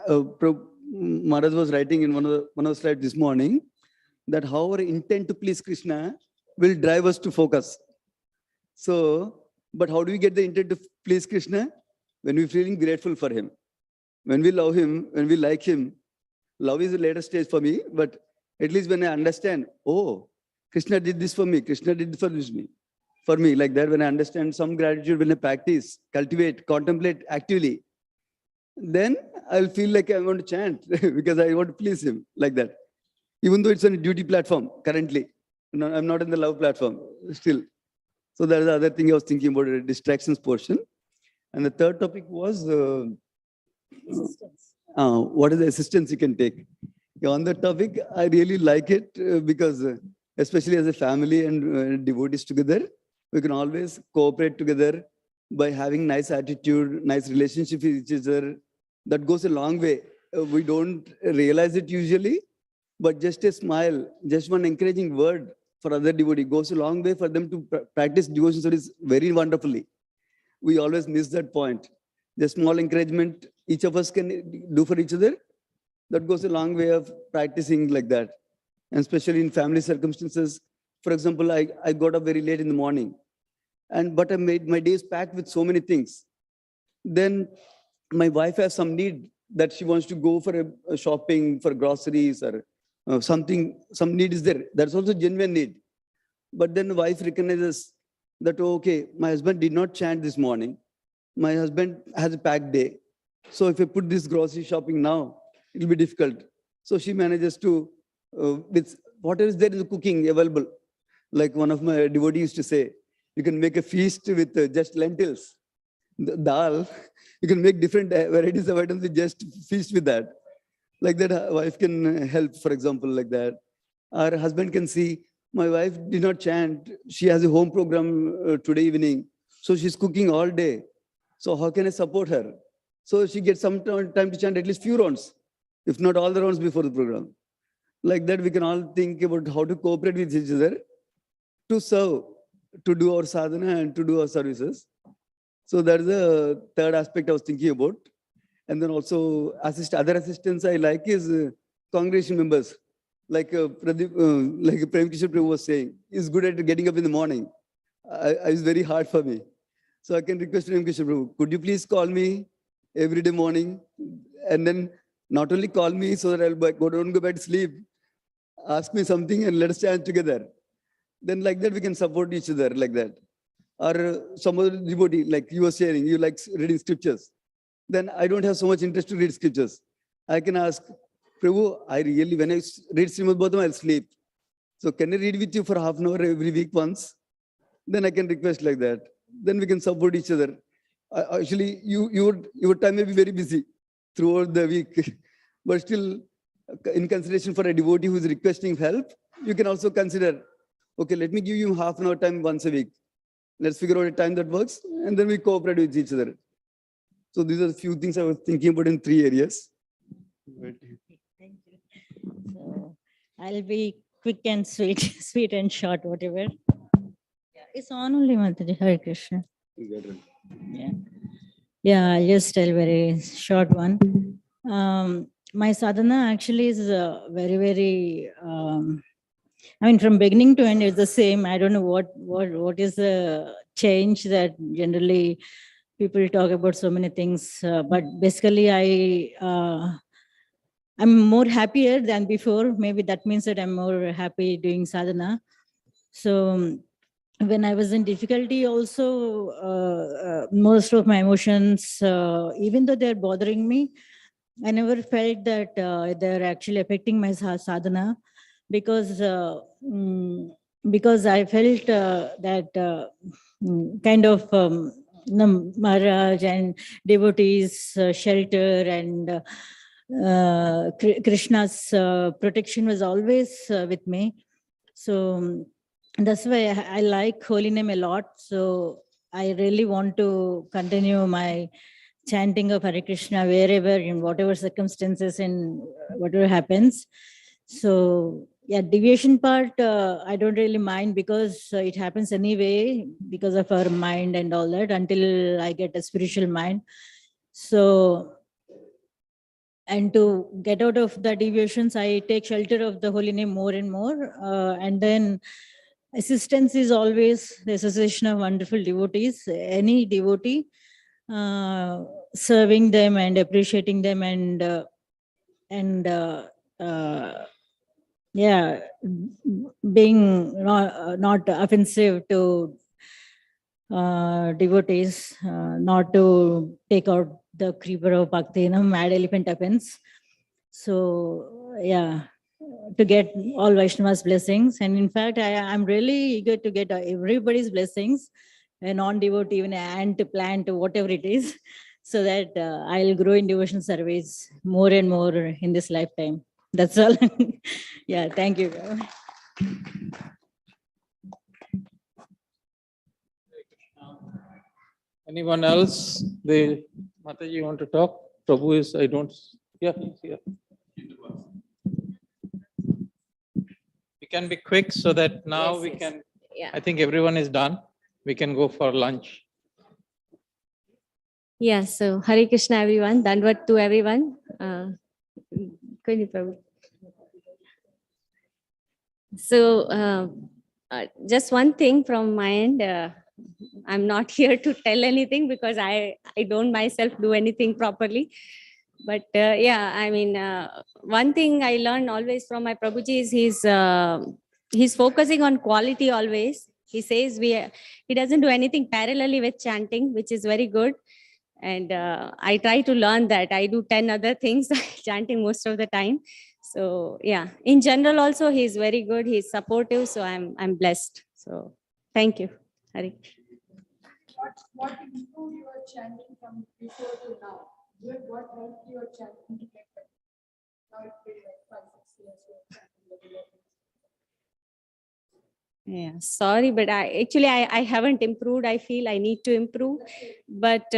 Maharaj was writing in one of the slides this morning that how our intent to please Krishna will drive us to focus. So, but how do we get the intent to please Krishna? When we're feeling grateful for him. When we love him, when we like him. Love is the later stage for me, but at least when I understand, oh, Krishna did this for me, Krishna did this for me, like that, when I understand some gratitude, when I practice, cultivate, contemplate actively, then I'll feel like I want to chant because I want to please him, like that. Even though it's on a duty platform currently. No, I'm not in the love platform still. So that's the other thing I was thinking about, the distractions portion. And the third topic was what is the assistance you can take? On the topic, I really like it because especially as a family and devotees together, we can always cooperate together by having nice attitude, nice relationship with each other. That goes a long way. We don't realize it usually, but just a smile, just one encouraging word for other devotee goes a long way for them to practice devotion studies very wonderfully. We always miss that point. The small encouragement each of us can do for each other, that goes a long way of practicing like that. And especially in family circumstances. For example, I got up very late in the morning, but I made my days packed with so many things. Then my wife has some need that she wants to go for a shopping for groceries or something, some need is there. That's also genuine need. But then the wife recognizes that, oh, okay, my husband did not chant this morning. My husband has a packed day. So if I put this grocery shopping now, it'll be difficult. So she manages to, with whatever is there in the cooking available, like one of my devotees used to say, you can make a feast with just lentils, the dal. You can make different varieties of items with just feast with that. Like that, wife can help, for example, like that. Our husband can see, my wife did not chant. She has a home program today evening. So she's cooking all day. So how can I support her? So she gets some time to chant at least few rounds, if not all the rounds before the program. Like that, we can all think about how to cooperate with each other to serve, to do our sadhana and to do our services. So that is the third aspect I was thinking about. And then also other assistants I like is congregation members. Like like Prem Kishore Prabhu was saying, is good at getting up in the morning. It's very hard for me. So I can request Prem Kishore Prabhu, could you please call me every day morning? And then not only call me so that I'll don't go back to sleep, ask me something and let us chant together. Then like that, we can support each other like that. Or some other devotee, like you were sharing, you like reading scriptures. Then I don't have so much interest to read scriptures. I can ask, Prabhu, I really, when I read Srimad Bhagavatam, I'll sleep. So can I read with you for half an hour every week once? Then I can request like that. Then we can support each other. Actually, your time may be very busy throughout the week, but still in consideration for a devotee who is requesting help, you can also consider, okay, let me give you half an hour time once a week. Let's figure out a time that works, and then we cooperate with each other. So these are a few things I was thinking about in 3 areas. Thank you. So I'll be quick and sweet, sweet and short, whatever. Yeah, it's on only, Mataji. Hare Krishna. Yeah. Yeah, I'll just tell very short one. My sadhana actually is very, very, I mean, from beginning to end, it's the same. I don't know what is the change that generally people talk about so many things, but basically I'm more happier than before. Maybe that means that I'm more happy doing sadhana. So when I was in difficulty also, most of my emotions, even though they're bothering me, I never felt that they're actually affecting my sadhana, because I felt that kind of Maharaj and devotees shelter and Krishna's protection was always with me. So that's why I like holy name a lot. So I really want to continue my chanting of Hare Krishna wherever, in whatever circumstances and whatever happens. So yeah, deviation part, I don't really mind, because it happens anyway because of our mind and all that, until I get a spiritual mind. So, and to get out of the deviations, I take shelter of the holy name more and more. And then assistance is always the association of wonderful devotees, any devotee, serving them and appreciating them and yeah, being not offensive to devotees, not to take out the creeper of bhakti, mad elephant offense. So yeah, to get all Vaishnavas' blessings. And in fact, I'm really eager to get everybody's blessings, a non-devotee, even an ant, plant, whatever it is, so that I'll grow in devotion service more and more in this lifetime. That's all. Yeah, thank you. Anyone else? Mataji, you want to talk? Prabhu is, I don't, yeah, he's here. We can be quick so that now we can, Yeah. I think everyone is done. We can go for lunch. Yeah, so Hare Krishna, everyone. Dandvat to everyone. So just one thing from my end. I'm not here to tell anything because I don't myself do anything properly. But yeah, I mean, one thing I learned always from my Prabhuji is he's focusing on quality always. He says he doesn't do anything parallelly with chanting, which is very good. And I try to learn that. I do 10 other things chanting most of the time. So yeah, in general also he's very good. He's supportive. So I'm blessed. So thank you, Hari. What improved your chanting from before to now? What helped your chanting to get better? Now it's been like 5-6 years you are chanting regularly. Yeah, sorry, but I haven't improved. I feel I need to improve, but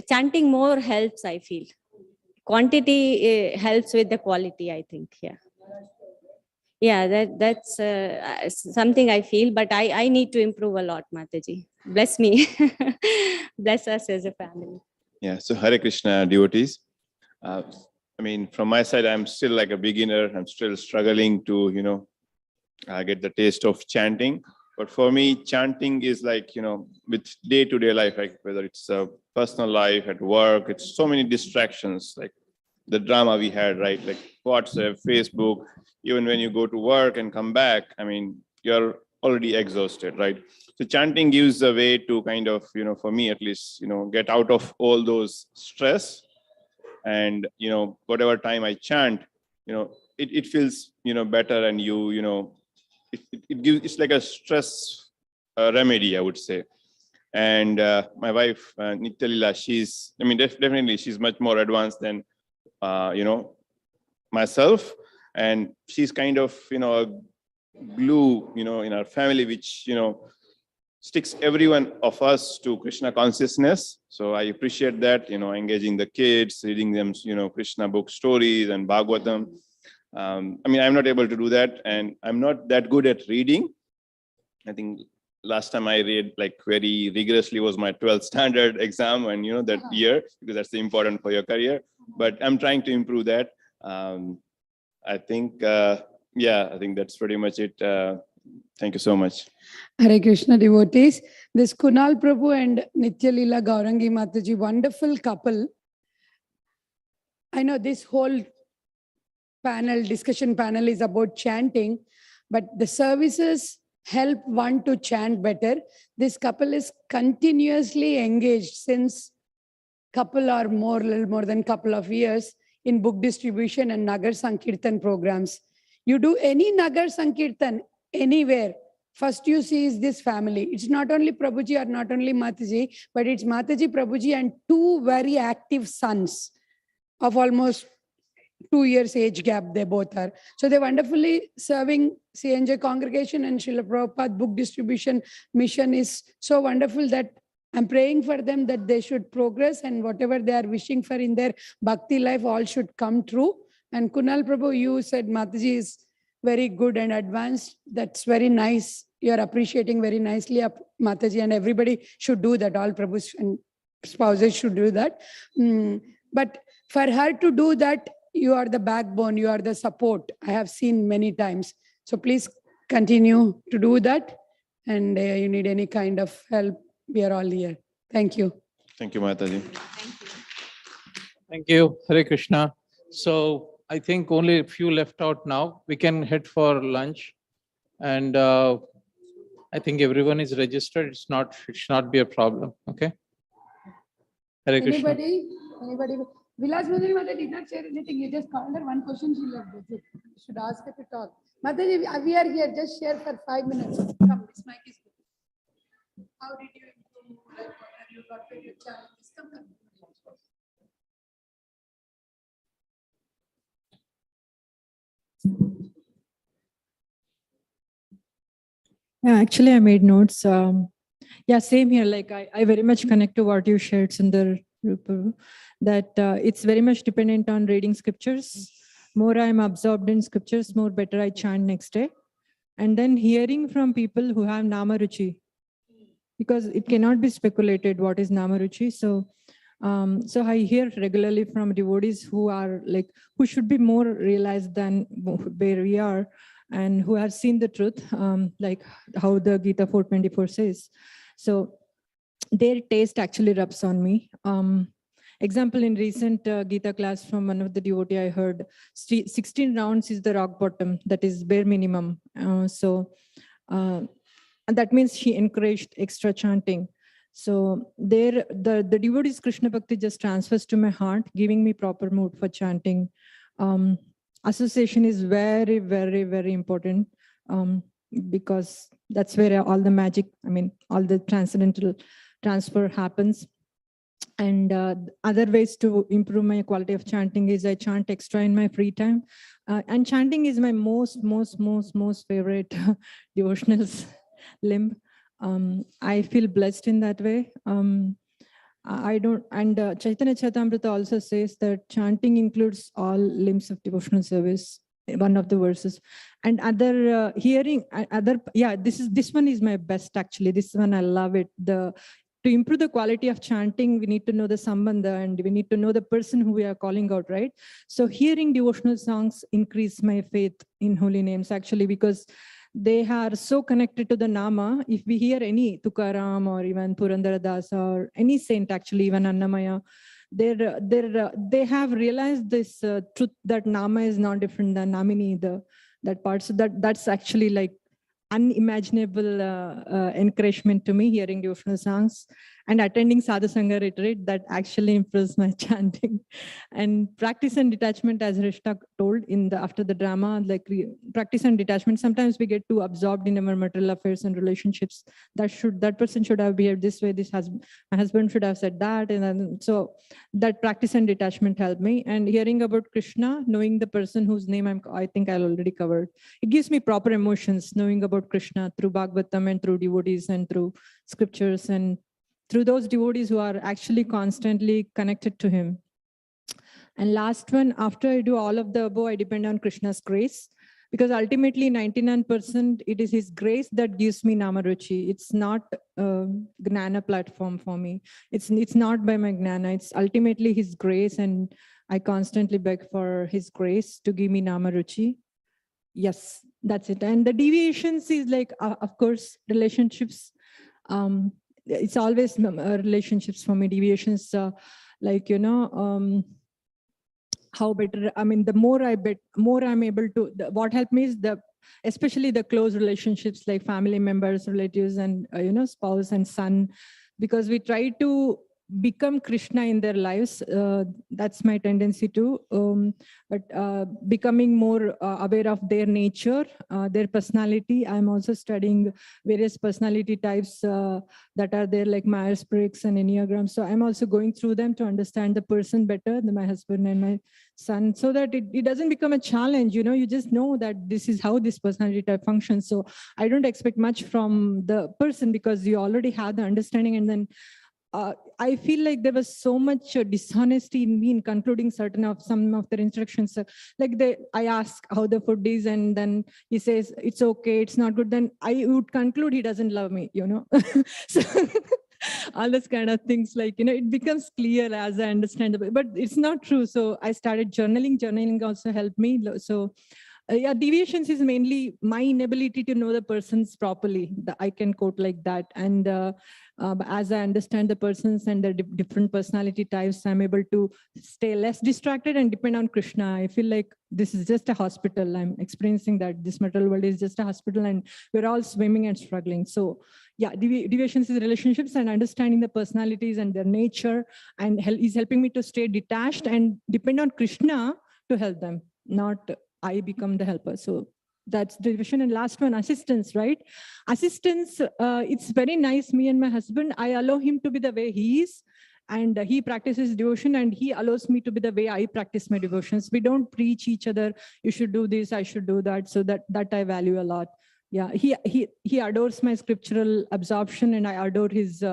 chanting more helps. I feel quantity helps with the quality. I think, yeah, that's something I feel. But I need to improve a lot, Mataji. Bless me, bless us as a family. Yeah. So Hare Krishna devotees. I mean, from my side, I'm still like a beginner. I'm still struggling to get the taste of chanting. But for me, chanting is like, with day-to-day life, like whether it's a personal life, at work, it's so many distractions, like the drama we had, right? Like WhatsApp, Facebook, even when you go to work and come back, I mean, you're already exhausted, right? So chanting gives a way to kind of, for me at least, get out of all those stress. And, whatever time I chant, it feels, better, and it gives, it's like a stress remedy, I would say. And my wife, Nityalila, she's, I mean, definitely she's much more advanced than, myself. And she's kind of, a glue, in our family, which, sticks everyone of us to Krishna consciousness. So I appreciate that, engaging the kids, reading them, Krishna book stories and Bhagavatam. I mean, I'm not able to do that, and I'm not that good at reading. I think last time I read like very rigorously was my 12th standard exam, and that year, because that's important for your career. But I'm trying to improve that. I think, I think that's pretty much it. Thank you so much. Hare Krishna devotees. This Kunal Prabhu and Nityalila Gaurangi Mataji, wonderful couple. I know this whole discussion panel is about chanting, but the services help one to chant better. This couple is continuously engaged since little more than couple of years in book distribution and Nagar Sankirtan programs. You do any Nagar Sankirtan anywhere, first you see is this family. It's not only Prabhuji or not only Mataji, but it's Mataji, Prabhuji, and two very active sons of almost 2 years age gap, they both are. So they're wonderfully serving CNJ congregation, and Srila Prabhupada book distribution mission is so wonderful that I'm praying for them that they should progress, and whatever they are wishing for in their bhakti life, all should come true. And Kunal Prabhu, you said Mataji is very good and advanced. That's very nice. You're appreciating very nicely Mataji, and everybody should do that. All Prabhus and spouses should do that. But for her to do that, you are the backbone, you are the support. I have seen many times. So please continue to do that. And you need any kind of help, we are all here. Thank you. Thank you, Mataji. Thank you. Hare Krishna. So I think only a few left out now. We can head for lunch. And I think everyone is registered. It should not be a problem. Okay. Hare Krishna. Anybody? Vilas Madhuri Mata did not share anything. You just called her one question. She left. You should ask her to talk. Mataji, we are here. Just share for 5 minutes. Come, this mic is good. How did you improve? Like, what have you got with your challenges? Come. Yeah, actually, I made notes. Yeah, same here. Like I very much connect to what you shared, Sundar, that it's very much dependent on reading scriptures. More I'm absorbed in scriptures, more better I chant next day. And then hearing from people who have Namaruchi, because it cannot be speculated what is Namaruchi. So I hear regularly from devotees who are like, who should be more realized than where we are, and who have seen the truth, like how the Gita 4:24 says. So their taste actually rubs on me. Example, in recent Gita class from one of the devotee, I heard 16 rounds is the rock bottom, that is bare minimum. And that means she encouraged extra chanting. So there, the devotee's Krishna Bhakti just transfers to my heart, giving me proper mood for chanting. Association is very, very, very important, because that's where all the magic, all the transcendental transfer happens. And other ways to improve my quality of chanting is I chant extra in my free time. And chanting is my most favorite devotionals limb. I feel blessed in that way. Chaitanya Charitamrita also says that chanting includes all limbs of devotional service, one of the verses. And other this one is my best actually. This one I love it. To improve the quality of chanting, we need to know the sambandha and we need to know the person who we are calling out, right? So hearing devotional songs increase my faith in holy names actually, because they are so connected to the Nama. If we hear any Tukaram or even Purandara Das or any saint, actually even Annamaya, they have realized this truth that Nama is not different than Namini, that part. So that's actually like unimaginable encouragement to me, hearing devotional songs and attending Sadhu Sangha retreat. That actually improves my chanting. And practice and detachment, as Rishta told after the drama, like practice and detachment. Sometimes we get too absorbed in our material affairs and relationships. That person should have behaved this way. My husband should have said that. And then, so that practice and detachment helped me. And hearing about Krishna, knowing the person whose name I think I already covered. It gives me proper emotions, knowing about Krishna through Bhagavatam and through devotees and through scriptures and through those devotees who are actually constantly connected to him. And last one, after I do all of the above, I depend on Krishna's grace, because ultimately 99% it is his grace that gives me Namaruchi. It's not a Gnana platform for me. It's not by my Gnana, it's ultimately his grace, and I constantly beg for his grace to give me Namaruchi. Yes, that's it. And the deviations is like, of course, relationships. It's always relationships for me. Deviations, like, how better, the more I bet, more I'm able to, what helped me is especially the close relationships like family members, relatives, and, spouse and son, because we try to become Krishna in their lives. That's my tendency to, but becoming more aware of their nature, their personality. I'm also studying various personality types that are there, like Myers-Briggs and Enneagram. So I'm also going through them to understand the person better than my husband and my son, so that it doesn't become a challenge. You just know that this is how this personality type functions. So I don't expect much from the person, because you already have the understanding. And then I feel like there was so much dishonesty in me in concluding some of their instructions. Like I ask how the food is, and then he says, it's okay, it's not good. Then I would conclude he doesn't love me, So all those kind of things, like, it becomes clear as I understand it, but it's not true. So I started journaling. Journaling also helped me. So deviations is mainly my inability to know the persons properly. I can quote like that. And as I understand the persons and the different personality types, I'm able to stay less distracted and depend on Krishna. I feel like this is just a hospital. I'm experiencing that this material world is just a hospital, and we're all swimming and struggling. So yeah, deviations is relationships and understanding the personalities and their nature, and is helping me to stay detached and depend on Krishna to help them, not I become the helper. So that's division. And last one, assistance, right? Assistance, it's very nice. Me and my husband, I allow him to be the way he is, and he practices devotion, and he allows me to be the way I practice my devotions. We don't preach each other, you should do this, I should do that. So that I value a lot. Yeah, he adores my scriptural absorption, and I adore his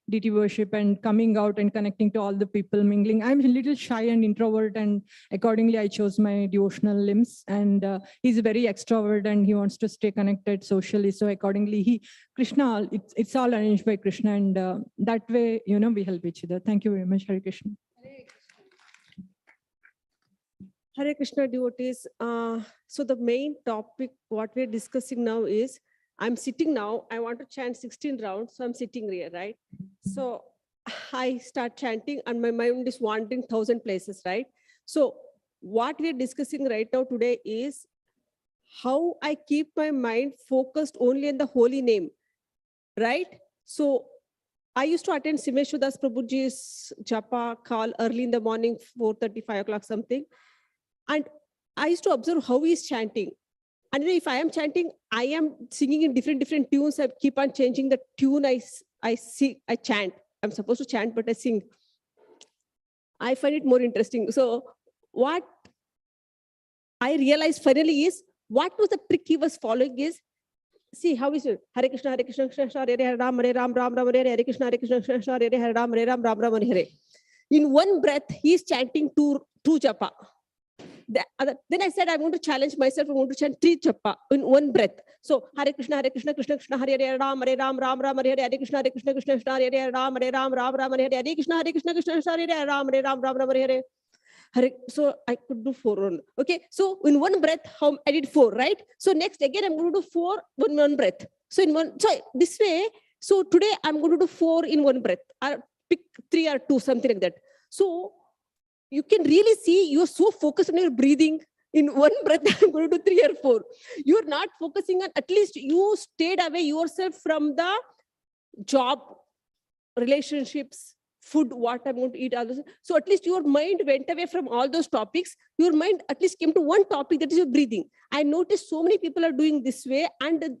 deity worship and coming out and connecting to all the people, mingling. I'm a little shy and introvert, and accordingly I chose my devotional limbs. And he's very extrovert, and he wants to stay connected socially. So accordingly, Krishna, it's all arranged by Krishna, and that way, we help each other. Thank you very much. Hare Krishna. Hare Krishna, devotees. So the main topic, what we're discussing now is I'm sitting now, I want to chant 16 rounds, so I'm sitting here, right? So I start chanting and my mind is wandering 1,000 places, right? So what we're discussing right now today is how I keep my mind focused only on the holy name, right? So I used to attend Simeshu Das Prabhuji's japa call early in the morning, 4:30, 5 o'clock something. And I used to observe how he's chanting. And if I am chanting, I am singing in different tunes. I keep on changing the tune I sing, I chant. I'm supposed to chant, but I sing. I find it more interesting. So what I realized finally is, what was the trick he was following is, see how is it? Hare Krishna, Krishna, Hare Ram, Ram, Ram, Hare Krishna, Krishna, Hare Ram, Ram, Ram, Hare. In one breath, he is chanting two japa. Then I said, I'm going to challenge myself. I'm going to chant 3 japa in one breath. So Hare Krishna, Krishna, Krishna, Hare Ram, Ram, Ram, Hare Krishna, Krishna, Hare Ram, Ram, Ram, Hare Krishna, Krishna, Hare Ram, Ram, Hare. So I could do 4 only. Okay, so in one breath, how I did 4, right? So next again, I'm going to do 4 in one breath. So this way, so today I'm going to do 4 in one breath. Or pick 3 or 2, something like that. So you can really see you're so focused on your breathing. In one breath, I'm going to do 3 or 4. You're not focusing on, at least you stayed away yourself from the job, relationships, food, what I'm going to eat, all those. So at least your mind went away from all those topics. Your mind at least came to one topic, that is your breathing. I noticed so many people are doing this way, and then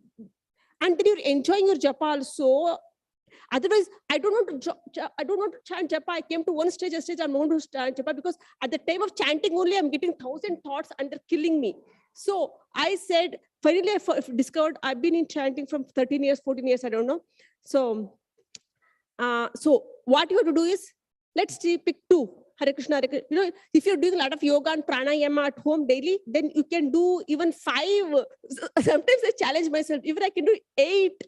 you're enjoying your japa also. Otherwise, I don't want to chant japa. I came to one stage, I'm going to chant japa, because at the time of chanting only, I'm getting 1,000 thoughts and they're killing me. So I said, finally, I discovered I've been in chanting from 13 years, 14 years, I don't know. So what you have to do is, let's pick 2. Hare Krishna, Hare Krishna. You know, if you're doing a lot of yoga and pranayama at home daily, then you can do even 5. Sometimes I challenge myself, even I can do 8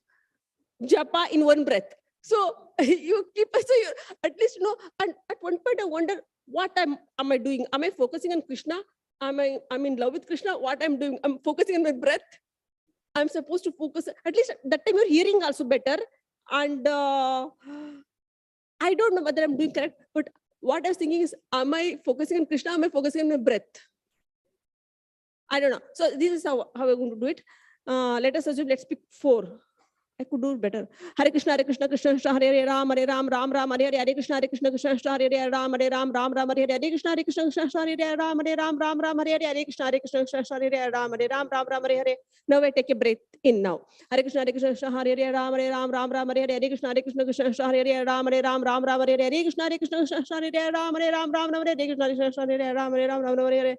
japa in one breath. So you keep, so you at least, you know, and at one point I wonder, what am I doing? Am I focusing on Krishna? I'm in love with Krishna? What I'm doing? I'm focusing on my breath. I'm supposed to focus, at least that time you're hearing also better. And I don't know whether I'm doing correct, but what I was thinking is, am I focusing on Krishna? Am I focusing on my breath? I don't know. So this is how we're going to do it. Let us assume, let's pick 4. I could do better. Hare Krishna, Krishna, Hare Ram, Ram, Ram, Hare Krishna, Krishna, Hare Ram, Ram, Ram, Hare Krishna, Krishna, Hare Ram, Ram, Hare Krishna, Krishna, Hare Ram, Ram, Hare. Now I take a breath in now. Hare Krishna, Hare Ram, Ram, Hare Krishna, Krishna, Hare Ram, Ram, Hare Krishna, Hare Ram, Ram, Hare Krishna, Hare Ram, Ram, Hare.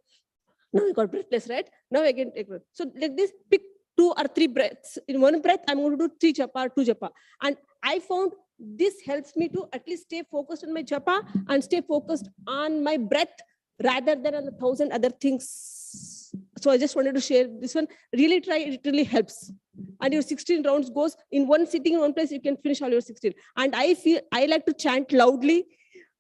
Now I got breathless, right? Now again take breath. So like this, pick 2 or 3 breaths. In one breath, I'm going to do 3 japa or 2 japa. And I found this helps me to at least stay focused on my japa and stay focused on my breath rather than on 1,000 other things. So I just wanted to share this one. Really try, it really helps. And your 16 rounds goes in one sitting in one place, you can finish all your 16. And I feel I like to chant loudly.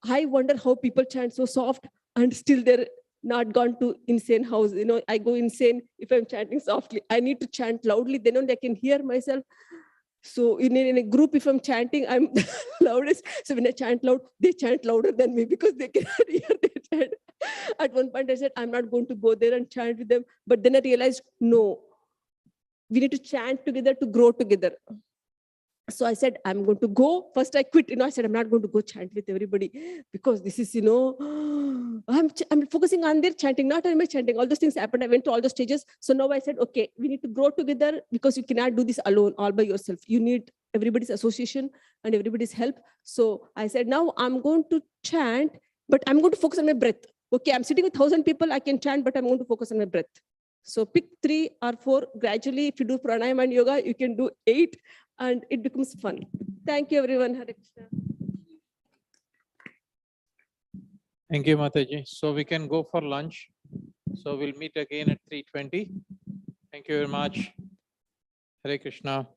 I wonder how people chant so soft and still they're not gone to insane house. You know, I go insane if I'm chanting softly. I need to chant loudly, then only I can hear myself. So in a group, if I'm chanting, I'm the loudest. So when I chant loud, they chant louder than me because they cannot hear their chant. At one point I said, I'm not going to go there and chant with them. But then I realized, no, we need to chant together to grow together. So I said, I'm going to go. First I quit. You know, I said, I'm not going to go chant with everybody because this is, you know, I'm focusing on their chanting, not on my chanting. All those things happened. I went to all those stages. So now I said, okay, we need to grow together because you cannot do this alone, all by yourself. You need everybody's association and everybody's help. So I said, now I'm going to chant, but I'm going to focus on my breath. Okay, I'm sitting with 1,000 people. I can chant, but I'm going to focus on my breath. So pick 3 or 4. Gradually, if you do pranayama and yoga, you can do 8. And it becomes fun. Thank you, everyone. Hare Krishna. Thank you, Mataji. So we can go for lunch. So we'll meet again at 3:20. Thank you very much. Hare Krishna.